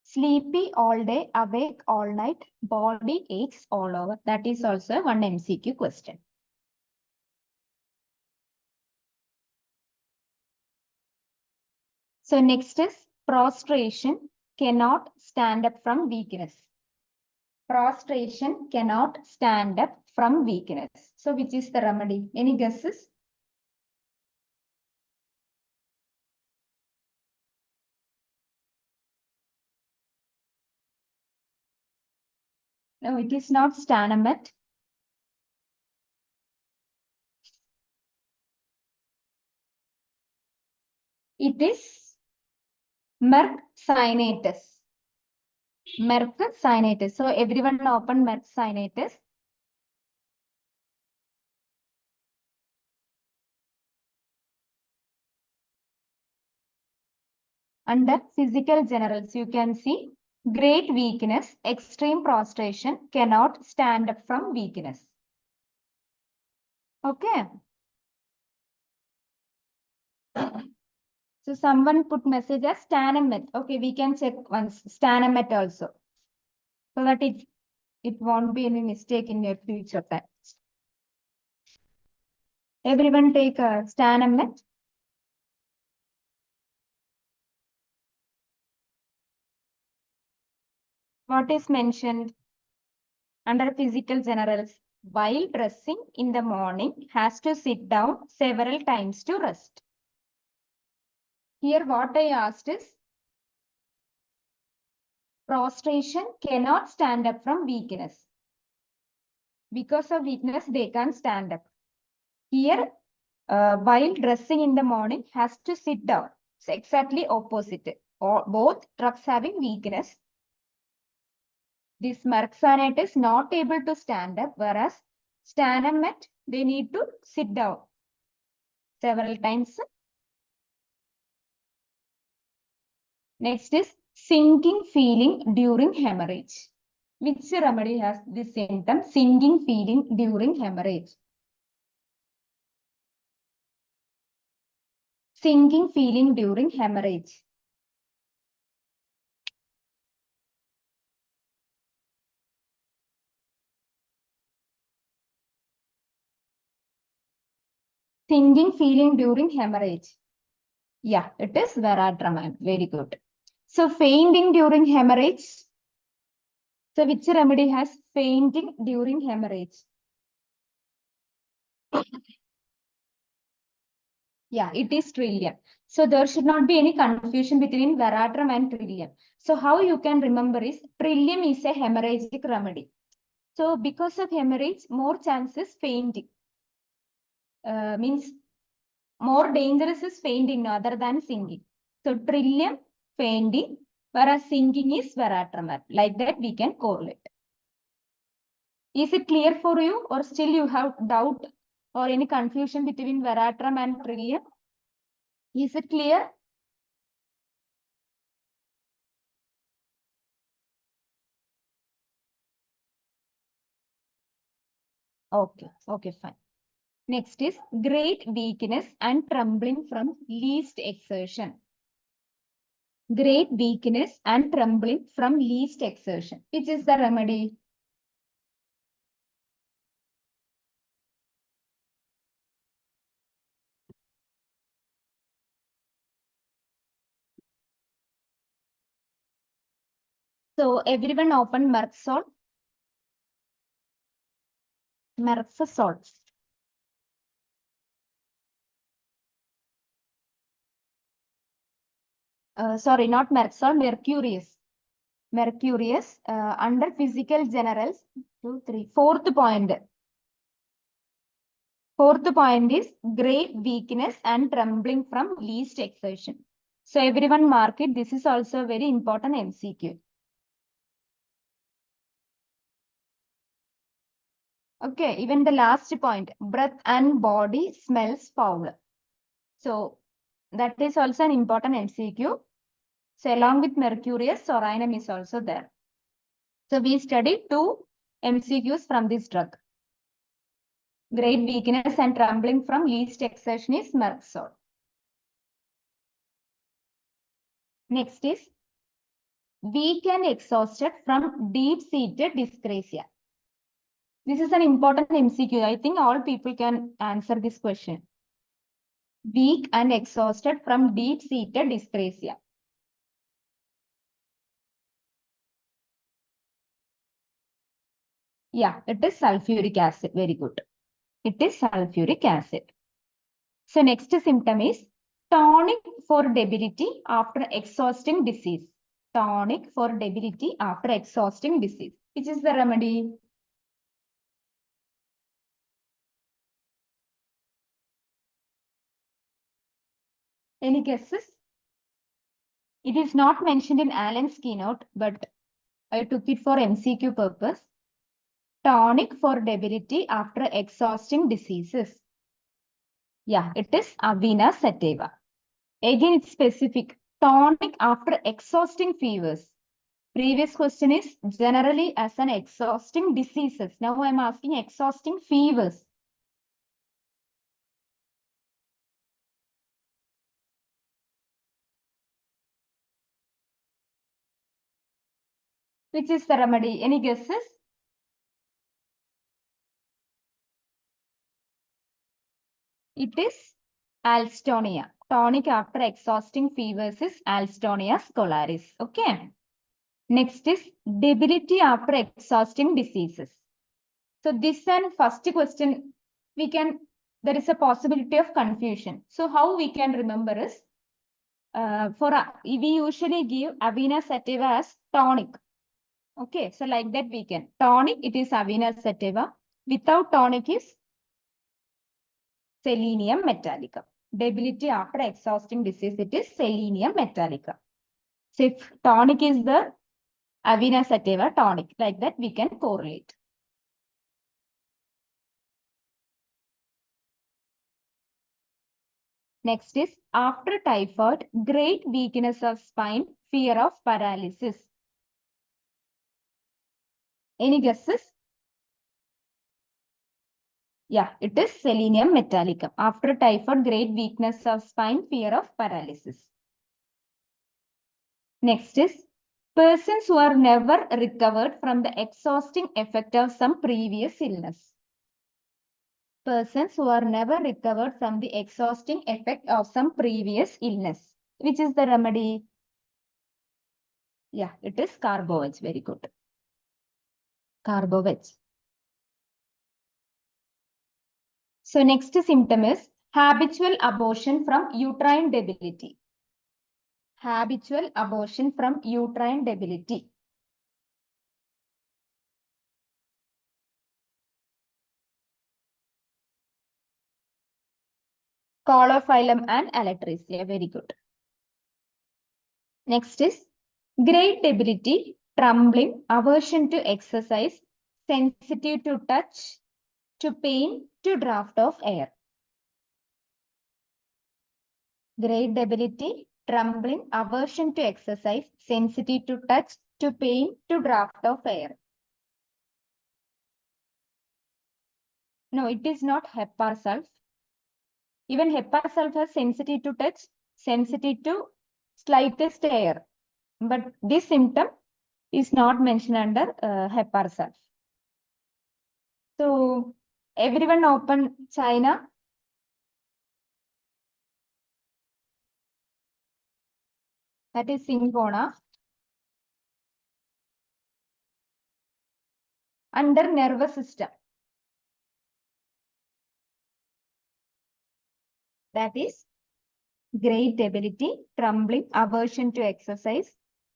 Sleepy all day, awake all night, body aches all over. That is also one MCQ question. So next is prostration cannot stand up from weakness. Prostration cannot stand up from weakness. So which is the remedy? Any guesses? No, it is not Stanamet. It is Merck Sinatus. Merck Sinatus. So everyone open Merck Sinatus. Under physical generals, you can see great weakness, extreme prostration, cannot stand up from weakness. Okay. So someone put message as Stanamet. Okay, we can check once Stanamet also. So that it won't be any mistake in your future time. Everyone take a Stanamet. What is mentioned under physical generals? While dressing in the morning, has to sit down several times to rest. Here what I asked is, prostration cannot stand up from weakness. Because of weakness, they can't stand up. Here, while dressing in the morning, has to sit down. It's exactly opposite. Or both drugs having weakness. This Merxanate is not able to stand up, whereas Stanamet, they need to sit down several times. Next is sinking feeling during hemorrhage. Which remedy has this symptom? Sinking feeling during hemorrhage. Sinking feeling during hemorrhage. Sinking feeling during hemorrhage. Yeah, it is Veratramine. Very good. So fainting during hemorrhage. So which remedy has fainting during hemorrhage? Yeah, it is Trillium. So there should not be any confusion between Veratrum and Trillium. So how you can remember is Trillium is a hemorrhagic remedy. So because of hemorrhage, more chances fainting. Means more dangerous is fainting other than singing. So Trillium, fainting, whereas singing is Veratrum. Like that we can correlate. Is it clear for you or still you have doubt or any confusion between Veratrum and Trillium? Is it clear? Okay, okay, fine. Next is great weakness and trembling from least exertion. Great weakness and trembling from least exertion. Which is the remedy? So everyone open Merxol. Merxol. Sorry, not Merxol, Mercurius. Mercurius under physical generals. 2, 3. Fourth point. Fourth point is great weakness and trembling from least exertion. So everyone mark it. This is also a very important MCQ. Okay, even the last point, breath and body smells foul. So that is also an important MCQ. So along with Mercurius, Soranum is also there. So we studied 2 MCQs from this drug. Great weakness and trembling from least exertion is Merxol. Next is weak and exhausted from deep-seated dyscrasia. This is an important MCQ. I think all people can answer this question. weak and exhausted from deep-seated dyscrasia. Yeah, it is sulfuric acid. Very good. It is sulfuric acid. So next symptom is tonic for debility after exhausting disease. Tonic for debility after exhausting disease. Which is the remedy? Any guesses? It is not mentioned in Allen's keynote, but I took it for MCQ purpose. Tonic for debility after exhausting diseases. Yeah, it is Avena sativa. Again, it's specific. Tonic after exhausting fevers. Previous question is generally as an exhausting diseases. Now I'm asking exhausting fevers. Which is the remedy? Any guesses? It is Alstonia. Tonic after exhausting fevers is Alstonia scolaris. Okay. Next is debility after exhausting diseases. So this and first question, there is a possibility of confusion. So how we can remember is, we usually give Avena sativa as tonic. Okay, so like that we can. Tonic, it is Avena sativa. Without tonic is Selenium metallica. Debility after exhausting disease, it is Selenium metallica. So if tonic is the Avena sativa tonic, like that we can correlate. Next is after typhoid, great weakness of spine, fear of paralysis. Any guesses? Yeah, it is Selenium metallicum. After typhoid, great weakness of spine, fear of paralysis. Next is persons who are never recovered from the exhausting effect of some previous illness. Persons who are never recovered from the exhausting effect of some previous illness. Which is the remedy? Yeah, it is Carbovec. Very good. Carbovec. So next symptom is habitual abortion from uterine debility. Habitual abortion from uterine debility. Colophyllum and Alatricia. Very good. Next is great debility, trembling, aversion to exercise, sensitive to touch, to pain, to draft of air. Great debility, trembling, aversion to exercise, sensitive to touch, to pain, to draft of air. No, it is not Hepar sulf. Even Hepar sulf has sensitive to touch, sensitive to slightest air. But this symptom is not mentioned under Hepar sulf. So everyone open China. That is Syncona. Under nervous system. That is great debility, trembling, aversion to exercise,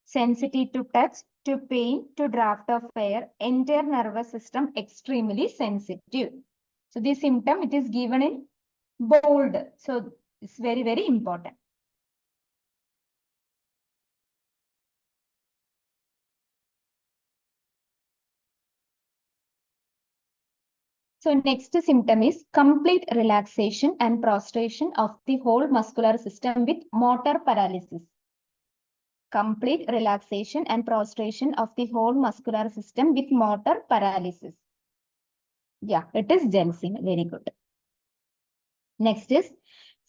sensitive to touch, to pain, to draft of air, entire nervous system extremely sensitive. So this symptom, it is given in bold. So it's very, very important. So next symptom is complete relaxation and prostration of the whole muscular system with motor paralysis. Complete relaxation and prostration of the whole muscular system with motor paralysis. Yeah, it is Jensen. Very good. Next is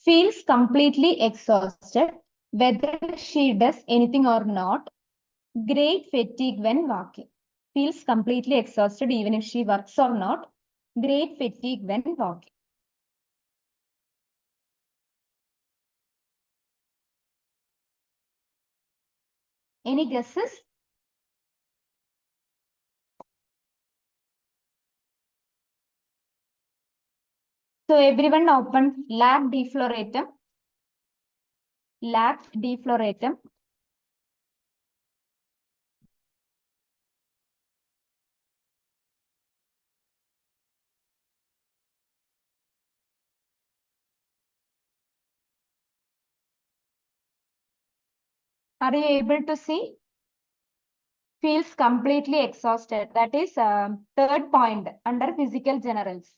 feels completely exhausted, whether she does anything or not. Great fatigue when walking. Feels completely exhausted even if she works or not. Great fatigue when walking. Any guesses? So everyone open lab defloratum. Lab defloratum. Are you able to see? Feels completely exhausted. That is third point under physical generals.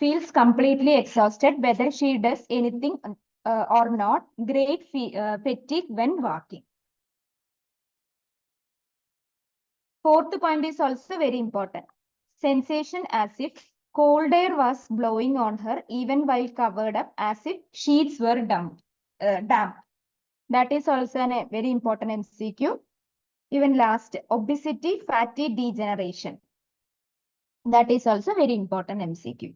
Feels completely exhausted whether she does anything or not. Great fatigue when walking. Fourth point is also very important. Sensation as if cold air was blowing on her even while covered up, as if sheets were damp. That is also a very important MCQ. Even last, obesity, fatty degeneration. That is also very important MCQ.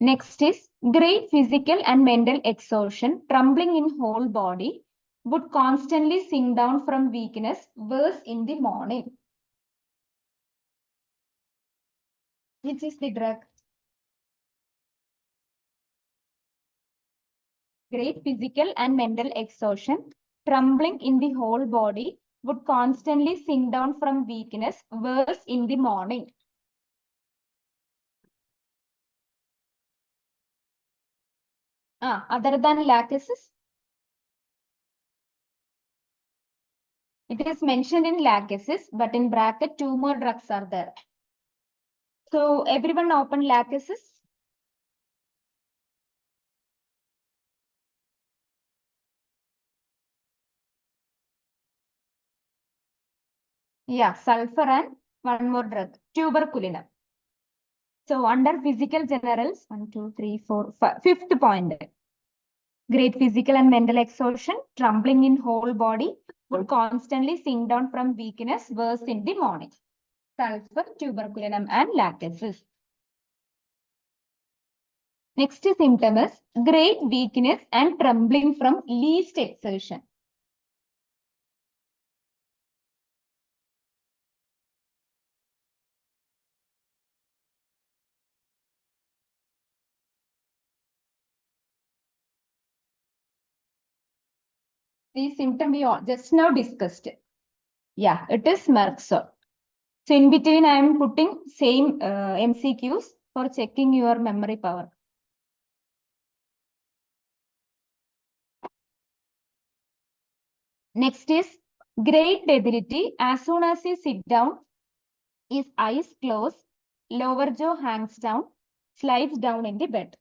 Next is great physical and mental exhaustion, trembling in whole body, would constantly sink down from weakness, worse in the morning. Which is the drug? Great physical and mental exhaustion, trembling in the whole body, would constantly sink down from weakness, worse in the morning. Other than lachesis? It is mentioned in lachesis, but in bracket, 2 more drugs are there. So everyone open lachesis. Yeah, sulfur and one more drug, tuberculinum. So under physical generals, 1, 2, 3, 4, 5, fifth point. Great physical and mental exhaustion, trembling in whole body, would constantly sink down from weakness, worse in the morning. Sulfur, tuberculinum, and lachesis. Next symptom is great weakness and trembling from least exertion. These symptoms we all just now discussed. Yeah, it is Merksol. So in between, I am putting same MCQs for checking your memory power. Next is great debility. As soon as you sit down, his eyes close, lower jaw hangs down, slides down in the bed.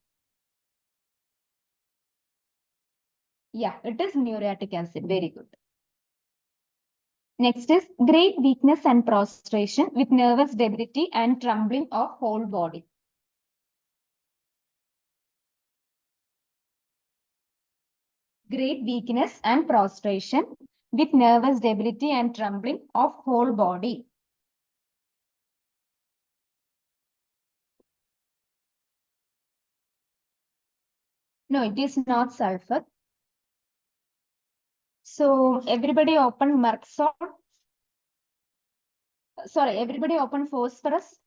Yeah, it is muriatic acid. Very good. Next is great weakness and prostration with nervous debility and trembling of whole body. Great weakness and prostration with nervous debility and trembling of whole body. No, it is not sulfur. So everybody open Merksol. Sorry, everybody open phosphorus.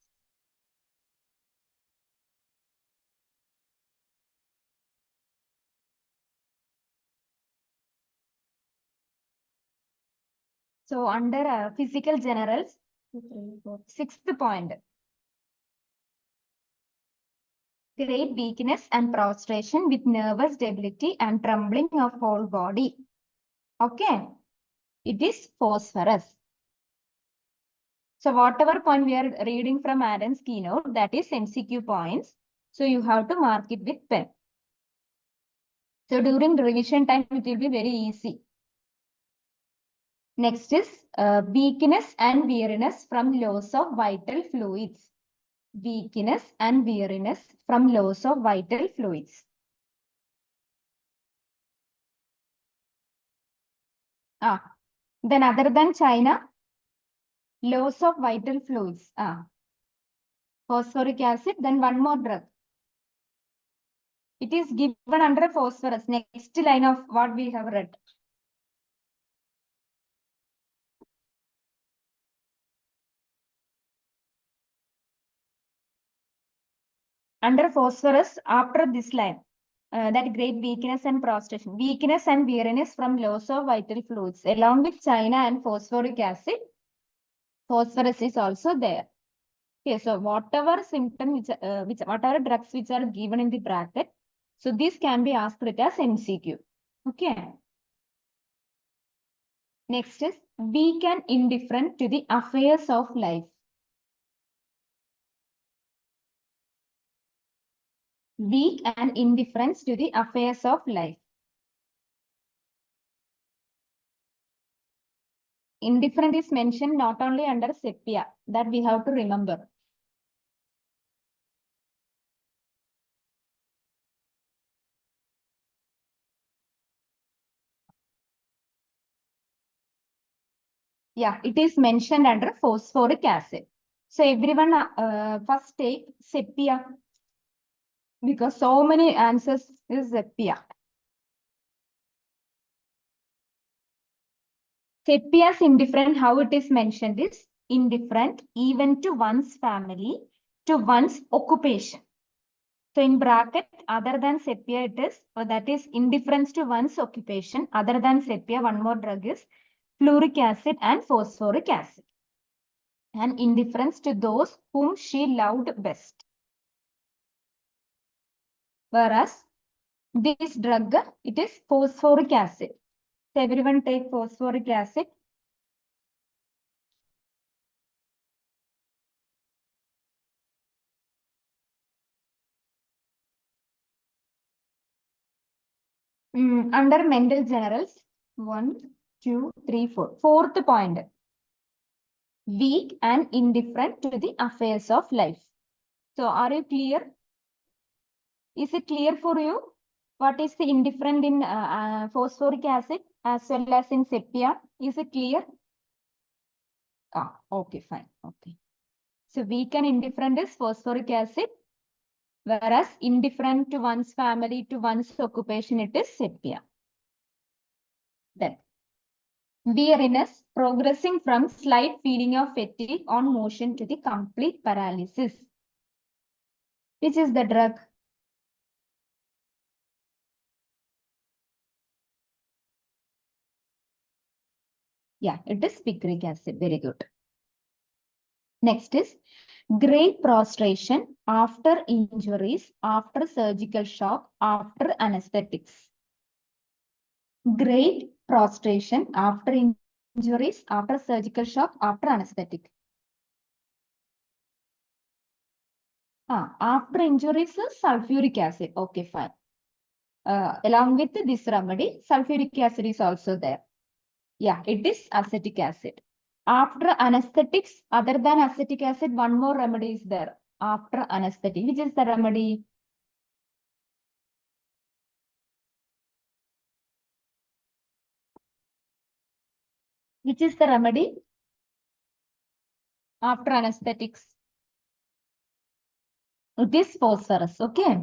So under physical generals, 2, 3, 4, sixth point. Great weakness and prostration with nervous debility and trembling of whole body. Okay. It is phosphorus. So whatever point we are reading from Adam's keynote, that is MCQ points. So you have to mark it with pen. So during revision time, it will be very easy. Next is weakness and weariness from loss of vital fluids. Weakness and weariness from loss of vital fluids. Then other than China, loss of vital fluids. Phosphoric acid, then one more drug. It is given under phosphorus. Next line of what we have read. Under phosphorus, after this line, that great weakness and prostration. Weakness and weariness from loss of vital fluids. Along with China and phosphoric acid, phosphorus is also there. Okay, so whatever symptom whatever drugs which are given in the bracket, so this can be asked it as MCQ. Okay. Next is weak and indifferent to the affairs of life. Weak and indifference to the affairs of life. Indifferent is mentioned not only under sepia, that we have to remember. Yeah, it is mentioned under phosphoric acid. So everyone first take sepia, because so many answers is sepia. Sepia's indifferent, how it is mentioned is indifferent even to one's family, to one's occupation. So in bracket, other than sepia it is, or that is indifference to one's occupation. Other than sepia, one more drug is fluoric acid and phosphoric acid. And indifference to those whom she loved best. Whereas this drug, it is phosphoric acid. So everyone take phosphoric acid. Under mental generals, 1, 2, 3, 4. Fourth point. Weak and indifferent to the affairs of life. So are you clear? Is it clear for you? What is the indifferent in phosphoric acid as well as in sepia? Is it clear? Ah, okay, fine. Okay. So weak and indifferent is phosphoric acid, whereas indifferent to one's family, to one's occupation, it is sepia. Then weariness, progressing from slight feeling of fatigue on motion to the complete paralysis. Which is the drug? Yeah, it is picric acid. Very good. Next is great prostration after injuries, after surgical shock, after anesthetics. Great prostration after injuries, after surgical shock, after anesthetic. After injuries, sulfuric acid. Okay, fine. Along with this remedy, sulfuric acid is also there. Yeah, it is acetic acid. After anesthetics, other than acetic acid, one more remedy is there. After anesthetic, which is the remedy? Which is the remedy? After anesthetics. It is phosphorus, okay?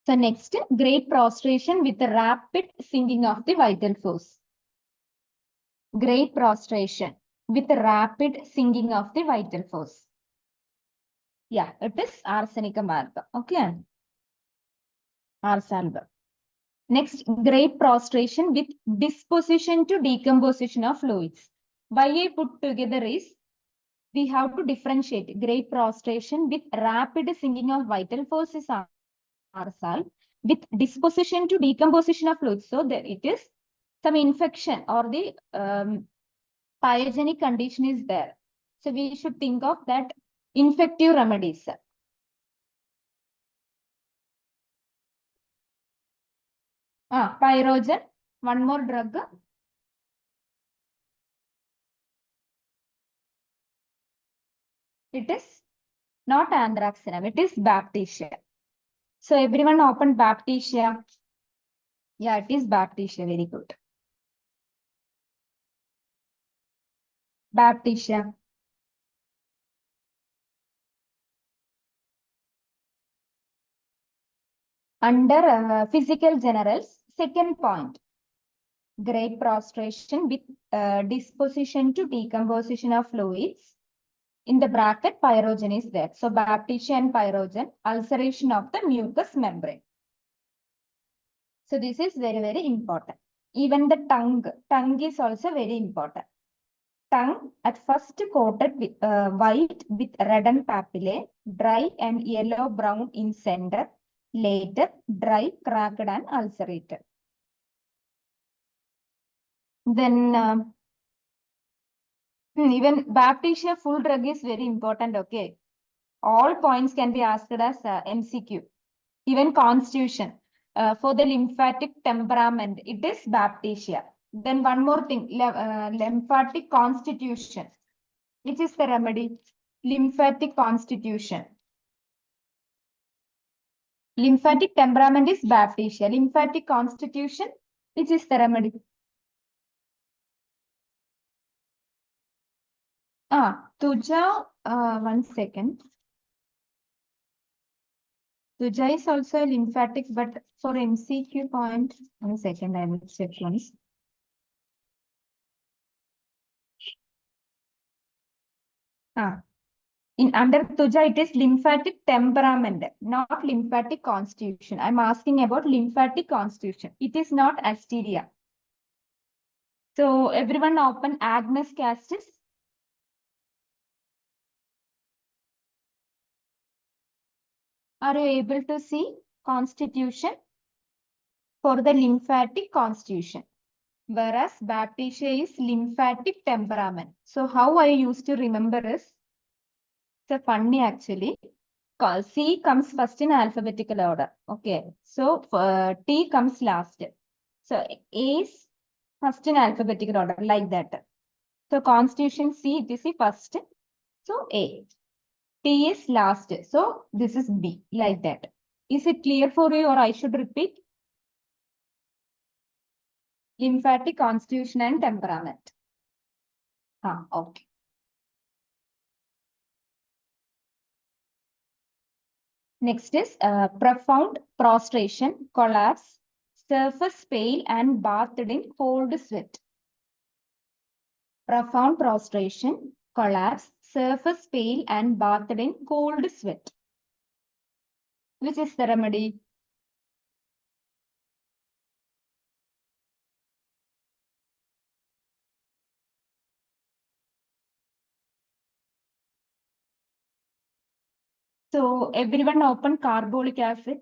So next, great prostration with a rapid sinking of the vital force. Great prostration with a rapid sinking of the vital force. Yeah, it is arsenic amalgam, okay? Arsalba. Next, great prostration with disposition to decomposition of fluids. Why I put together is, we have to differentiate great prostration with rapid sinking of vital force is arsal, with disposition to decomposition of fluids. So there it is some infection or the pyogenic condition is there. So we should think of that infective remedies. Pyrogen, one more drug. It is not anthraxinum, it is baptisia. So everyone open baptisia. Yeah, it is baptisia, very good. Baptisia. Under physical generals, second point, great prostration with disposition to decomposition of fluids. In the bracket, pyrogen is there. So bapticia and pyrogen, ulceration of the mucous membrane. So this is very, very important. Even the tongue is also very important. Tongue at first coated with white with reddened papillae, dry and yellow brown in center, later dry, cracked and ulcerated. Then even bapticia full drug is very important. Okay, all points can be asked as MCQ. Even constitution for the lymphatic temperament, it is bapticia. Then one more thing, lymphatic constitution. Which is the remedy? Lymphatic constitution. Lymphatic temperament is bapticia. Lymphatic constitution, which is the remedy? Tuja, one second. Tuja is also lymphatic, but for MCQ point, 1 second, I will check once. In under Tuja, it is lymphatic temperament, not lymphatic constitution. I'm asking about lymphatic constitution. It is not asteria. So everyone open Agnes Castis. Are you able to see constitution for the lymphatic constitution? Whereas bapticia is lymphatic temperament. So how I used to remember is, it's funny actually. C comes first in alphabetical order. Okay. So T comes last. So A is first in alphabetical order like that. So constitution C, it is the first. So A. T is last. So this is B like that. Is it clear for you or I should repeat? Lymphatic constitution and temperament. Okay. Next is profound prostration, collapse, surface pale and bathed in cold sweat. Profound prostration, collapse, surface pale and bathed in cold sweat. Which is the remedy? So everyone open carbolic acid.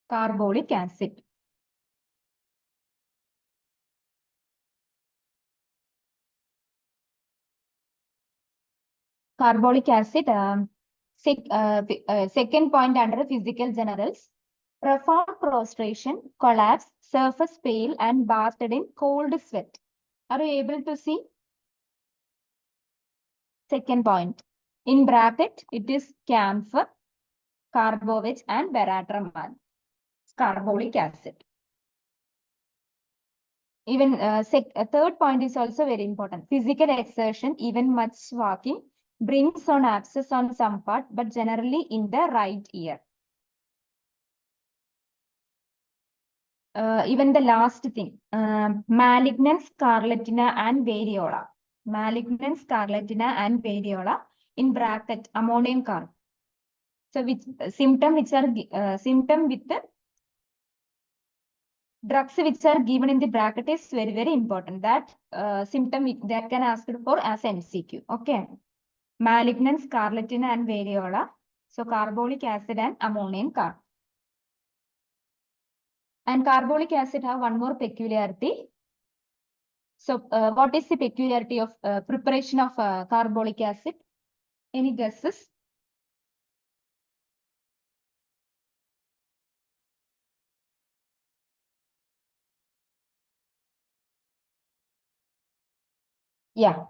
Carbolic acid. Carbolic acid. Second point under physical generals. Profound prostration, collapse, surface pale and bathed in cold sweat. Are you able to see? Second point. In bracket, it is camphor, carbovec and beratramine. Carbolic acid. Even third point is also very important. Physical exertion, even much walking, brings on abscess on some part, but generally in the right ear. Even the last thing, malignant scarlatina and variola. Malignant scarlatina and variola in bracket ammonium carbonate. So which symptom which are symptom with the drugs which are given in the bracket is very, very important. That symptom that can ask for as MCQ. Okay. Malignant scarlatina and variola. So carbolic acid and ammonium carbonate. And carbolic acid have one more peculiarity. So what is the peculiarity of preparation of carbolic acid? Any guesses? Yeah,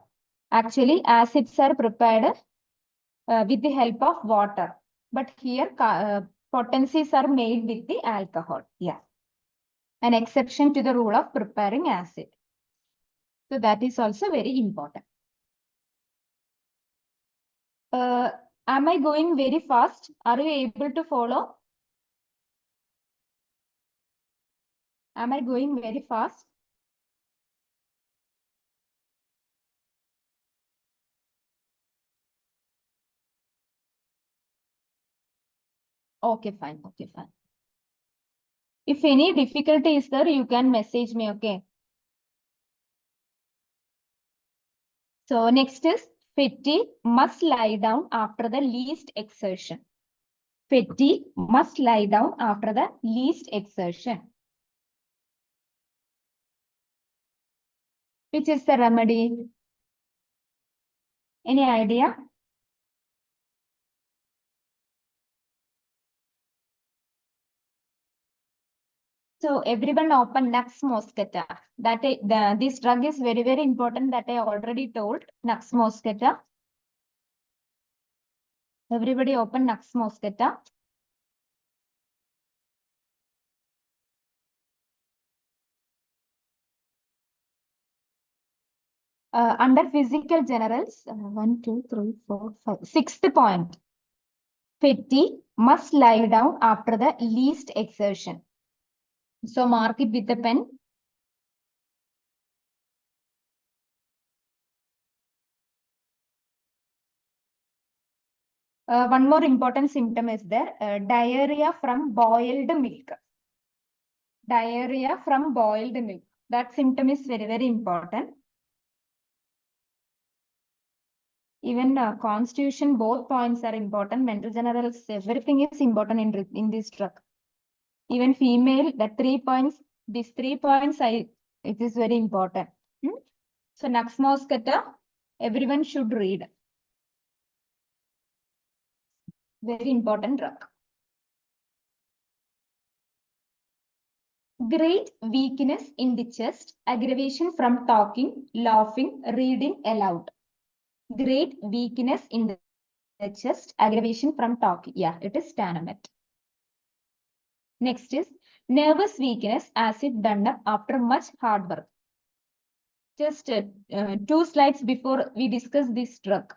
actually acids are prepared with the help of water. But here potencies are made with the alcohol. Yeah. An exception to the rule of preparing acid. So that is also very important. Am I going very fast? Are you able to follow? Am I going very fast? Okay, fine. Okay, fine. If any difficulty is there, you can message me, okay? So next is fatigue must lie down after the least exertion. Fatigue must lie down after the least exertion. Which is the remedy? Any idea? So everyone open Nux mosquita. This drug is very, very important that I already told. Nux mosquita. Everybody open Nux mosquita. Under physical generals, 1, 2, 3, 4, 5. Sixth point. Fatigue must lie down after the least exertion. So mark it with a pen. One more important symptom is there. Diarrhea from boiled milk. Diarrhea from boiled milk. That symptom is very, very important. Even constitution, both points are important. Mental generals, everything is important in this drug. Even female, the 3 points, these 3 points, it is very important. So Nux mosquita, everyone should read. Very important drug. Great weakness in the chest, aggravation from talking, laughing, reading aloud. Great weakness in the chest, aggravation from talking. Yeah, it is Stanamet. Next is nervous weakness as if done up after much hard work. Just 2 slides before we discuss this drug.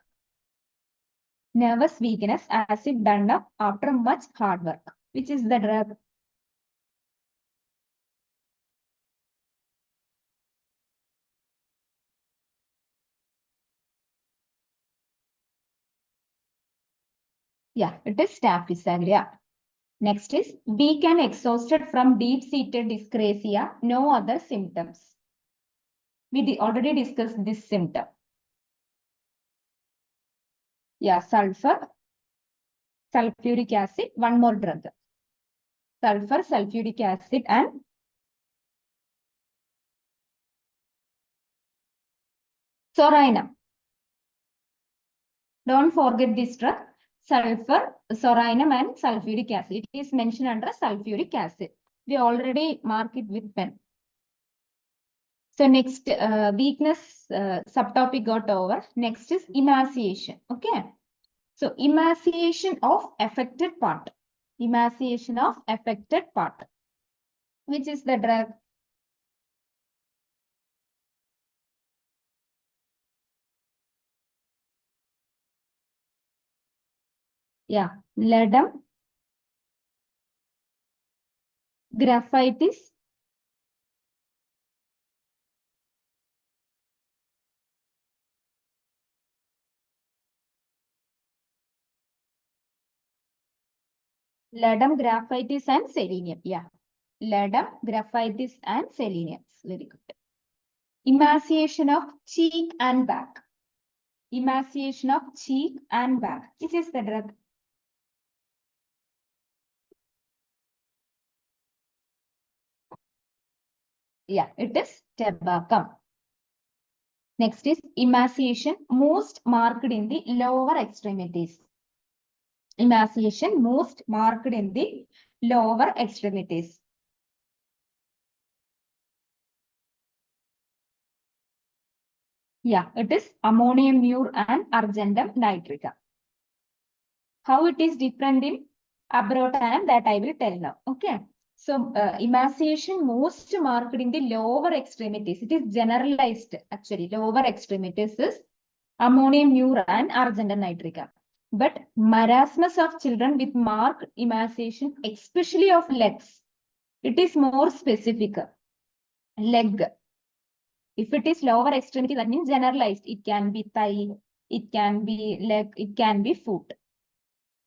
Nervous weakness as if done up after much hard work. Which is the drug? Yeah, it is Staphysagra. Next is weak and exhausted from deep-seated dyscrasia, no other symptoms. We already discussed this symptom. Yeah, sulfur, sulfuric acid, one more drug. Sulfur, sulfuric acid, and soranum. Don't forget this drug. Sulfur, soranum, and sulfuric acid. It is mentioned under sulfuric acid. We already mark it with pen. So next, weakness subtopic got over. Next is emaciation. Okay. So emaciation of affected part. Emaciation of affected part. Which is the drug? Yeah, ledum, graphitis, ledum, graphitis, and selenium. Yeah, ledum, graphitis, and selenium. Very good. Emaciation of cheek and back. Emaciation of cheek and back. Which is the drug? Yeah, it is tabacum. Next is emaciation most marked in the lower extremities. Emaciation most marked in the lower extremities. Yeah, it is ammonium mure and argentum nitrica. How it is different in abrotanum, that I will tell now. Okay. So emaciation most marked in the lower extremities. It is generalized actually. Lower extremities is ammonium mure and argentum nitrica. But marasmus of children with marked emaciation, especially of legs, It is more specific. Leg. If it is lower extremity, that means generalized. It can be thigh, it can be leg, it can be foot.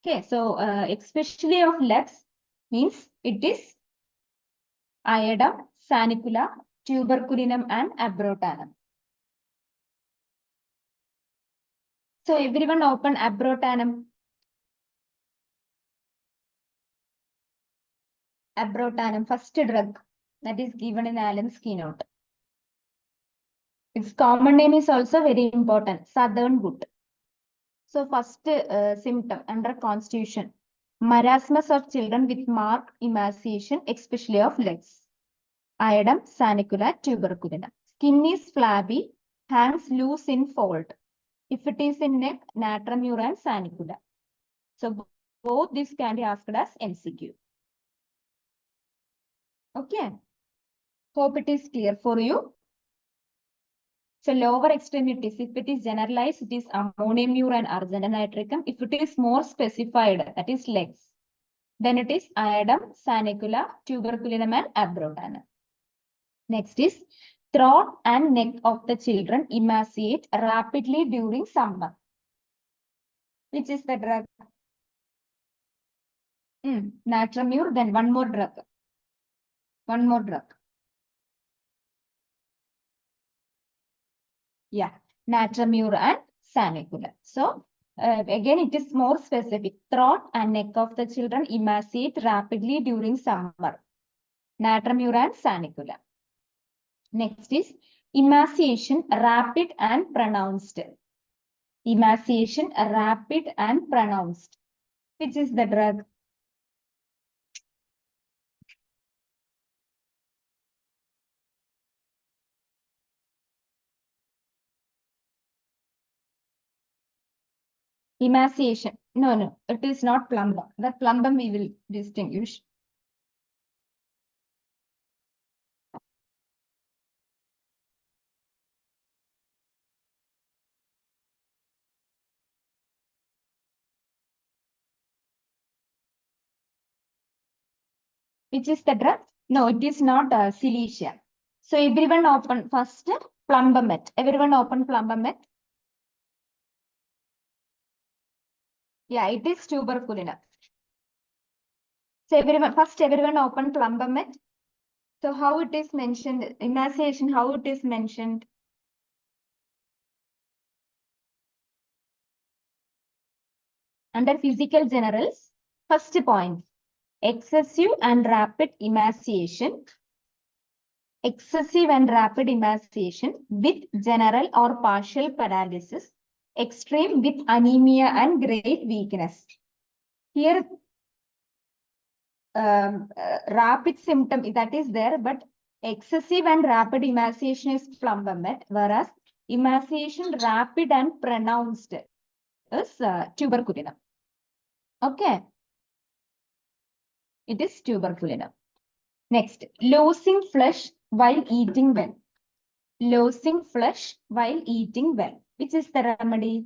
Okay, so especially of legs means it is iodum, sanicula, tuberculinum, and abrotanum. So everyone open abrotanum. Abrotanum, first drug that is given in Allen's keynote. Its common name is also very important, southern wood. So first symptom under constitution, marasmus of children with marked emaciation, especially of legs. Iodum, sanicula, tuberculinum. Skin is flabby, hangs loose in fold. If it is in neck, natramure and sanicula. So both these can be asked as MCQ. Okay. Hope it is clear for you. So lower extremities, if it is generalized, it is ammoniumure and argentinitricum. If it is more specified, that is legs, then it is iodum, sanicula, tuberculinum, and abrotanum. Next is throat and neck of the children emaciate rapidly during summer. Which is the drug? Natramure, then one more drug. One more drug. Yeah, natramure and sanicula. So again, it is more specific. Throat and neck of the children emaciate rapidly during summer. Natramure and sanicula. Next is emaciation rapid and pronounced. Emaciation rapid and pronounced. Which is the drug? Emaciation. No, it is not plumbum. That plumbum we will distinguish. Which is the drug? No, it is not silicea. So everyone open first plumbamet. Everyone open plumbamet. Yeah, it is tuberculinum. So everyone open plumbamet. So how it is mentioned, emaciation, how it is mentioned? Under physical generals, first point, excessive and rapid emaciation. Excessive and rapid emaciation with general or partial paralysis, extreme with anemia and great weakness. Here, rapid symptom that is there, but excessive and rapid emaciation is plumbamet, whereas emaciation rapid and pronounced is tuberculinum. Okay. It is tuberculinum. Next, losing flesh while eating well. Losing flesh while eating well. Which is the remedy?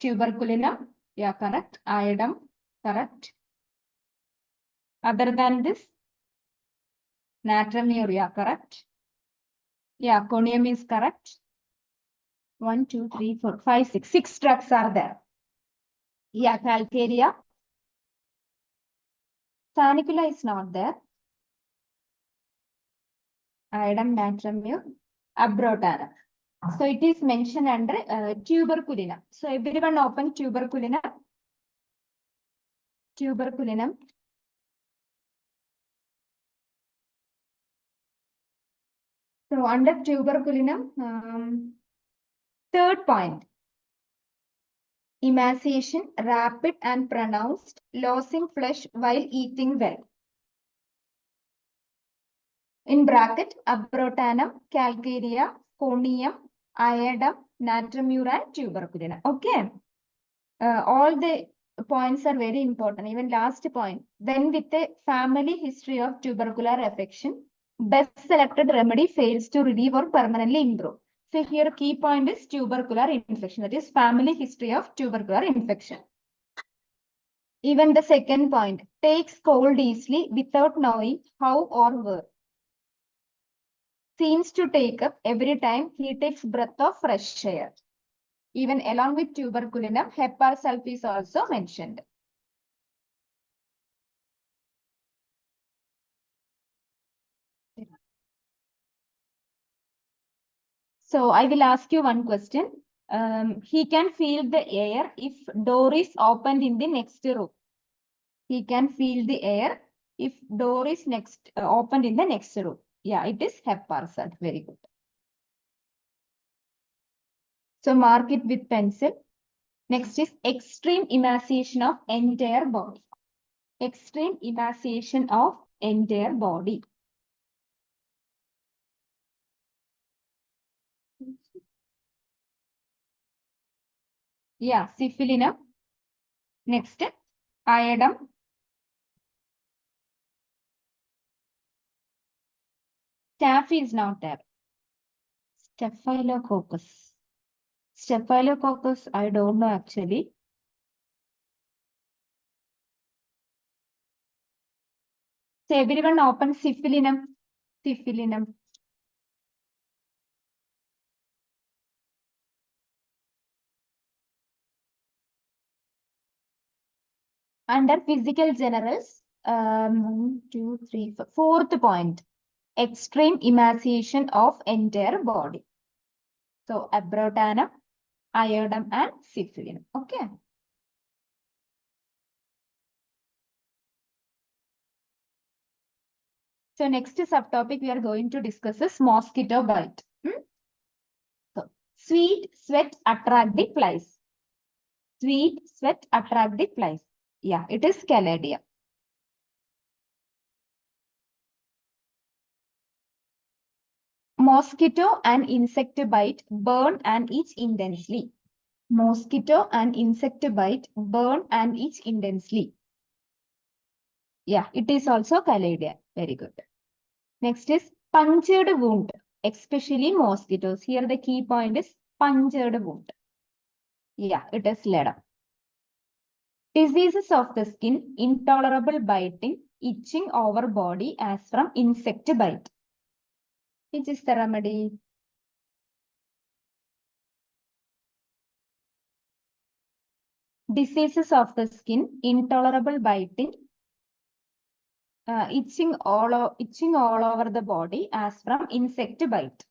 Tuberculinum. Yeah, correct. Iodum. Correct. Other than this, natramure. Yeah, correct. Yeah, conium is correct. 1, 2, 3, 4, 5, 6. 6 drugs are there. Yeah, calcarea. Sanicula is not there. Iodum, natramure, abrotanum. So it is mentioned under tuberculinum. So everyone open tuberculinum. Tuberculinum. So under tuberculinum, third point, emaciation, rapid and pronounced, losing flesh while eating well. In bracket, abrotanum, calcarea, conium, iodum, natramure, and tuberculinum. Okay. All the points are very important. Even last point. Then with a family history of tubercular affection, best selected remedy fails to relieve or permanently improve. So here key point is tubercular infection. That is family history of tubercular infection. Even the second point, takes cold easily without knowing how or where. Seems to take up every time he takes breath of fresh air. Even along with tuberculinum, heparin sulf is also mentioned. So I will ask you one question. He can feel the air if door is opened in the next room. He can feel the air if door is opened in the next room. Yeah, it is heparin. Very good. So mark it with pencil. Next is extreme emaciation of entire body. Extreme emaciation of entire body. Yeah, syphilinum. Next, iodum. Staph is not there. Staphylococcus. Staphylococcus, I don't know actually. So everyone open syphilinum. Syphilinum. Under physical generals, 1, 2, 3, 4. Fourth point, extreme emaciation of entire body. So abrotanum, iodum, and syphilinum. Okay. So next subtopic we are going to discuss is mosquito bite. So sweet sweat attract the flies. Sweet sweat attract the flies. Yeah, it is Caladia. Mosquito and insect bite burn and itch intensely. Mosquito and insect bite burn and itch intensely. Yeah, it is also Caladia. Very good. Next is punctured wound, especially mosquitoes. Here the key point is punctured wound. Yeah, it is Leda. Diseases of the skin, intolerable biting, itching over body as from insect bite. Which is the remedy? Diseases of the skin, intolerable biting, itching all over the body as from insect bite.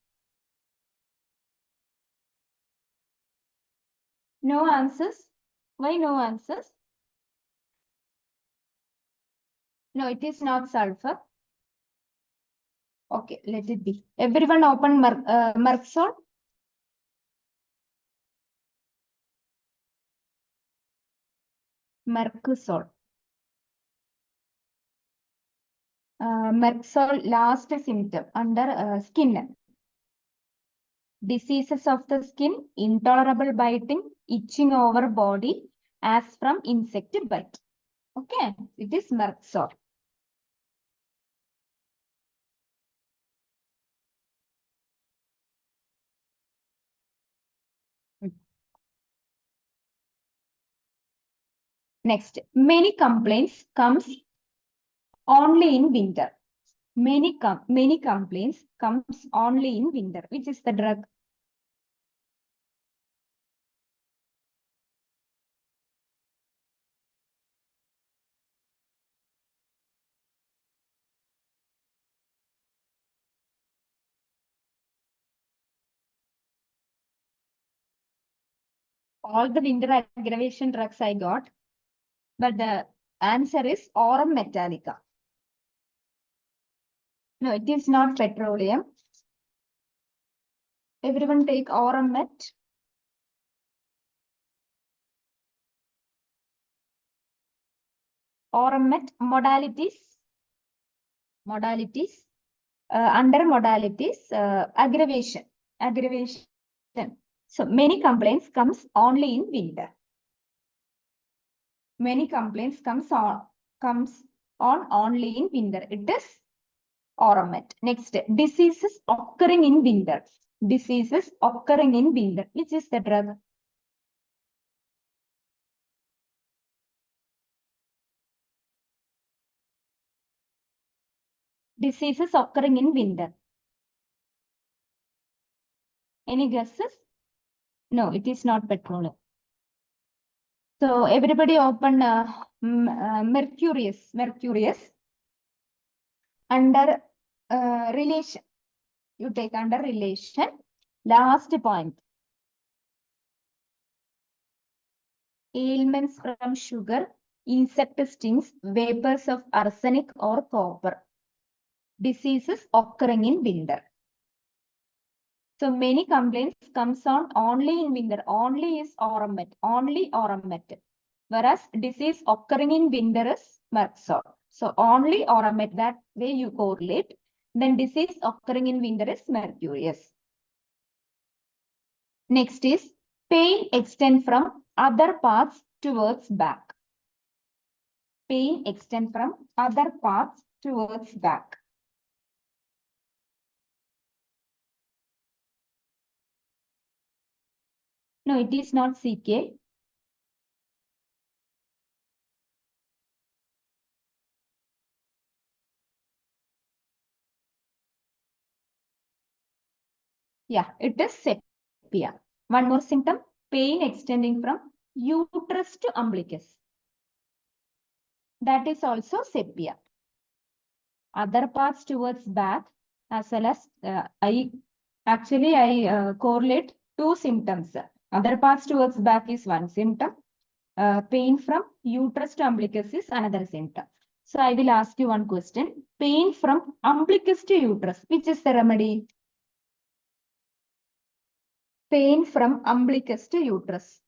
No answers? Why no answers? No, it is not sulfur. Okay, let it be. Everyone open Merxol. Mercusol. Merxol last symptom under skin. Diseases of the skin, intolerable biting, itching over body as from insect bite. Okay, it is Merxol. Next, many complaints comes only in winter. Many complaints comes only in winter. Which is the drug? All the winter aggravation drugs I got, but the answer is Aurum Metallica. No, it is not petroleum. Everyone take Aurum Met. Aurum Met modalities. Under modalities, aggravation. So many complaints comes only in winter. Many complaints comes on only in winter. It is Aurum Met. Next, diseases occurring in winter. Diseases occurring in winter. Which is the drug? Diseases occurring in winter. Any guesses? No, it is not petroleum. So everybody open Mercurius. Under relation. You take under relation. Last point. Ailments from sugar, insect stings, vapors of arsenic or copper. Diseases occurring in winter. So many complaints comes on only in winter. Only is Oramet. Only Oramet. Whereas disease occurring in winter is Merxol. So only Oramet, that way you correlate. Then disease occurring in winter is Mercurius. Next is pain extend from other parts towards back. Pain extend from other parts towards back. No, it is not CK. Yeah, it is sepia. One more symptom, pain extending from uterus to umbilicus. That is also sepia. Other parts towards back, as well as I correlate two symptoms. Other parts towards back is one symptom. Pain from uterus to umbilicus is another symptom. So I will ask you one question. Pain from umbilicus to uterus, which is the remedy? Pain from umbilicus to uterus.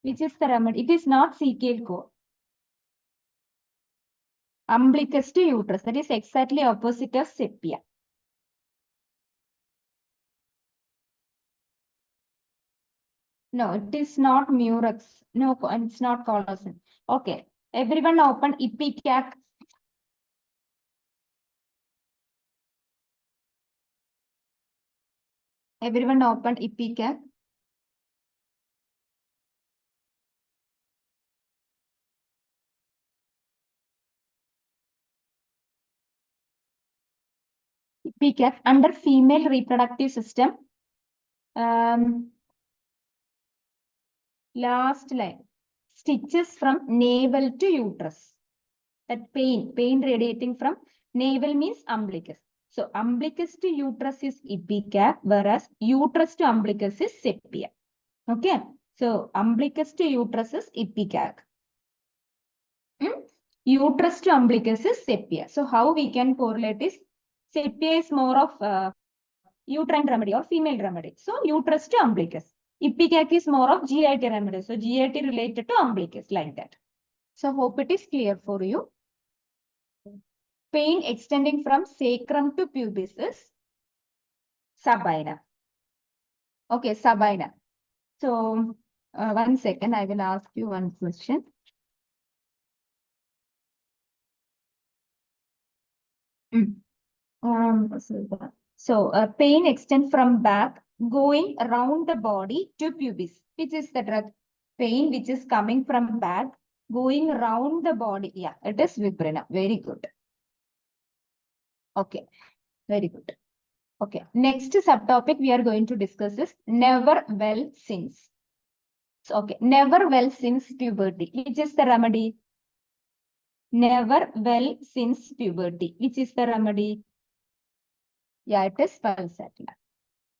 Which is the remedy? It is not CKL core. Umbilicus to uterus. That is exactly opposite of sepia. No, it is not murex. No, it's not collagen. Okay. Everyone open Ipecac. Everyone open Ipecac. Ipecac under female reproductive system. Last line. Stitches from navel to uterus. That pain radiating from navel means umbilicus. So umbilicus to uterus is ipecac, whereas uterus to umbilicus is sepia. Okay. So umbilicus to uterus is ipecac. Uterus to umbilicus is sepia. So how we can correlate is sepia is more of uterine remedy or female remedy. So uterus to umbilicus. Ipecac is more of GIT remedy. So GIT related to umbilicus, like that. So hope it is clear for you. Pain extending from sacrum to pubis is sabina. Okay, sabina. So 1 second, I will ask you one question. So pain extends from back going around the body to pubis, which is the drug. Pain which is coming from back going around the body. Yeah, it is Vibrina. Very good. Okay, very good. Okay, next subtopic we are going to discuss is never well since. So, okay, never well since puberty. Which is the remedy? Never well since puberty. Which is the remedy? Yeah, it is Pulsatilla.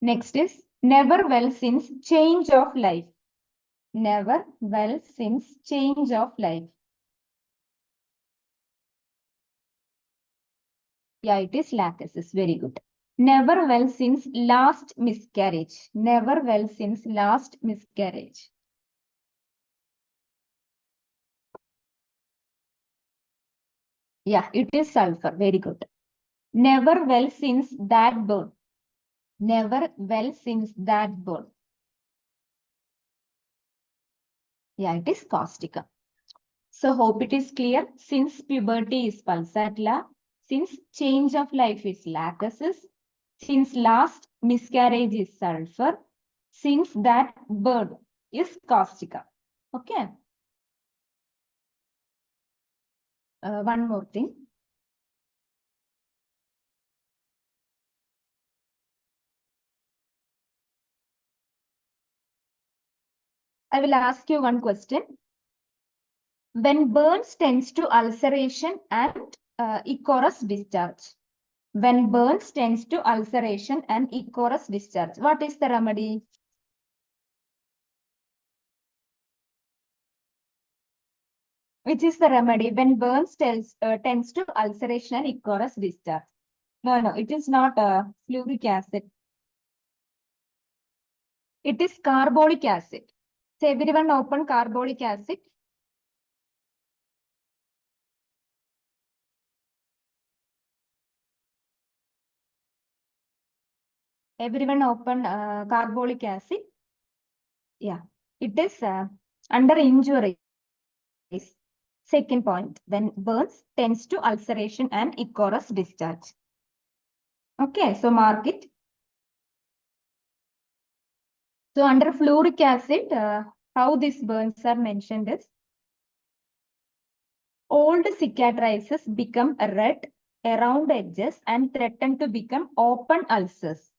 Next is never well since change of life. Never well since change of life. Yeah, it is Lachesis. Very good. Never well since last miscarriage. Never well since last miscarriage. Yeah, it is sulfur. Very good. Never well since that burn. Never well since that burn. Yeah, it is caustica. So hope it is clear. Since puberty is pulsatilla, since change of life is lachesis, since last miscarriage is sulfur, since that bird is caustica. Okay. One more thing. I will ask you one question. When burns tends to ulceration and ichorous discharge. When burns tends to ulceration and ichorous discharge. What is the remedy? Which is the remedy when burns tends to ulceration and ichorous discharge? No, it is not fluoric acid. It is carbolic acid. So everyone open carbolic acid. Everyone open carbolic acid. Yeah, it is under injuries. Second point, when burns tends to ulceration and ichorous discharge. Okay, so mark it. So under fluoric acid, how these burns are mentioned is old cicatrices become red around edges and threaten to become open ulcers.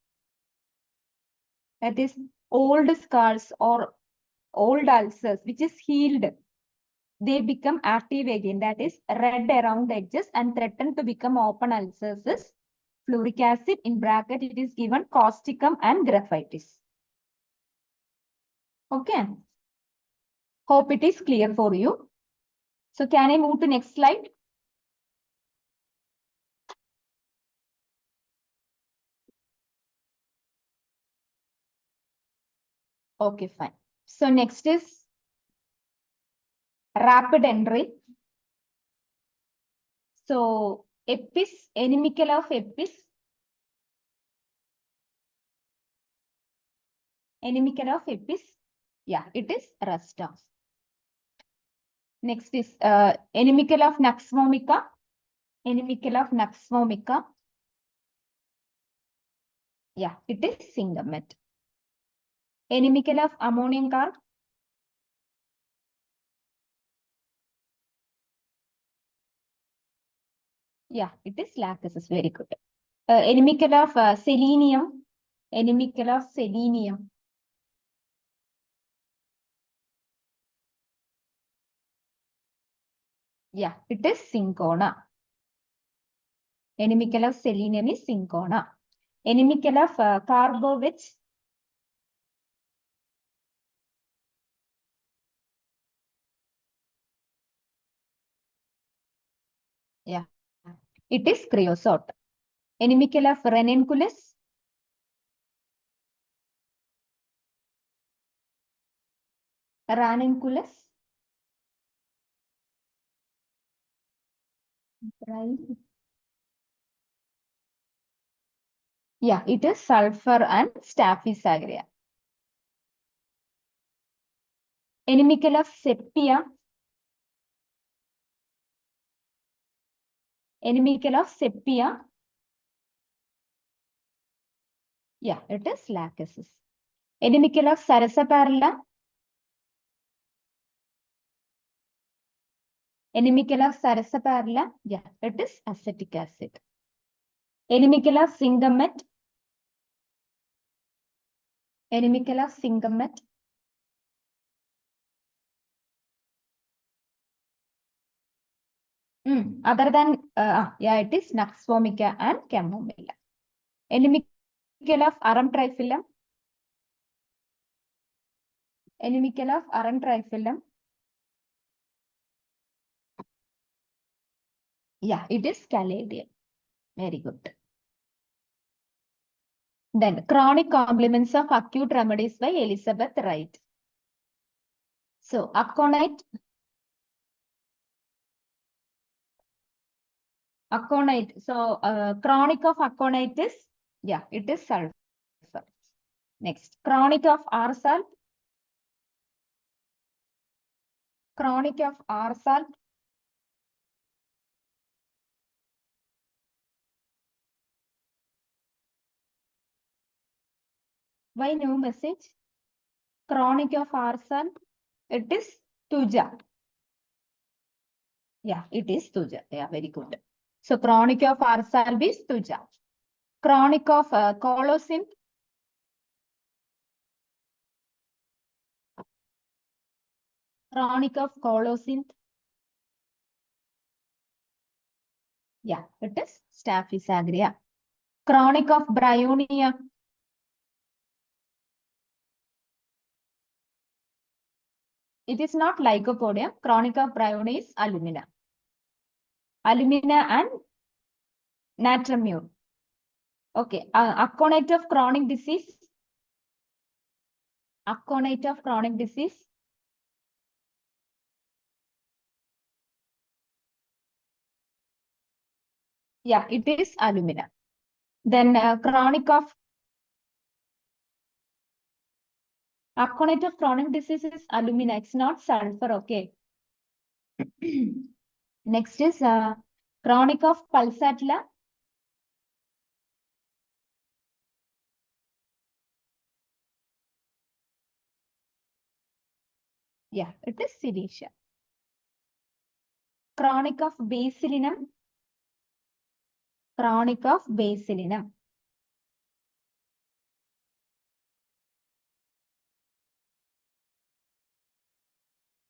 That is old scars or old ulcers which is healed. They become active again. That is red around edges and threaten to become open ulcers is fluoric acid. In bracket it is given causticum and graphitis. Okay. Hope it is clear for you. So can I move to next slide? Okay, fine. So next is rapid entry. So epis, inimical of epis. Inimical of epis. Yeah, it is rasta. Next is inimical of nux vomica. Inimical of nux vomica. Yeah, it is syngamate. Inimical of ammonium carb. Yeah, it is lactases. Very good. Inimical of selenium. Inimical of selenium. Yeah, it is cinchona. Inimical of selenium is cinchona. Inimical of carbovich. Yeah, it is creosote. Inimical of ranunculus. Ranunculus. Right. Yeah, it is sulfur and Staphysagra. Inimical of sepia. Inimical of sepia. Yeah, it is lachesis. Inimical of sarsaparilla. Inimical of sarsaparilla. Yeah, it is acetic acid. Inimical of syngamate. Inimical of syngamate. Other than, yeah, it is nux vomica and chamomilla. Inimical of arum triphyllum. Inimical of arum triphyllum. Yeah, it is caladium. Very good. Then chronic complements of acute remedies by Elizabeth Wright. So aconite. Aconite. So chronic of aconitis. Yeah, it is sulfur. Next, chronic of R salt. Chronic of R salt. Why no message? Chronic of arsal, it is tuja. Yeah, it is tuja. Yeah, very good. So chronic of arsal is tuja. Chronic of colosynth. Chronic of colosynth. Yeah, it is Staphysagria. Chronic of bryonia. It is not Lycopodium. Chronic of bryonia is alumina. Alumina and natramure. Okay. Aconite of chronic disease. Aconite of chronic disease. Yeah, it is alumina. Then chronic of aconite of chronic disease is alumina. It's not sulfur. Okay. Next is chronic of pulsatilla. Yeah, it is silicia. Chronic of basilinum. Chronic of basilinum.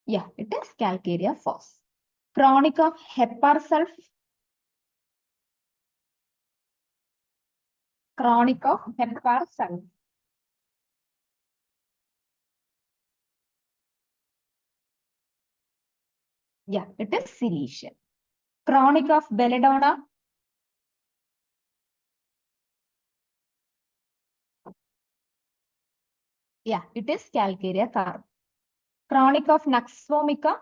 Yeah, it is calcarea phos. Chronic of heparsulf. Chronic of heparsulf. Yeah, it is silicia. Chronic of belladonna. Yeah, it is calcarea carb. Chronic of nux vomica.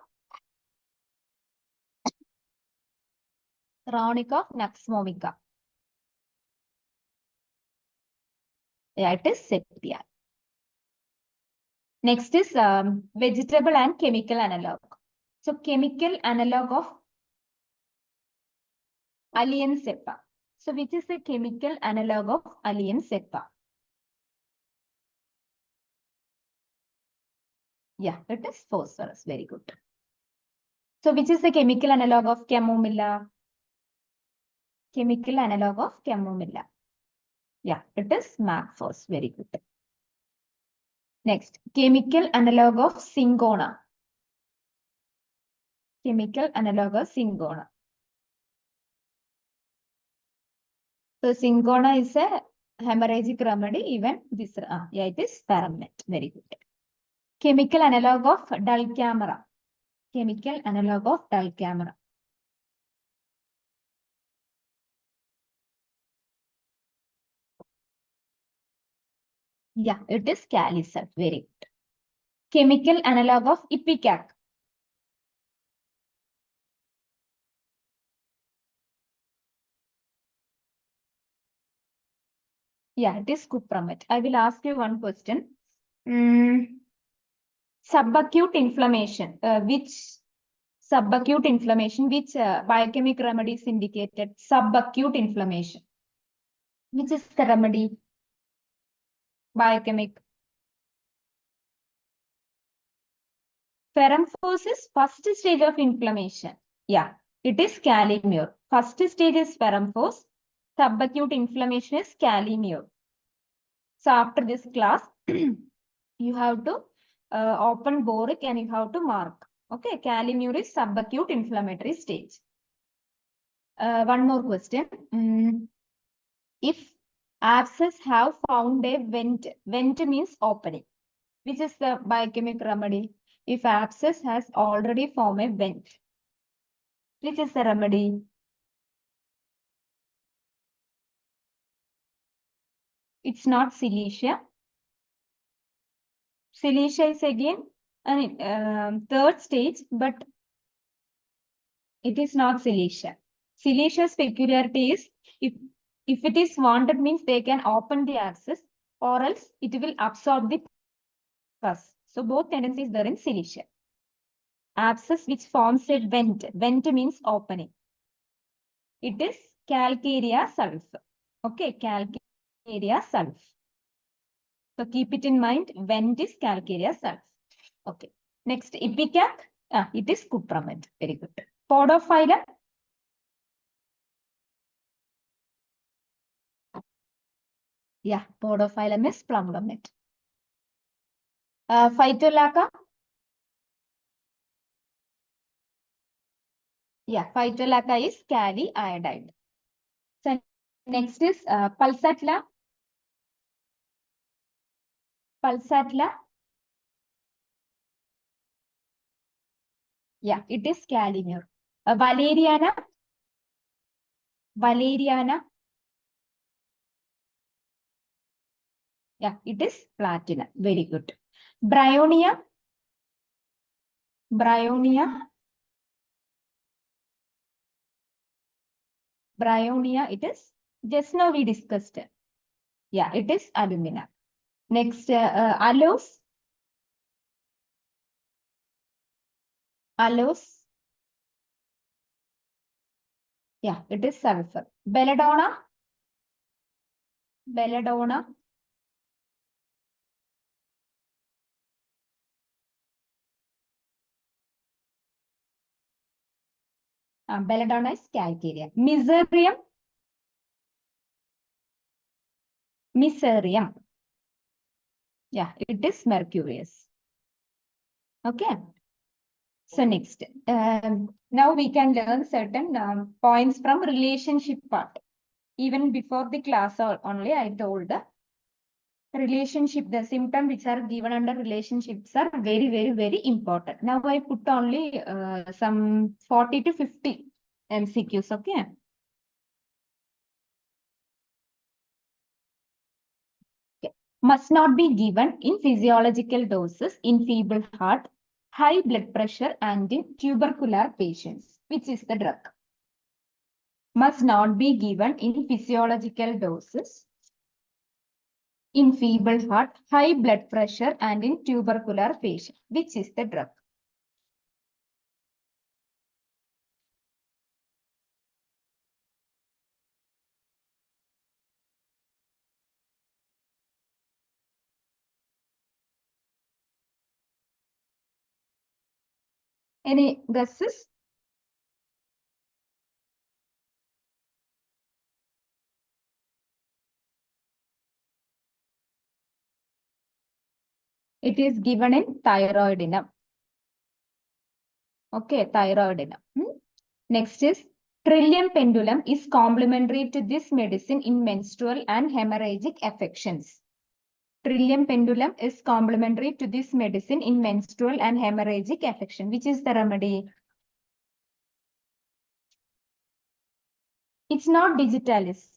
Chronic of nux vomica. Yeah, it is septia. Next is vegetable and chemical analog. So chemical analog of alien cepa. So which is the chemical analog of alien cepa? Yeah, it is phosphorus. Very good. So which is the chemical analog of chamomilla? Chemical analog of chamomilla. Yeah, it is magphos. Very good. Next, chemical analog of cinchona. Chemical analog of cinchona. So cinchona is a hemorrhagic remedy. Even this, yeah, it is Paramet. Very good. Chemical analog of dulcamara. Chemical analog of dulcamara. Yeah, it is Calisert. Very good. Chemical analog of ipecac. Yeah, it is cupramet. I will ask you one question. Subacute inflammation. Which subacute inflammation? Which biochemic remedy is indicated? Subacute inflammation. Which is the remedy? Biochemic. Ferrum-phos is first stage of inflammation. Yeah, it is calimure. First stage is ferrum-phos. Subacute inflammation is calimure. So after this class, you have to open boric and you have to mark. Okay, calimure is subacute inflammatory stage. One more question. If abscess have found a vent, vent means opening. Which is the biochemic remedy? If abscess has already formed a vent, which is the remedy? It's not silicia. Silicia is again third stage, but it is not silicia. Silicia's peculiarity is if it is wanted means they can open the abscess or else it will absorb the pus. So both tendencies there in silicia. Abscess which forms a vent. Vent means opening. It is calcarea sulf. Okay, calcarea sulf. So keep it in mind when it is calcareous cells. Okay. Next, ipecac. It is cupramate. Very good. Podophyllum. Yeah, podophyllum is plumbermate. Phytolacca. Yeah, Phytolacca is kali iodide. So next is Pulsatilla. Pulsatilla. Yeah, it is calimere. Valeriana. Valeriana. Yeah, it is platinum. Very good. Bryonia. Bryonia. Bryonia, it is. Just now we discussed. Yeah, it is alumina. Next, aloes. Aloes. Yeah, it is sulfur. Belladonna. Belladonna. Belladonna is calcareous. Miserium. Miserium. Yeah, it is mercurius. Okay. So next, now we can learn certain points from relationship part. Even before the class only, I told the relationship, the symptoms which are given under relationships are very, very, very important. Now I put only some 40 to 50 MCQs, okay? Must not be given in physiological doses in feeble heart, high blood pressure, and in tubercular patients. Which is the drug? Must not be given in physiological doses in feeble heart, high blood pressure, and in tubercular patients. Which is the drug? Any guesses? It is given in thyroidinum. Okay, thyroidinum. Next is trillium pendulum is complementary to this medicine in menstrual and hemorrhagic affections. Trillium pendulum is complementary to this medicine in menstrual and hemorrhagic affection. Which is the remedy? It's not digitalis.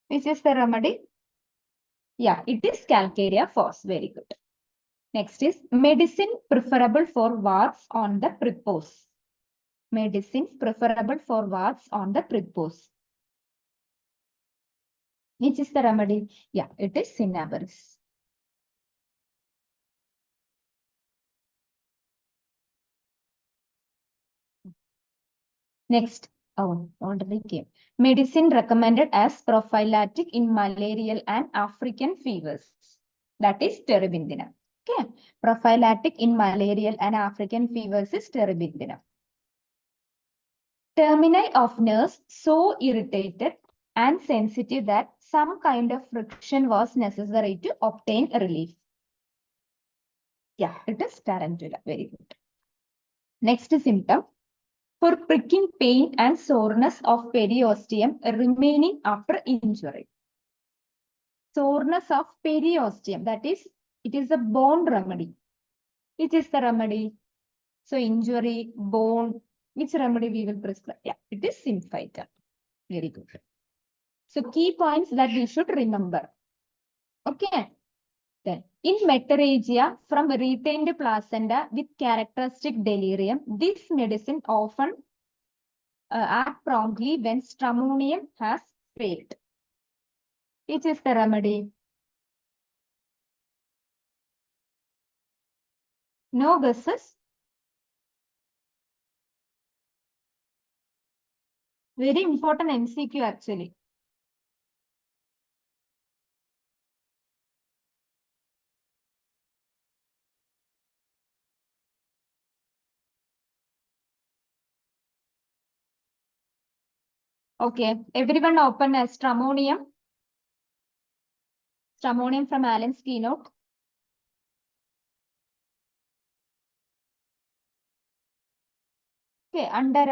Which is the remedy? Yeah, it is calcarea phos. Very good. Next is medicine preferable for warts on the prepuce. Medicine preferable for warts on the prepuce. Which is the remedy? Yeah, it is cinnabaris. Next, already came. Medicine recommended as prophylactic in malarial and African fevers. That is terebinthine. Okay. Prophylactic in malarial and African fevers is terebinthine. Termini of nerves so irritated and sensitive that some kind of friction was necessary to obtain relief. Yeah, it is tarantula. Very good. Next symptom. For pricking pain and soreness of periosteum remaining after injury. Soreness of periosteum, that is, it is a bone remedy. Which is the remedy? So injury, bone, which remedy we will prescribe? Yeah, it is Symphyter. Very good. So key points that we should remember. Okay. Then in meteregia from retained placenta with characteristic delirium, this medicine often act promptly when stramonium has failed. Which is the remedy? No guesses? Very important MCQ actually. Okay, everyone open a stramonium. Stramonium from Allen's keynote. Okay, under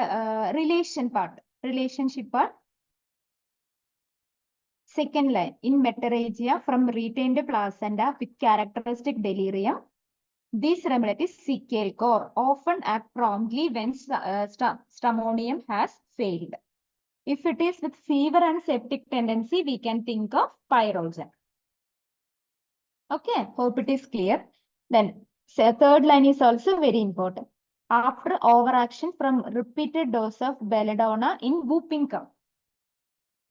relation part, relationship part. Second line, in Materia from retained placenta with characteristic delirium. This remedy is cecal core, often act promptly when stramonium has failed. If it is with fever and septic tendency, we can think of pyrogen. Okay, hope it is clear. Then third line is also very important. After overaction from repeated dose of belladonna in whooping cough.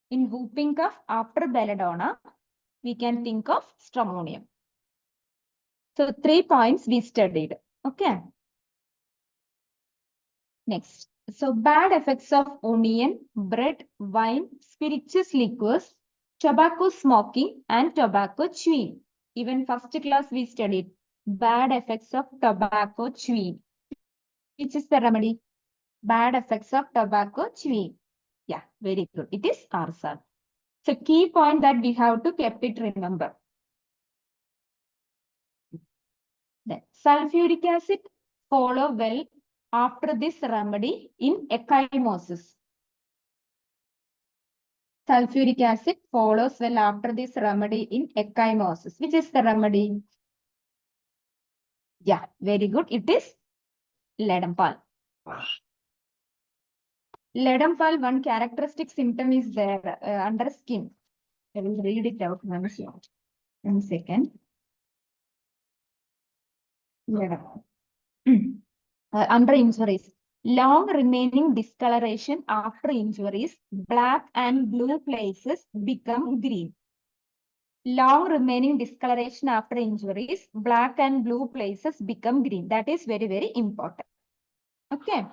In whooping cough after belladonna, we can think of stramonium. So 3 points we studied. Okay. Next. So bad effects of onion, bread, wine, spirituous liquors, tobacco smoking, and tobacco chewing. Even first class we studied bad effects of tobacco chewing. Which is the remedy? Bad effects of tobacco chewing. Yeah, very good. It is arsal. So key point that we have to keep it remember. Then sulfuric acid follow well after this remedy in ecchymosis. Sulfuric acid follows well after this remedy in ecchymosis. Which is the remedy? Yeah, very good. It is Leadenphal. Leadenphal, one characteristic symptom is there under skin. I will read it out once. 1 second. Under injuries. Long remaining discoloration after injuries, black and blue places become green. Long remaining discoloration after injuries, black and blue places become green. That is very, very important. Okay.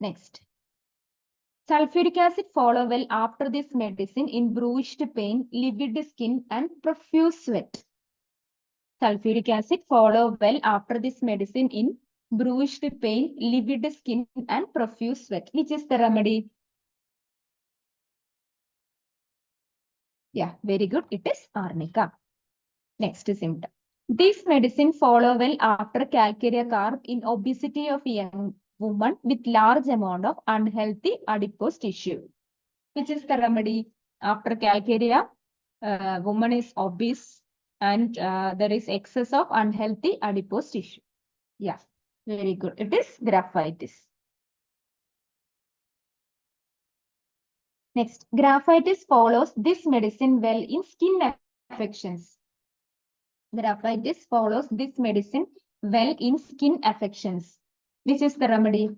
Next. Sulfuric acid follow well after this medicine in bruised pain, livid skin, and profuse sweat. Sulfuric acid follow well after this medicine in bruised pain, livid skin, and profuse sweat. Which is the remedy? Yeah, very good. It is arnica. Next symptom. This medicine follow well after calcarea carb in obesity of young woman with large amount of unhealthy adipose tissue. Which is the remedy? After calcarea, woman is obese and there is excess of unhealthy adipose tissue. Yeah, very good. It is graphitis. Next, graphitis follows this medicine well in skin affections. Graphitis follows this medicine well in skin affections. Which is the remedy?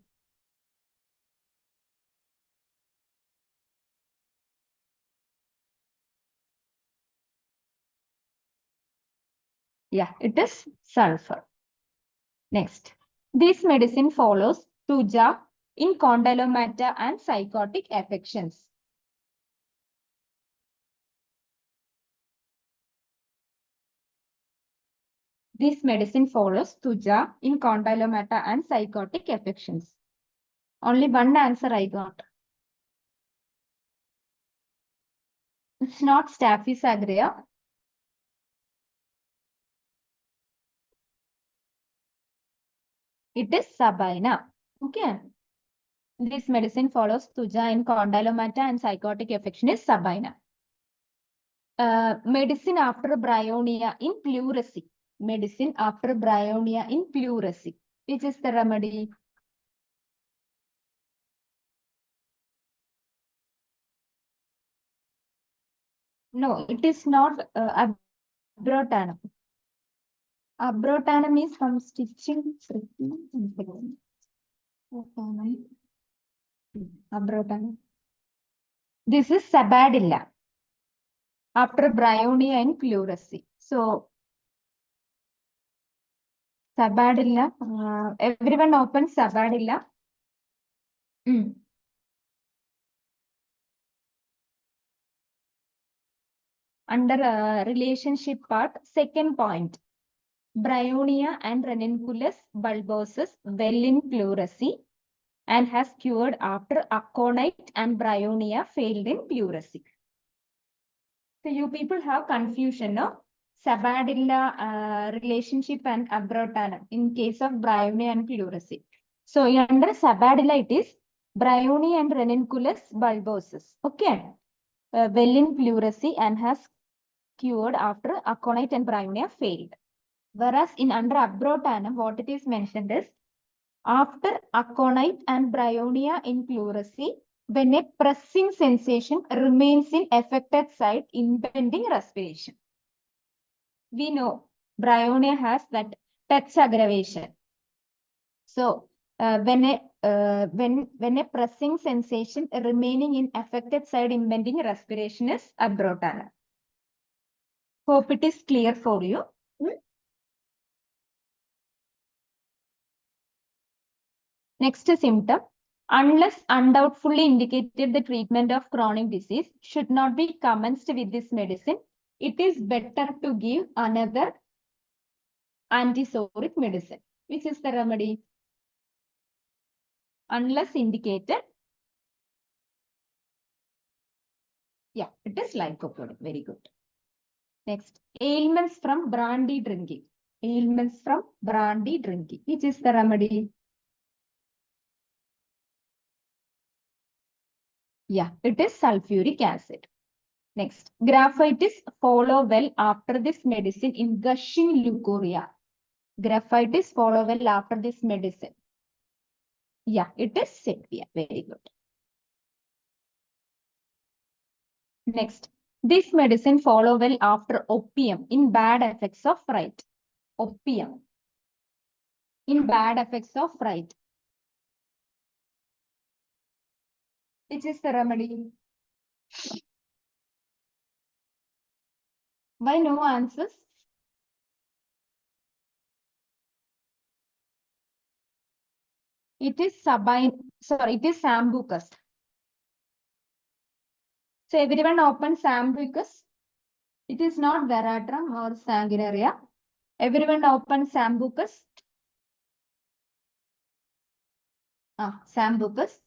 Yeah, it is sulfur. Next, this medicine follows tuja in condylomata and psychotic affections. This medicine follows tuja in condylomata and psychotic affections. Only one answer I got. It's not Staphylococcus aureus. It is sabina. Okay. This medicine follows tuja in condylomata and psychotic affection is sabina. Medicine after bryonia in pleurisy. Medicine after bryonia in pleurisy. Which is the remedy? No, it is not abrotanum. Abrotanum is from stitching. Abrotanum. This is sabadilla after bryonia and pleurisy. So, sabadilla. Everyone open sabadilla. Under relationship part, second point. Bryonia and ranunculus bulbosus well in pleurisy and has cured after aconite and bryonia failed in pleurisy. So you people have confusion, no? Sabadilla relationship and abrotanum in case of bryonia and pleurisy. So under Sabadilla it is bryonia and ranunculus bulbosus. Okay. Well in pleurisy and has cured after aconite and bryonia failed. Whereas in under abrotanum, what it is mentioned is after aconite and bryonia in pleurisy, when a pressing sensation remains in affected site impending respiration. We know bryonia has that touch aggravation. So when a pressing sensation remaining in affected site impending respiration is abrotanum. Hope it is clear for you. Next symptom, unless undoubtfully indicated the treatment of chronic disease should not be commenced with this medicine. It is better to give another antisoric medicine. Which is the remedy? Unless indicated. Yeah, it is lycopodium. Very good. Next, ailments from brandy drinking. Ailments from brandy drinking. Which is the remedy? Yeah, it is sulfuric acid. Next, graphitis follow well after this medicine in gushing leukorrhea. Graphitis follow well after this medicine. Yeah, it is sepia. Very good. Next, this medicine follow well after opium in bad effects of fright. Opium in bad effects of fright. Which is the remedy? Why no answers? It is it is sambucus. So everyone open sambucus. It is not veratrum or sanguinaria. Everyone open sambucus. Sambucus.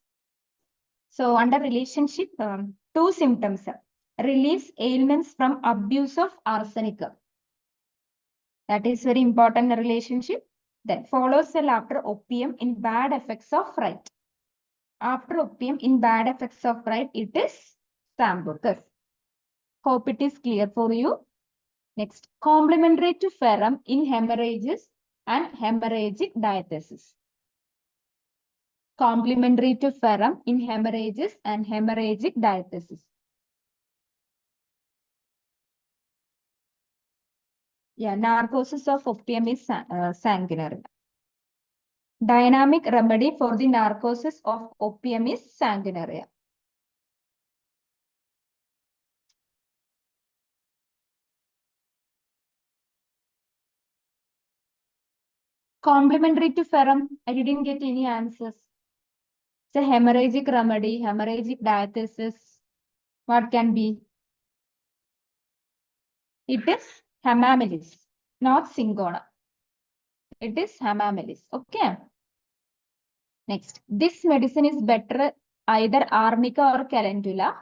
So under relationship, two symptoms. Relieves ailments from abuse of arsenic. That is very important relationship. Then follows well after opium in bad effects of fright. After opium in bad effects of fright, it is sambucus. Hope it is clear for you. Next, complementary to ferrum in hemorrhages and hemorrhagic diathesis. Complementary to ferrum in hemorrhages and hemorrhagic diathesis. Yeah, narcosis of opium is sanguinary. Dynamic remedy for the narcosis of opium is sanguinaria. Complementary to ferrum, I didn't get any answers. It's a hemorrhagic remedy, hemorrhagic diathesis. What can be? It is hemamelis, not Syngona. It is hemamelis. Okay. Next, this medicine is better either arnica or calendula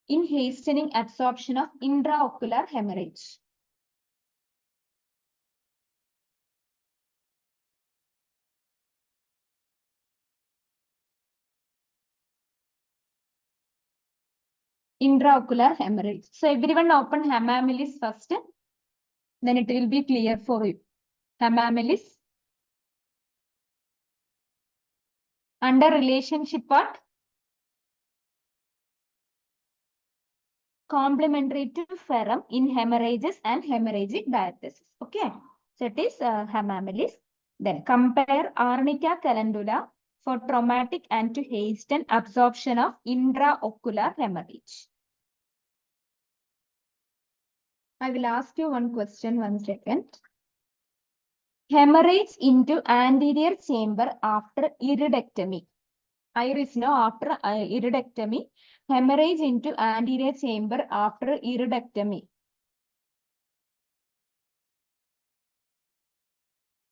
in hastening absorption of intraocular hemorrhage. Intraocular hemorrhage. So everyone open hemamelis first. Then it will be clear for you. Hemamelis. Under relationship part. Complementary to ferrum in hemorrhages and hemorrhagic diathesis. Okay. So it is hemamelis. Then compare arnica calendula for traumatic and to hasten absorption of intraocular hemorrhage. I will ask you one question, 1 second. Hemorrhage into anterior chamber after iridectomy. Iris no after iridectomy. Hemorrhage into anterior chamber after iridectomy.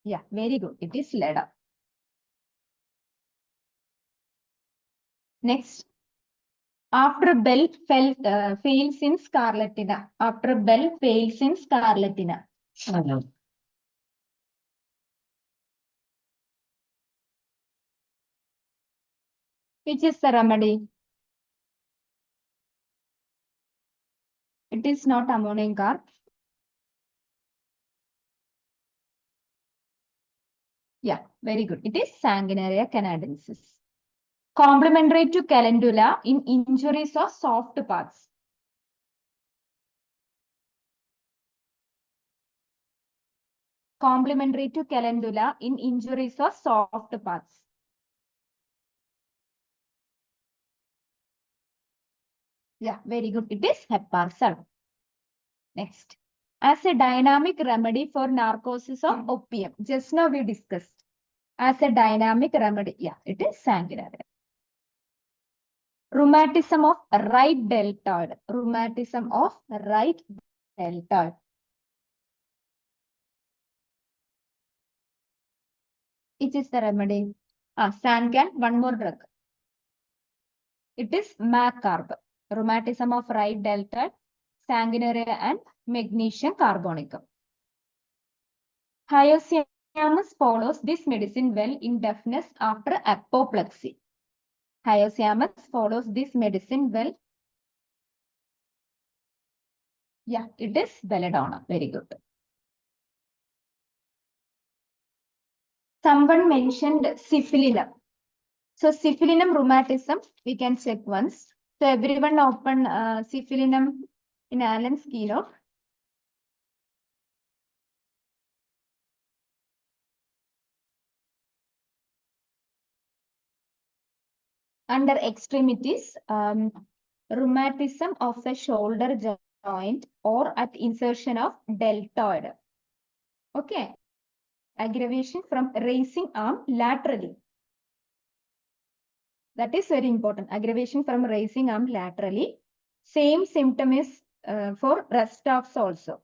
Yeah, very good. It is Leda. Next. After Bell fails in Scarlatina. After Bell fails in Scarlatina. Which is the remedy? It is not ammonium carb. Yeah, very good. It is Sanguinaria canadensis. Complementary to calendula in injuries of soft parts. Complementary to calendula in injuries of soft parts. Yeah, very good. It is heparsal. Next. As a dynamic remedy for narcosis of opium. Just now we discussed. As a dynamic remedy. Yeah, it is sanguinary. Rheumatism of right deltoid. Rheumatism of right deltoid. Which is the remedy? Sancan, one more drug. It is MAC-carb. Rheumatism of right deltoid, sanguinaria and magnesium carbonicum. Hyoscyamus follows this medicine well in deafness after apoplexy. Hyoscyamus follows this medicine well. Yeah, it is belladonna. Very good. Someone mentioned syphilinum. So syphilinum rheumatism, we can check once. So everyone open syphilinum in Allen's keynote. Under extremities, rheumatism of the shoulder joint or at insertion of deltoid. Okay. Aggravation from raising arm laterally. That is very important. Aggravation from raising arm laterally. Same symptom is for Restox also.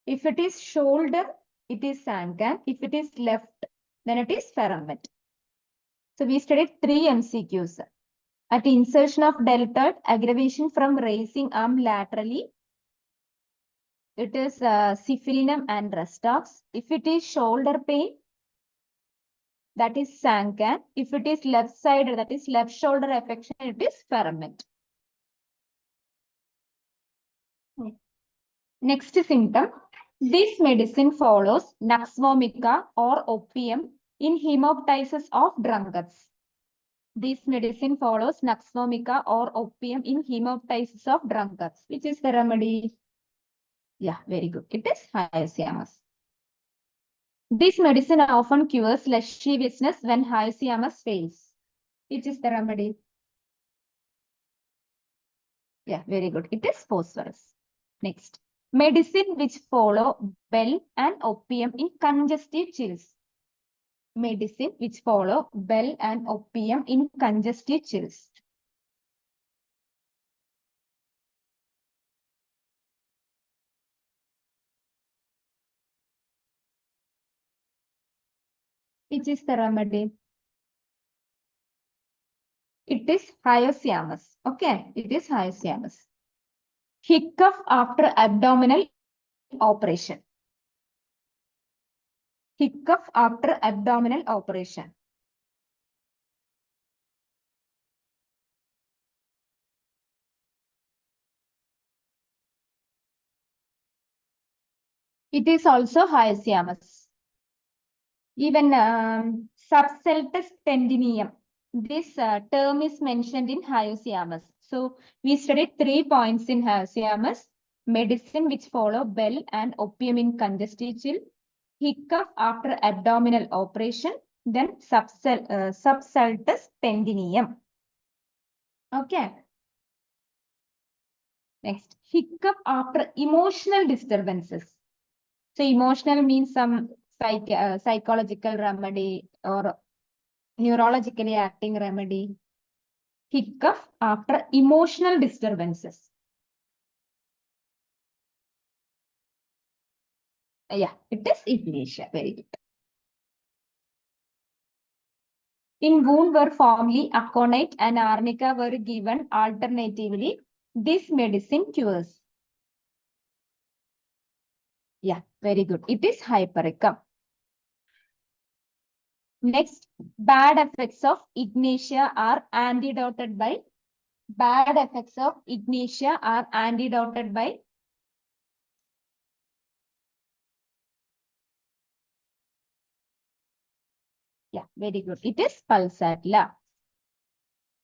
If it is shoulder, it is Sancan. If it is left, then it is Ferrament. So we studied 3 MCQs. At insertion of deltoid, aggravation from raising arm laterally. It is syphilinum and Restox. If it is shoulder pain, that is Sancan. If it is left side, that is left shoulder affection, it is Ferrament. Next symptom. This medicine follows Nux vomica or opium in hemoptysis of drunkards. This medicine follows Nux vomica or opium in hemoptysis of drunkards. Which is the remedy? Yeah, very good. It is hyoscyamus. This medicine often cures lasciviousness when hyoscyamus fails. Which is the remedy? Yeah, very good. It is phosphorus. Next. Medicine which follow bell and opium in congestive chills. Medicine which follow bell and opium in congestive chills. Which is the remedy? It is hyoscyamus. Okay, it is hyoscyamus. Hiccup after abdominal operation. Hiccup after abdominal operation. It is also hyoscyamus. Even subceltus tendinium. This term is mentioned in hyoscyamus. So we studied 3 points in hyoscyamus. Medicine which follow bell and opium in congestive chill. Hiccup after abdominal operation. Then subceltus tendinium. Okay. Next, hiccup after emotional disturbances. So emotional means some psychological remedy or Neurologically acting remedy. Hiccup after emotional disturbances. Yeah, it is ignatia. Very good. In wound where formerly aconite and arnica were given alternatively, this medicine cures. Yeah, very good. It is hypericum. Next, bad effects of ignatia are antidoted by. Bad effects of ignatia are antidoted by. Yeah, very good. It is pulsatilla.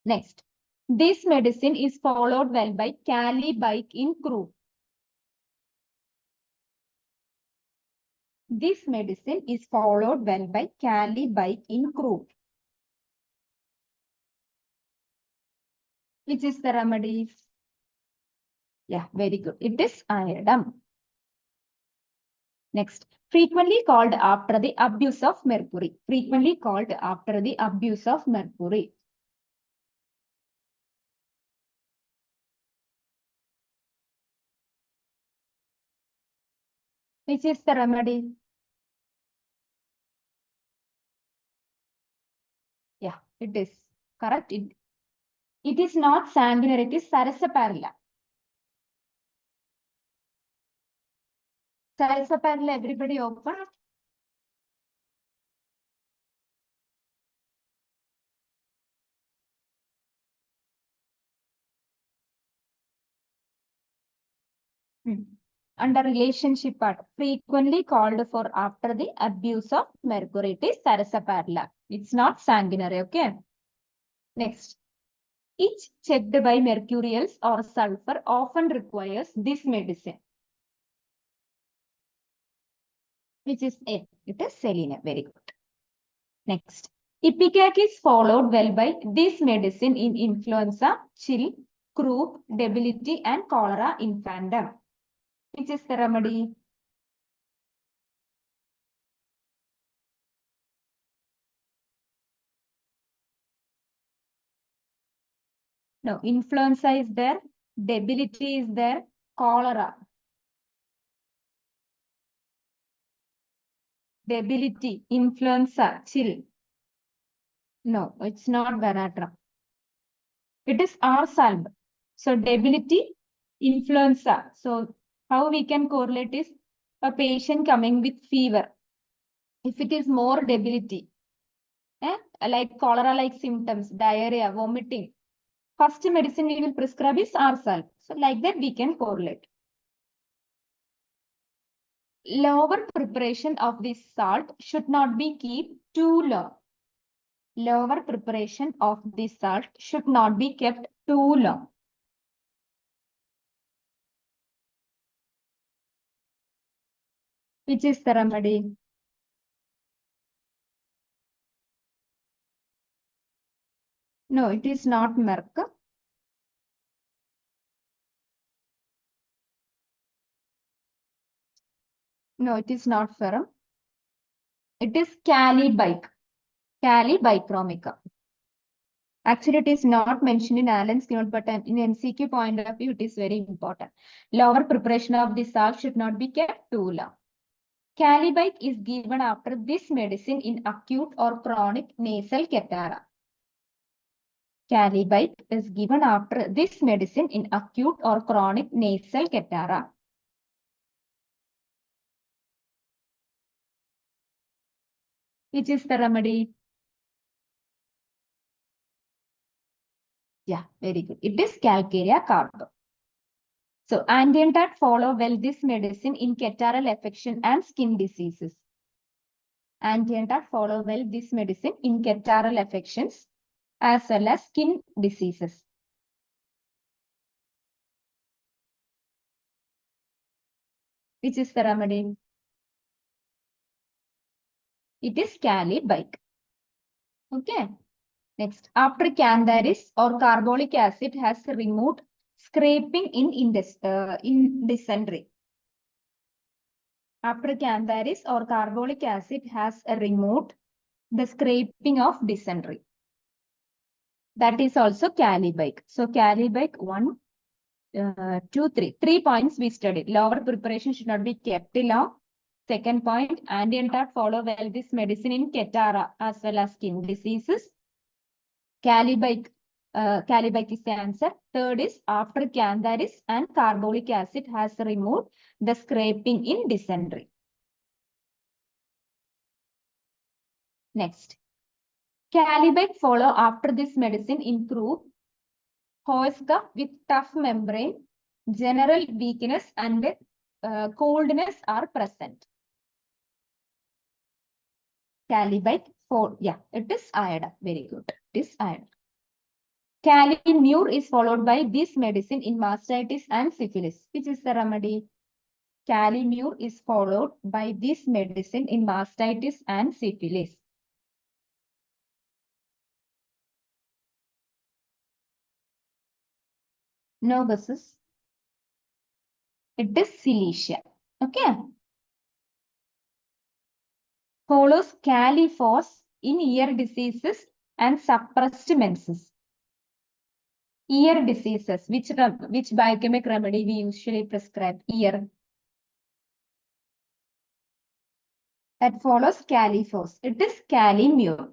Next, this medicine is followed well by calibike in croup. This medicine is followed well by calibike in croup. Which is the remedy? Yeah, very good. It is iodine. Next, frequently called after the abuse of mercury. Frequently called after the abuse of mercury. Which is the remedy? Yeah, it is correct. It is not sanguinary, it is sarsaparilla. Sarsaparilla, everybody open. Under relationship part, frequently called for after the abuse of mercury. It is sarsaparilla. It's not sanguinary, okay? Next, each checked by mercurials or sulfur often requires this medicine. Which is A. It is selenium. Very good. Next, ipecac is followed well by this medicine in influenza, chill, croup, debility, and cholera infantum. Which is the remedy? No, influenza is there, debility is there, cholera. Debility, influenza, chill. No, it's not Varatram. It is R-salb. So debility, influenza. So how we can correlate is a patient coming with fever. If it is more debility, like cholera-like symptoms, diarrhea, vomiting, first medicine we will prescribe is R-salb. So like that we can correlate. Lower preparation of this salt should not be kept too long. Lower preparation of this salt should not be kept too long. Which is the remedy? No, it is not Merck. No, it is not ferrum. It is calibike. Calibicromica. Actually, it is not mentioned in Allen's keynote, but in MCQ point of view, it is very important. Lower preparation of the salt should not be kept too long. Calibike is given after this medicine in acute or chronic nasal catarrh. Calibike is given after this medicine in acute or chronic nasal catarrh. Which is the remedy? Yeah, very good. It is Calcarea carbo. So, antientat follow well this medicine in catarrhal affection and skin diseases. Antientat follow well this medicine in catarrhal affections as well as skin diseases. Which is the remedy? It is calibike. Okay. Next, after cantharis or carbolic acid has removed scraping in dysentery. After cantharis or carbolic acid has removed the scraping of dysentery. That is also Calibike. So Calibike 1, 2, 3. 3 points we studied. Lower preparation should not be kept long. Second point, anti and follow well this medicine in Ketara as well as skin diseases. Calibike is the answer. Third is after Cantharis and carbolic acid has removed the scraping in dysentery. Next. Calibike follow after this medicine in group Hoesca with tough membrane, general weakness and coldness are present. Calibite 4, yeah, it is iodine. Very good. It is iodine. Calimure is followed by this medicine in mastitis and syphilis. Which is the remedy? Calimure is followed by this medicine in mastitis and syphilis. No guesses. It is Cilicia. Okay. Follows Califos in ear diseases and suppressed menses. Ear diseases. Which biochemic remedy we usually prescribe? Ear. That follows Califos. It is Calimure.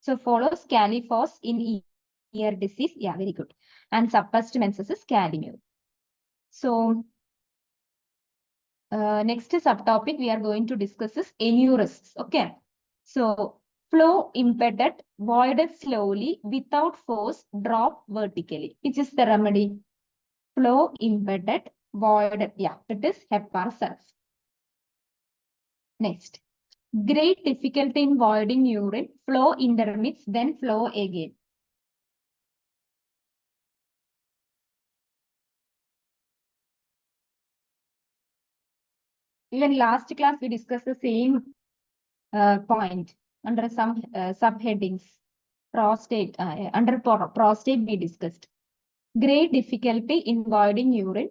So follows Califos in ear disease. Yeah, very good. And suppressed menses is Calimure. So next subtopic we are going to discuss is aneurysms. Okay. So flow impeded, voided slowly without force, drop vertically. Which is the remedy? Flow impeded, voided. Yeah, it is Hepar Next. Great difficulty in voiding urine, flow intermits, then flow again. Even last class we discussed the same point under some subheadings. Prostate, under prostate we discussed. Great difficulty in voiding urine,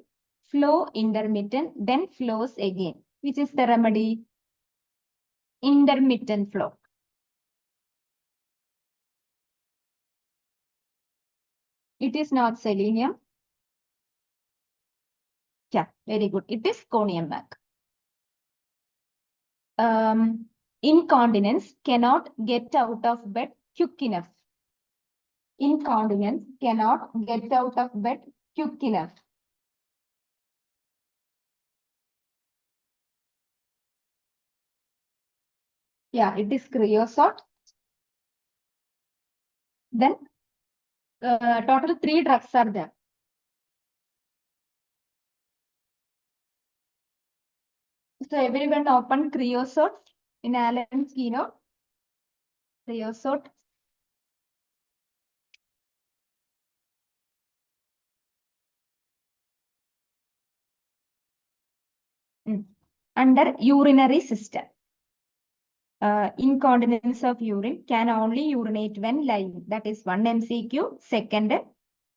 flow intermittent, then flows again. Which is the remedy? Intermittent flow. It is not selenium. Yeah, very good. It is conium incontinence cannot get out of bed quick enough. Incontinence cannot get out of bed quick enough. Yeah, it is creosote. Then total 3 drugs are there. So everyone open creosote in Allen's keynote. Creosote. Under urinary system. Incontinence of urine can only urinate when lying. That is 1 MCQ. Second,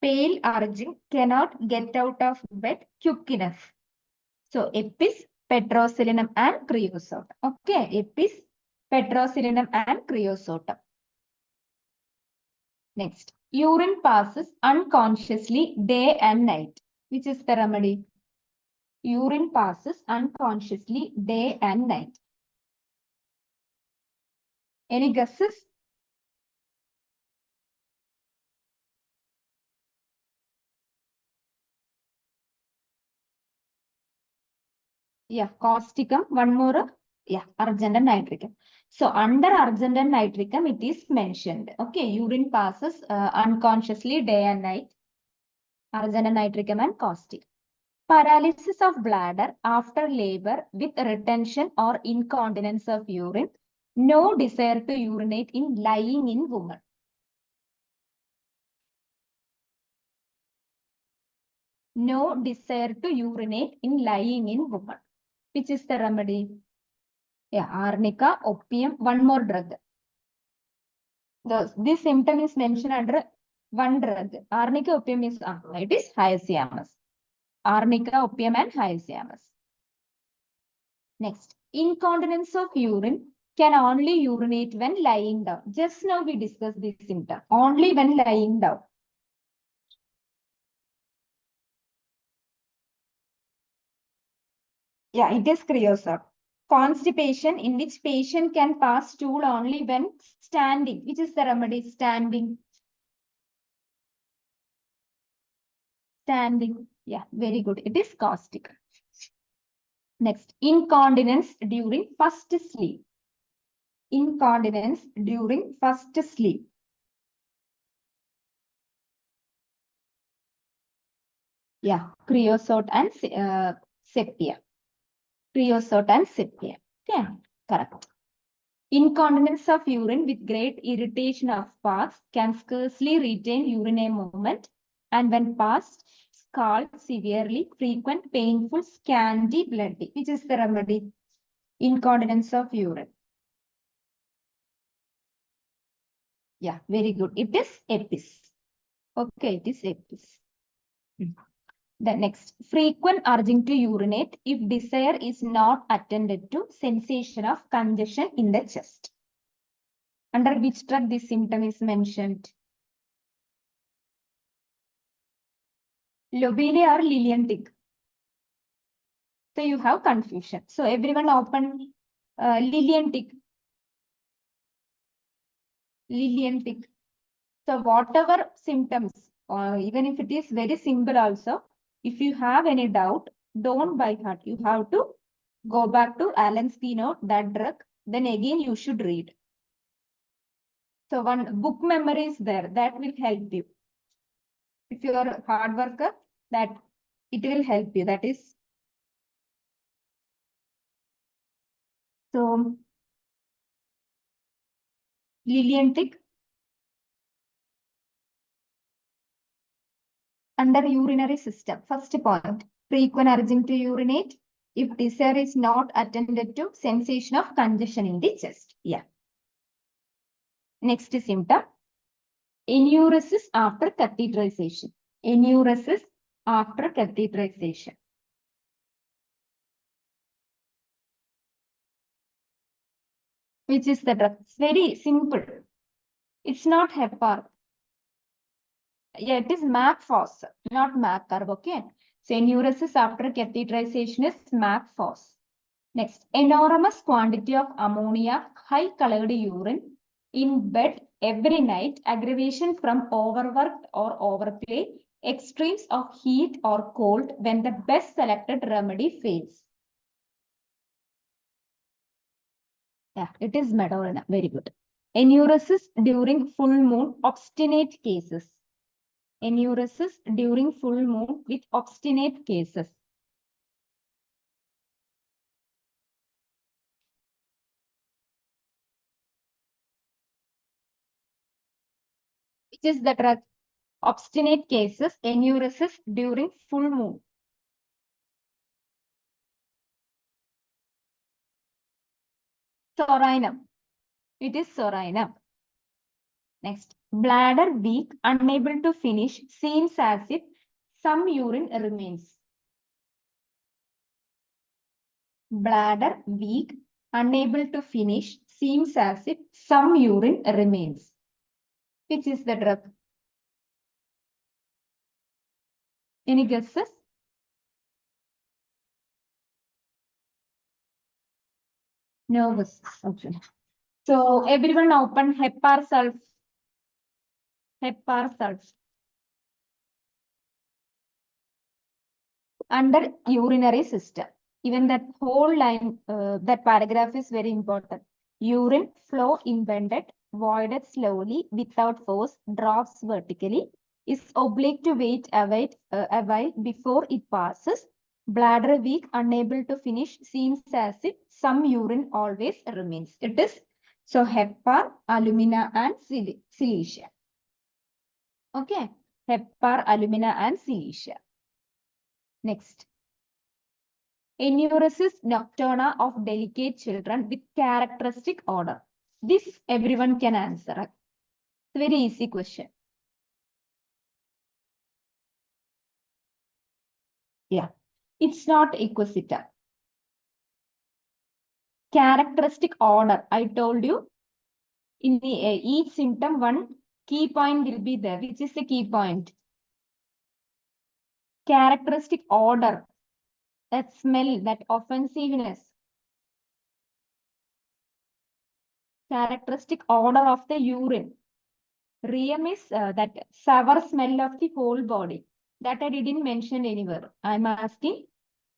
pale urging cannot get out of bed quick enough. So epis, petroselinum and creosote. Okay, epis, petroselinum and creosote. Next, urine passes unconsciously day and night. Which is the remedy? Urine passes unconsciously day and night. Any guesses? Yeah, causticum. One more. Yeah, argent and nitricum. So under argent and nitricum, it is mentioned. Okay, urine passes unconsciously day and night. Argent and nitricum and caustic. Paralysis of bladder after labor with retention or incontinence of urine. No desire to urinate in lying in woman. No desire to urinate in lying in woman. Which is the remedy? Yeah, arnica, opium, one more drug. This symptom is mentioned under one drug. Arnica, opium is, it is hyoscyamus. Arnica, opium and hyoscyamus. Next, incontinence of urine can only urinate when lying down. Just now we discussed this symptom. Only when lying down. Yeah, it is creosote. Constipation, in which patient can pass stool only when standing. Which is the remedy? Standing. Standing. Yeah, very good. It is caustic. Next, incontinence during first sleep. Incontinence during first sleep. Yeah, creosote and sepia. Creosote and sepia. Yeah, correct. Incontinence of urine with great irritation of parts can scarcely retain urinary movement, and when passed, scald severely, frequent, painful, scanty bloody. Which is the remedy? Incontinence of urine. Yeah, very good. It is epis. Okay, it is epis. The next, frequent urging to urinate if desire is not attended to, sensation of congestion in the chest. Under which drug this symptom is mentioned? Lobelia or Lilienthal? So you have confusion. So everyone open Lilienthal. Lilienthal. So whatever symptoms, even if it is very simple also, if you have any doubt, don't by heart. You have to go back to Allen's keynote, that drug. Then again you should read. So one book memory is there. That will help you. If you are a hard worker, that it will help you. That is. So Lilienthal. Under urinary system, first point, frequent urging to urinate. If desire is not attended to, sensation of congestion in the chest. Yeah. Next symptom, enuresis after catheterization. Enuresis after catheterization. Which is the drug? It's very simple. It's not heparin. Yeah, it is MAC-FOS, not MAC-CARB, okay? So enuresis after catheterization is MAC-FOS. Next, enormous quantity of ammonia, high colored urine in bed every night, aggravation from overwork or overplay, extremes of heat or cold when the best selected remedy fails. Yeah, it is Materia. Very good. Enuresis during full moon, obstinate cases. Enuresis during full moon with obstinate cases. Which is the drug? Obstinate cases, enuresis during full moon. Sorinum. It is sorinum. Next, bladder weak, unable to finish, seems as if some urine remains. Bladder weak, unable to finish, seems as if some urine remains. Which is the drug? Any guesses? No guesses. Okay. So everyone open hepar sulf. Hepar sulf. Under urinary system. Even that whole line, that paragraph is very important. Urine flow impeded, voided slowly without force, drops vertically, is obliged to wait a while before it passes. Bladder weak, unable to finish, seems as if some urine always remains. It is so hepar, alumina, and silicia. Okay, hepar, alumina, and silicia. Next. Enuresis nocturna of delicate children with characteristic odor. This everyone can answer. It's a very easy question. Yeah, it's not equisita. characteristic order. I told you in the each symptom one key point will be there. Which is the key point? Characteristic order, that smell, that offensiveness. Characteristic order of the urine. Riem is that sour smell of the whole body. That I didn't mention anywhere. I'm asking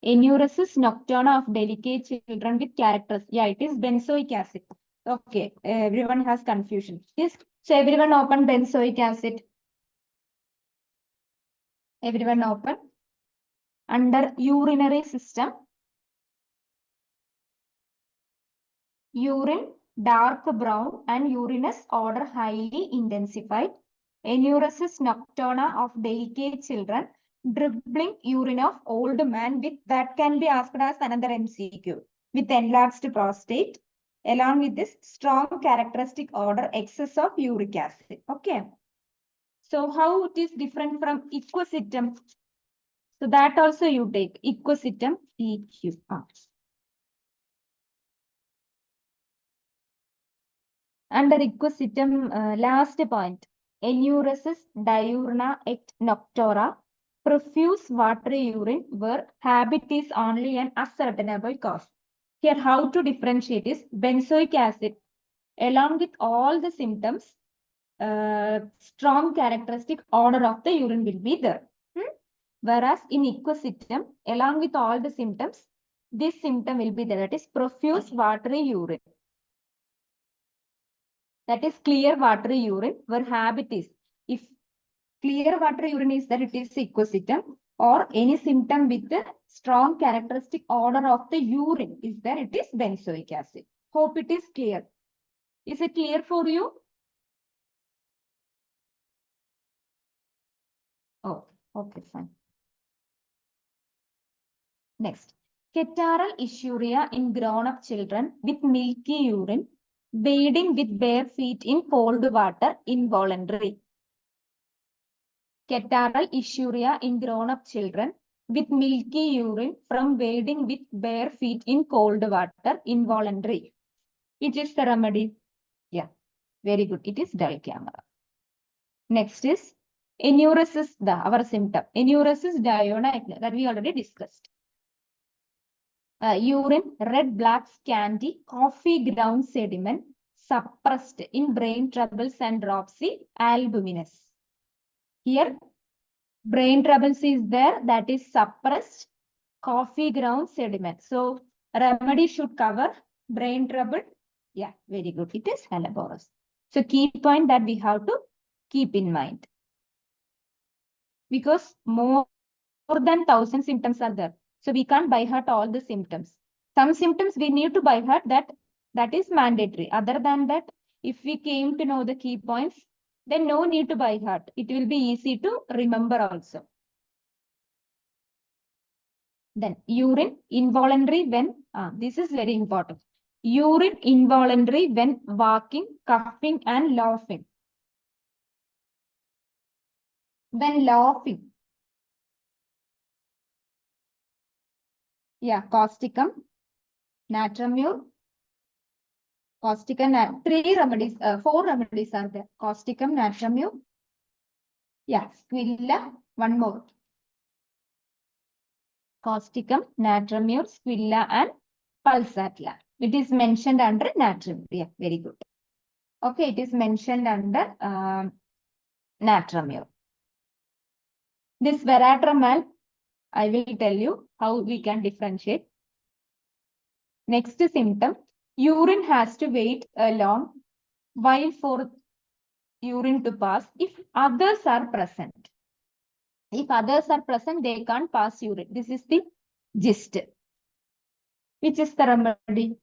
enuresis nocturna of delicate children with characters. Yeah, it is benzoic acid. Okay, everyone has confusion. Yes, so everyone open benzoic acid. Everyone open. Under urinary system, urine dark brown and urinous odor highly intensified. Enuresis nocturna of delicate children, dribbling urine of old man with, that can be asked as another MCQ, with enlarged prostate, along with this strong characteristic odor, excess of uric acid. Okay. So how it is different from equisitum? So that also you take equisitum EQ. Under equisitum, last point, enuresis diurna et noctura, profuse watery urine where habit is only an ascertainable cause. Here, how to differentiate is benzoic acid, along with all the symptoms, strong characteristic order of the urine will be there. Whereas in equisitum, along with all the symptoms, this symptom will be there, that is profuse watery urine. That is clear watery urine where habit is. If clear watery urine is there, it is equisitum, or any symptom with the strong characteristic order of the urine is there, it is benzoic acid. Hope it is clear. Is it clear for you? Oh, okay, fine. Next, catarrhal ischuria in grown-up children with milky urine, wading with bare feet in cold water, involuntary. Catarrhal ischuria in grown-up children with milky urine from wading with bare feet in cold water, involuntary. It is the remedy. Yeah, very good. It is dull camera. Next is enuresis, our symptom. Enuresis diurna that we already discussed. Urine, red, black, scanty, coffee ground sediment, suppressed in brain troubles and dropsy, albuminous. Here, brain troubles is there, that is suppressed, coffee ground sediment. So, remedy should cover brain trouble. Yeah, very good. It is hellebores. So, key point that we have to keep in mind. Because more than 1,000 symptoms are there. So, we can't by heart all the symptoms. Some symptoms we need to by heart, that is mandatory. Other than that, if we came to know the key points, then no need to by heart. It will be easy to remember also. Then urine involuntary when, this is very important. Urine involuntary when walking, coughing and laughing. When laughing. Yeah, causticum, natramure, causticum, three remedies, 4 remedies are there. Causticum, natramure. Yeah, squilla, one more. Causticum, natramure, squilla and pulsatilla. It is mentioned under natramure. Yeah, very good. Okay, it is mentioned under natramure. This veratramal, I will tell you how we can differentiate. Next symptom, urine has to wait a long while for urine to pass if others are present. If others are present, they can't pass urine. This is the gist. Which is the remedy?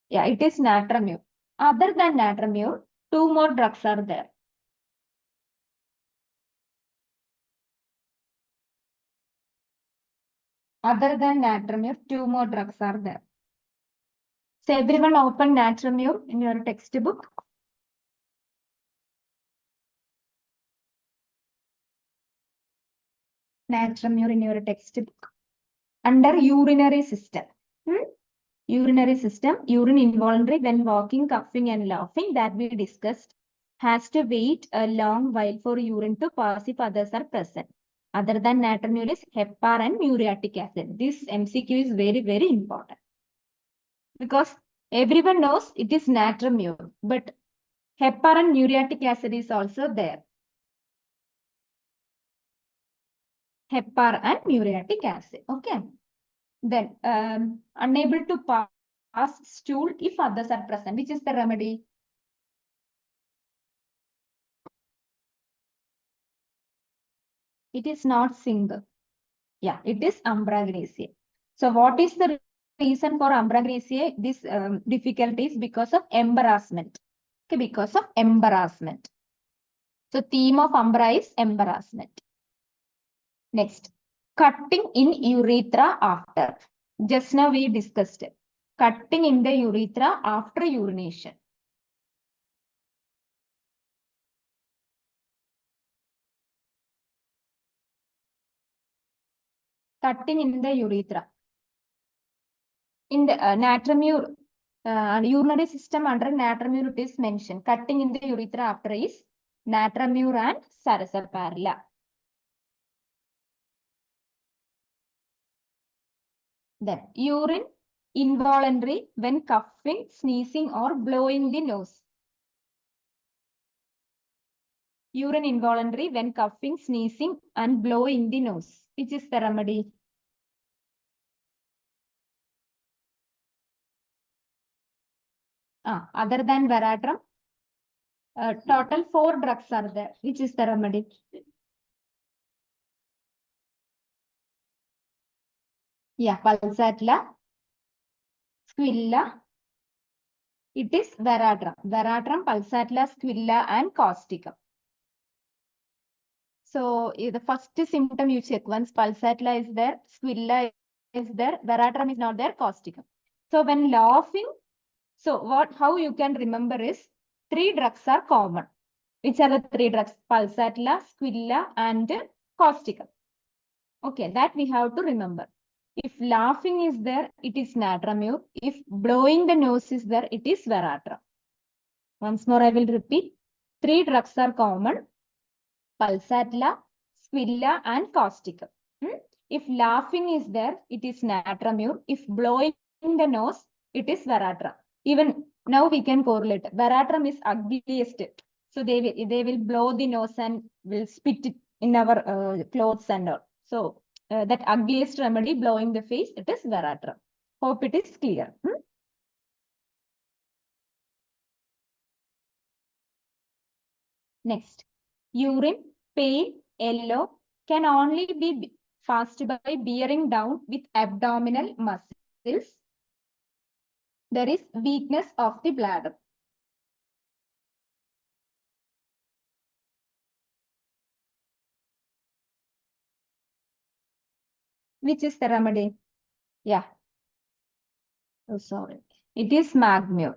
Yeah, it is natramure. Other than natramure, 2 more drugs are there. Other than natramure, 2 more drugs are there. So everyone open natramure in your textbook. Natramure in your textbook. Under urinary system. Urinary system, urine involuntary when walking, coughing, and laughing that we discussed, has to wait a long while for urine to pass if others are present. Other than natron is heparin and muriatic acid. This MCQ is very, very important. Because everyone knows it is natramure, but heparin and muriatic acid is also there. Heparin and muriatic acid. Okay. Then unable to pass stool if others are present. Which is the remedy? It is not single. Yeah, it is umbragnaceae. So what is the reason for umbragnaceae? This difficulty is because of embarrassment. Okay, because of embarrassment. So theme of umbra is embarrassment. Next, cutting in urethra after. Just now we discussed it. Cutting in the urethra after urination. Cutting in the urethra. In the natramure, urinary system under natramure it is mentioned. Cutting in the urethra after is natramure and sarsaparilla. Then urine involuntary when coughing, sneezing, or blowing the nose. Urine involuntary when coughing, sneezing, and blowing the nose. Which is the remedy? Other than veratrum, total 4 drugs are there. Which is the remedy? Yeah, pulsatilla, squilla. It is veratrum. Veratrum, pulsatilla, squilla, and causticum. So the first symptom you check. Once pulsatilla is there, squilla is there, veratrum is not there, causticum. So when laughing, so how you can remember is 3 drugs are common. Which are the 3 drugs? Pulsatilla, squilla, and causticum. Okay, that we have to remember. If laughing is there, it is natramure. If blowing the nose is there, it is veratrum. Once more, I will repeat. 3 drugs are common. Pulsatilla, squilla, and causticum. If laughing is there, it is natramure. If blowing the nose, it is veratrum. Even now we can correlate. Veratrum is ugliest. So they will blow the nose and will spit it in our clothes and all. So that ugliest remedy, blowing the face, it is veratrum. Hope it is clear. Next, urine, pale, yellow, can only be passed by bearing down with abdominal muscles. There is weakness of the bladder. Which is the remedy? Yeah. Oh, sorry. It is magmure.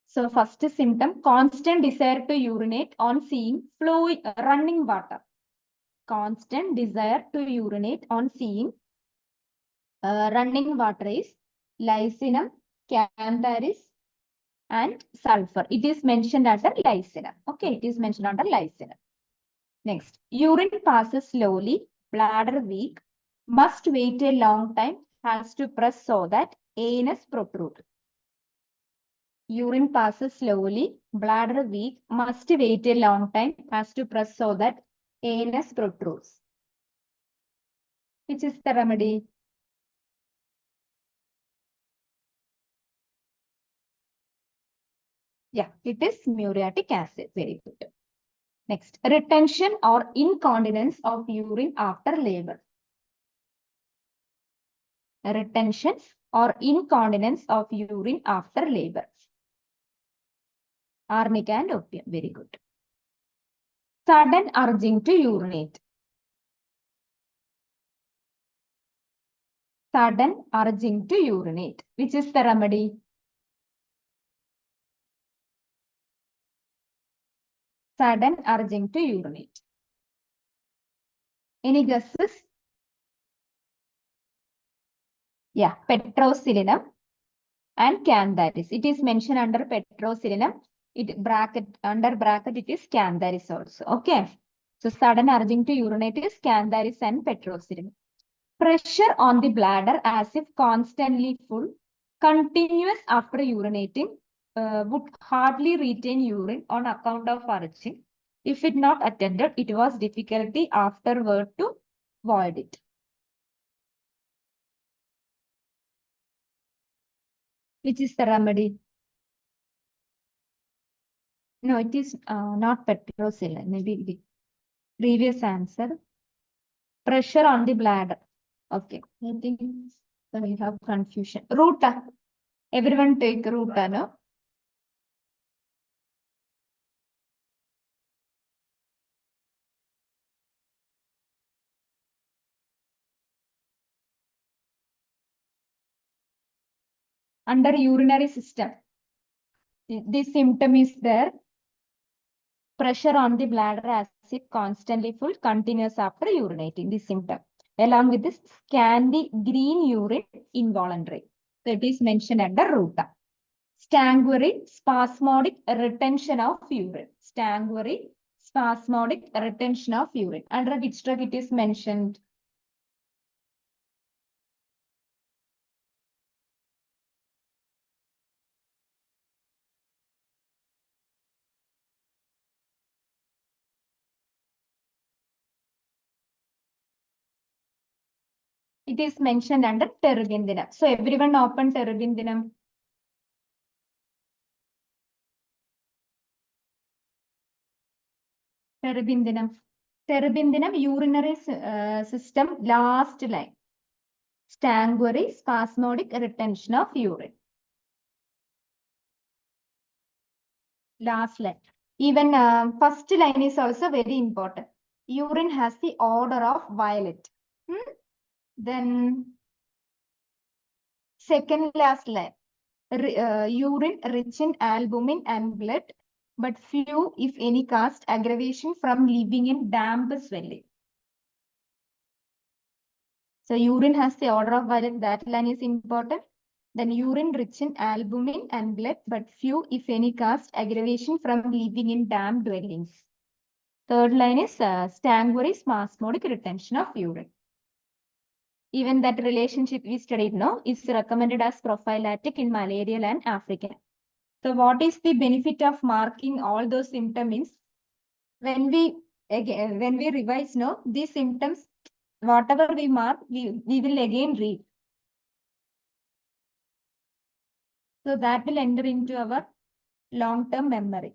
So first symptom, constant desire to urinate on seeing running water. Constant desire to urinate on seeing running water is lysinum, cantharis, and sulfur. It is mentioned under lysinum. Okay, it is mentioned under lysinum. Next, urine passes slowly, bladder weak, must wait a long time, has to press so that anus protrude. Urine passes slowly, bladder weak, must wait a long time, has to press so that anus protrudes. Which is the remedy? Yeah, it is muriatic acid. Very good. Next, retention or incontinence of urine after labor. Retention or incontinence of urine after labor. Arnica and opium. Very good. Sudden urging to urinate. Sudden urging to urinate. Which is the remedy? Sudden urging to urinate. Any guesses? Yeah, petroselinum, and Cantharis. It is mentioned under petroselinum. Under bracket it is Cantharis also. Okay. So sudden urging to urinate is Cantharis and petroselinum. Pressure on the bladder as if constantly full, continuous after urinating, would hardly retain urine on account of urging. If it not attended, it was difficulty afterward to void it. Which is the remedy? No, it is not petroselinum. Maybe the previous answer. Pressure on the bladder. Okay. I think we have confusion. Ruta. Everyone take Ruta, no? Under urinary system. This symptom is there. Pressure on the bladder as if constantly full, continuous after urinating. This symptom. Along with this scanty green urine, involuntary. So it is mentioned under Ruta. Stangury, spasmodic retention of urine. Stangury, spasmodic retention of urine. Under which drug it is mentioned? It is mentioned under terbinthinem. So everyone open terbinthinem. Terbinthinem. Terbinthinem, urinary system, last line. Stangury, spasmodic retention of urine. Last line. Even first line is also very important. Urine has the odor of violet. Then second last line. Urine rich in albumin and blood, but few, if any, cast aggravation from living in damp swelling. So urine has the odor of violet. That line is important. Then urine rich in albumin and blood, but few, if any, cast aggravation from living in damp dwellings. Third line is Stangury, spasmodic retention of urine. Even that relationship we studied now is recommended as prophylactic in malarial and African. So what is the benefit of marking all those symptoms? When we revise now, these symptoms, whatever we mark, we will again read. So that will enter into our long-term memory.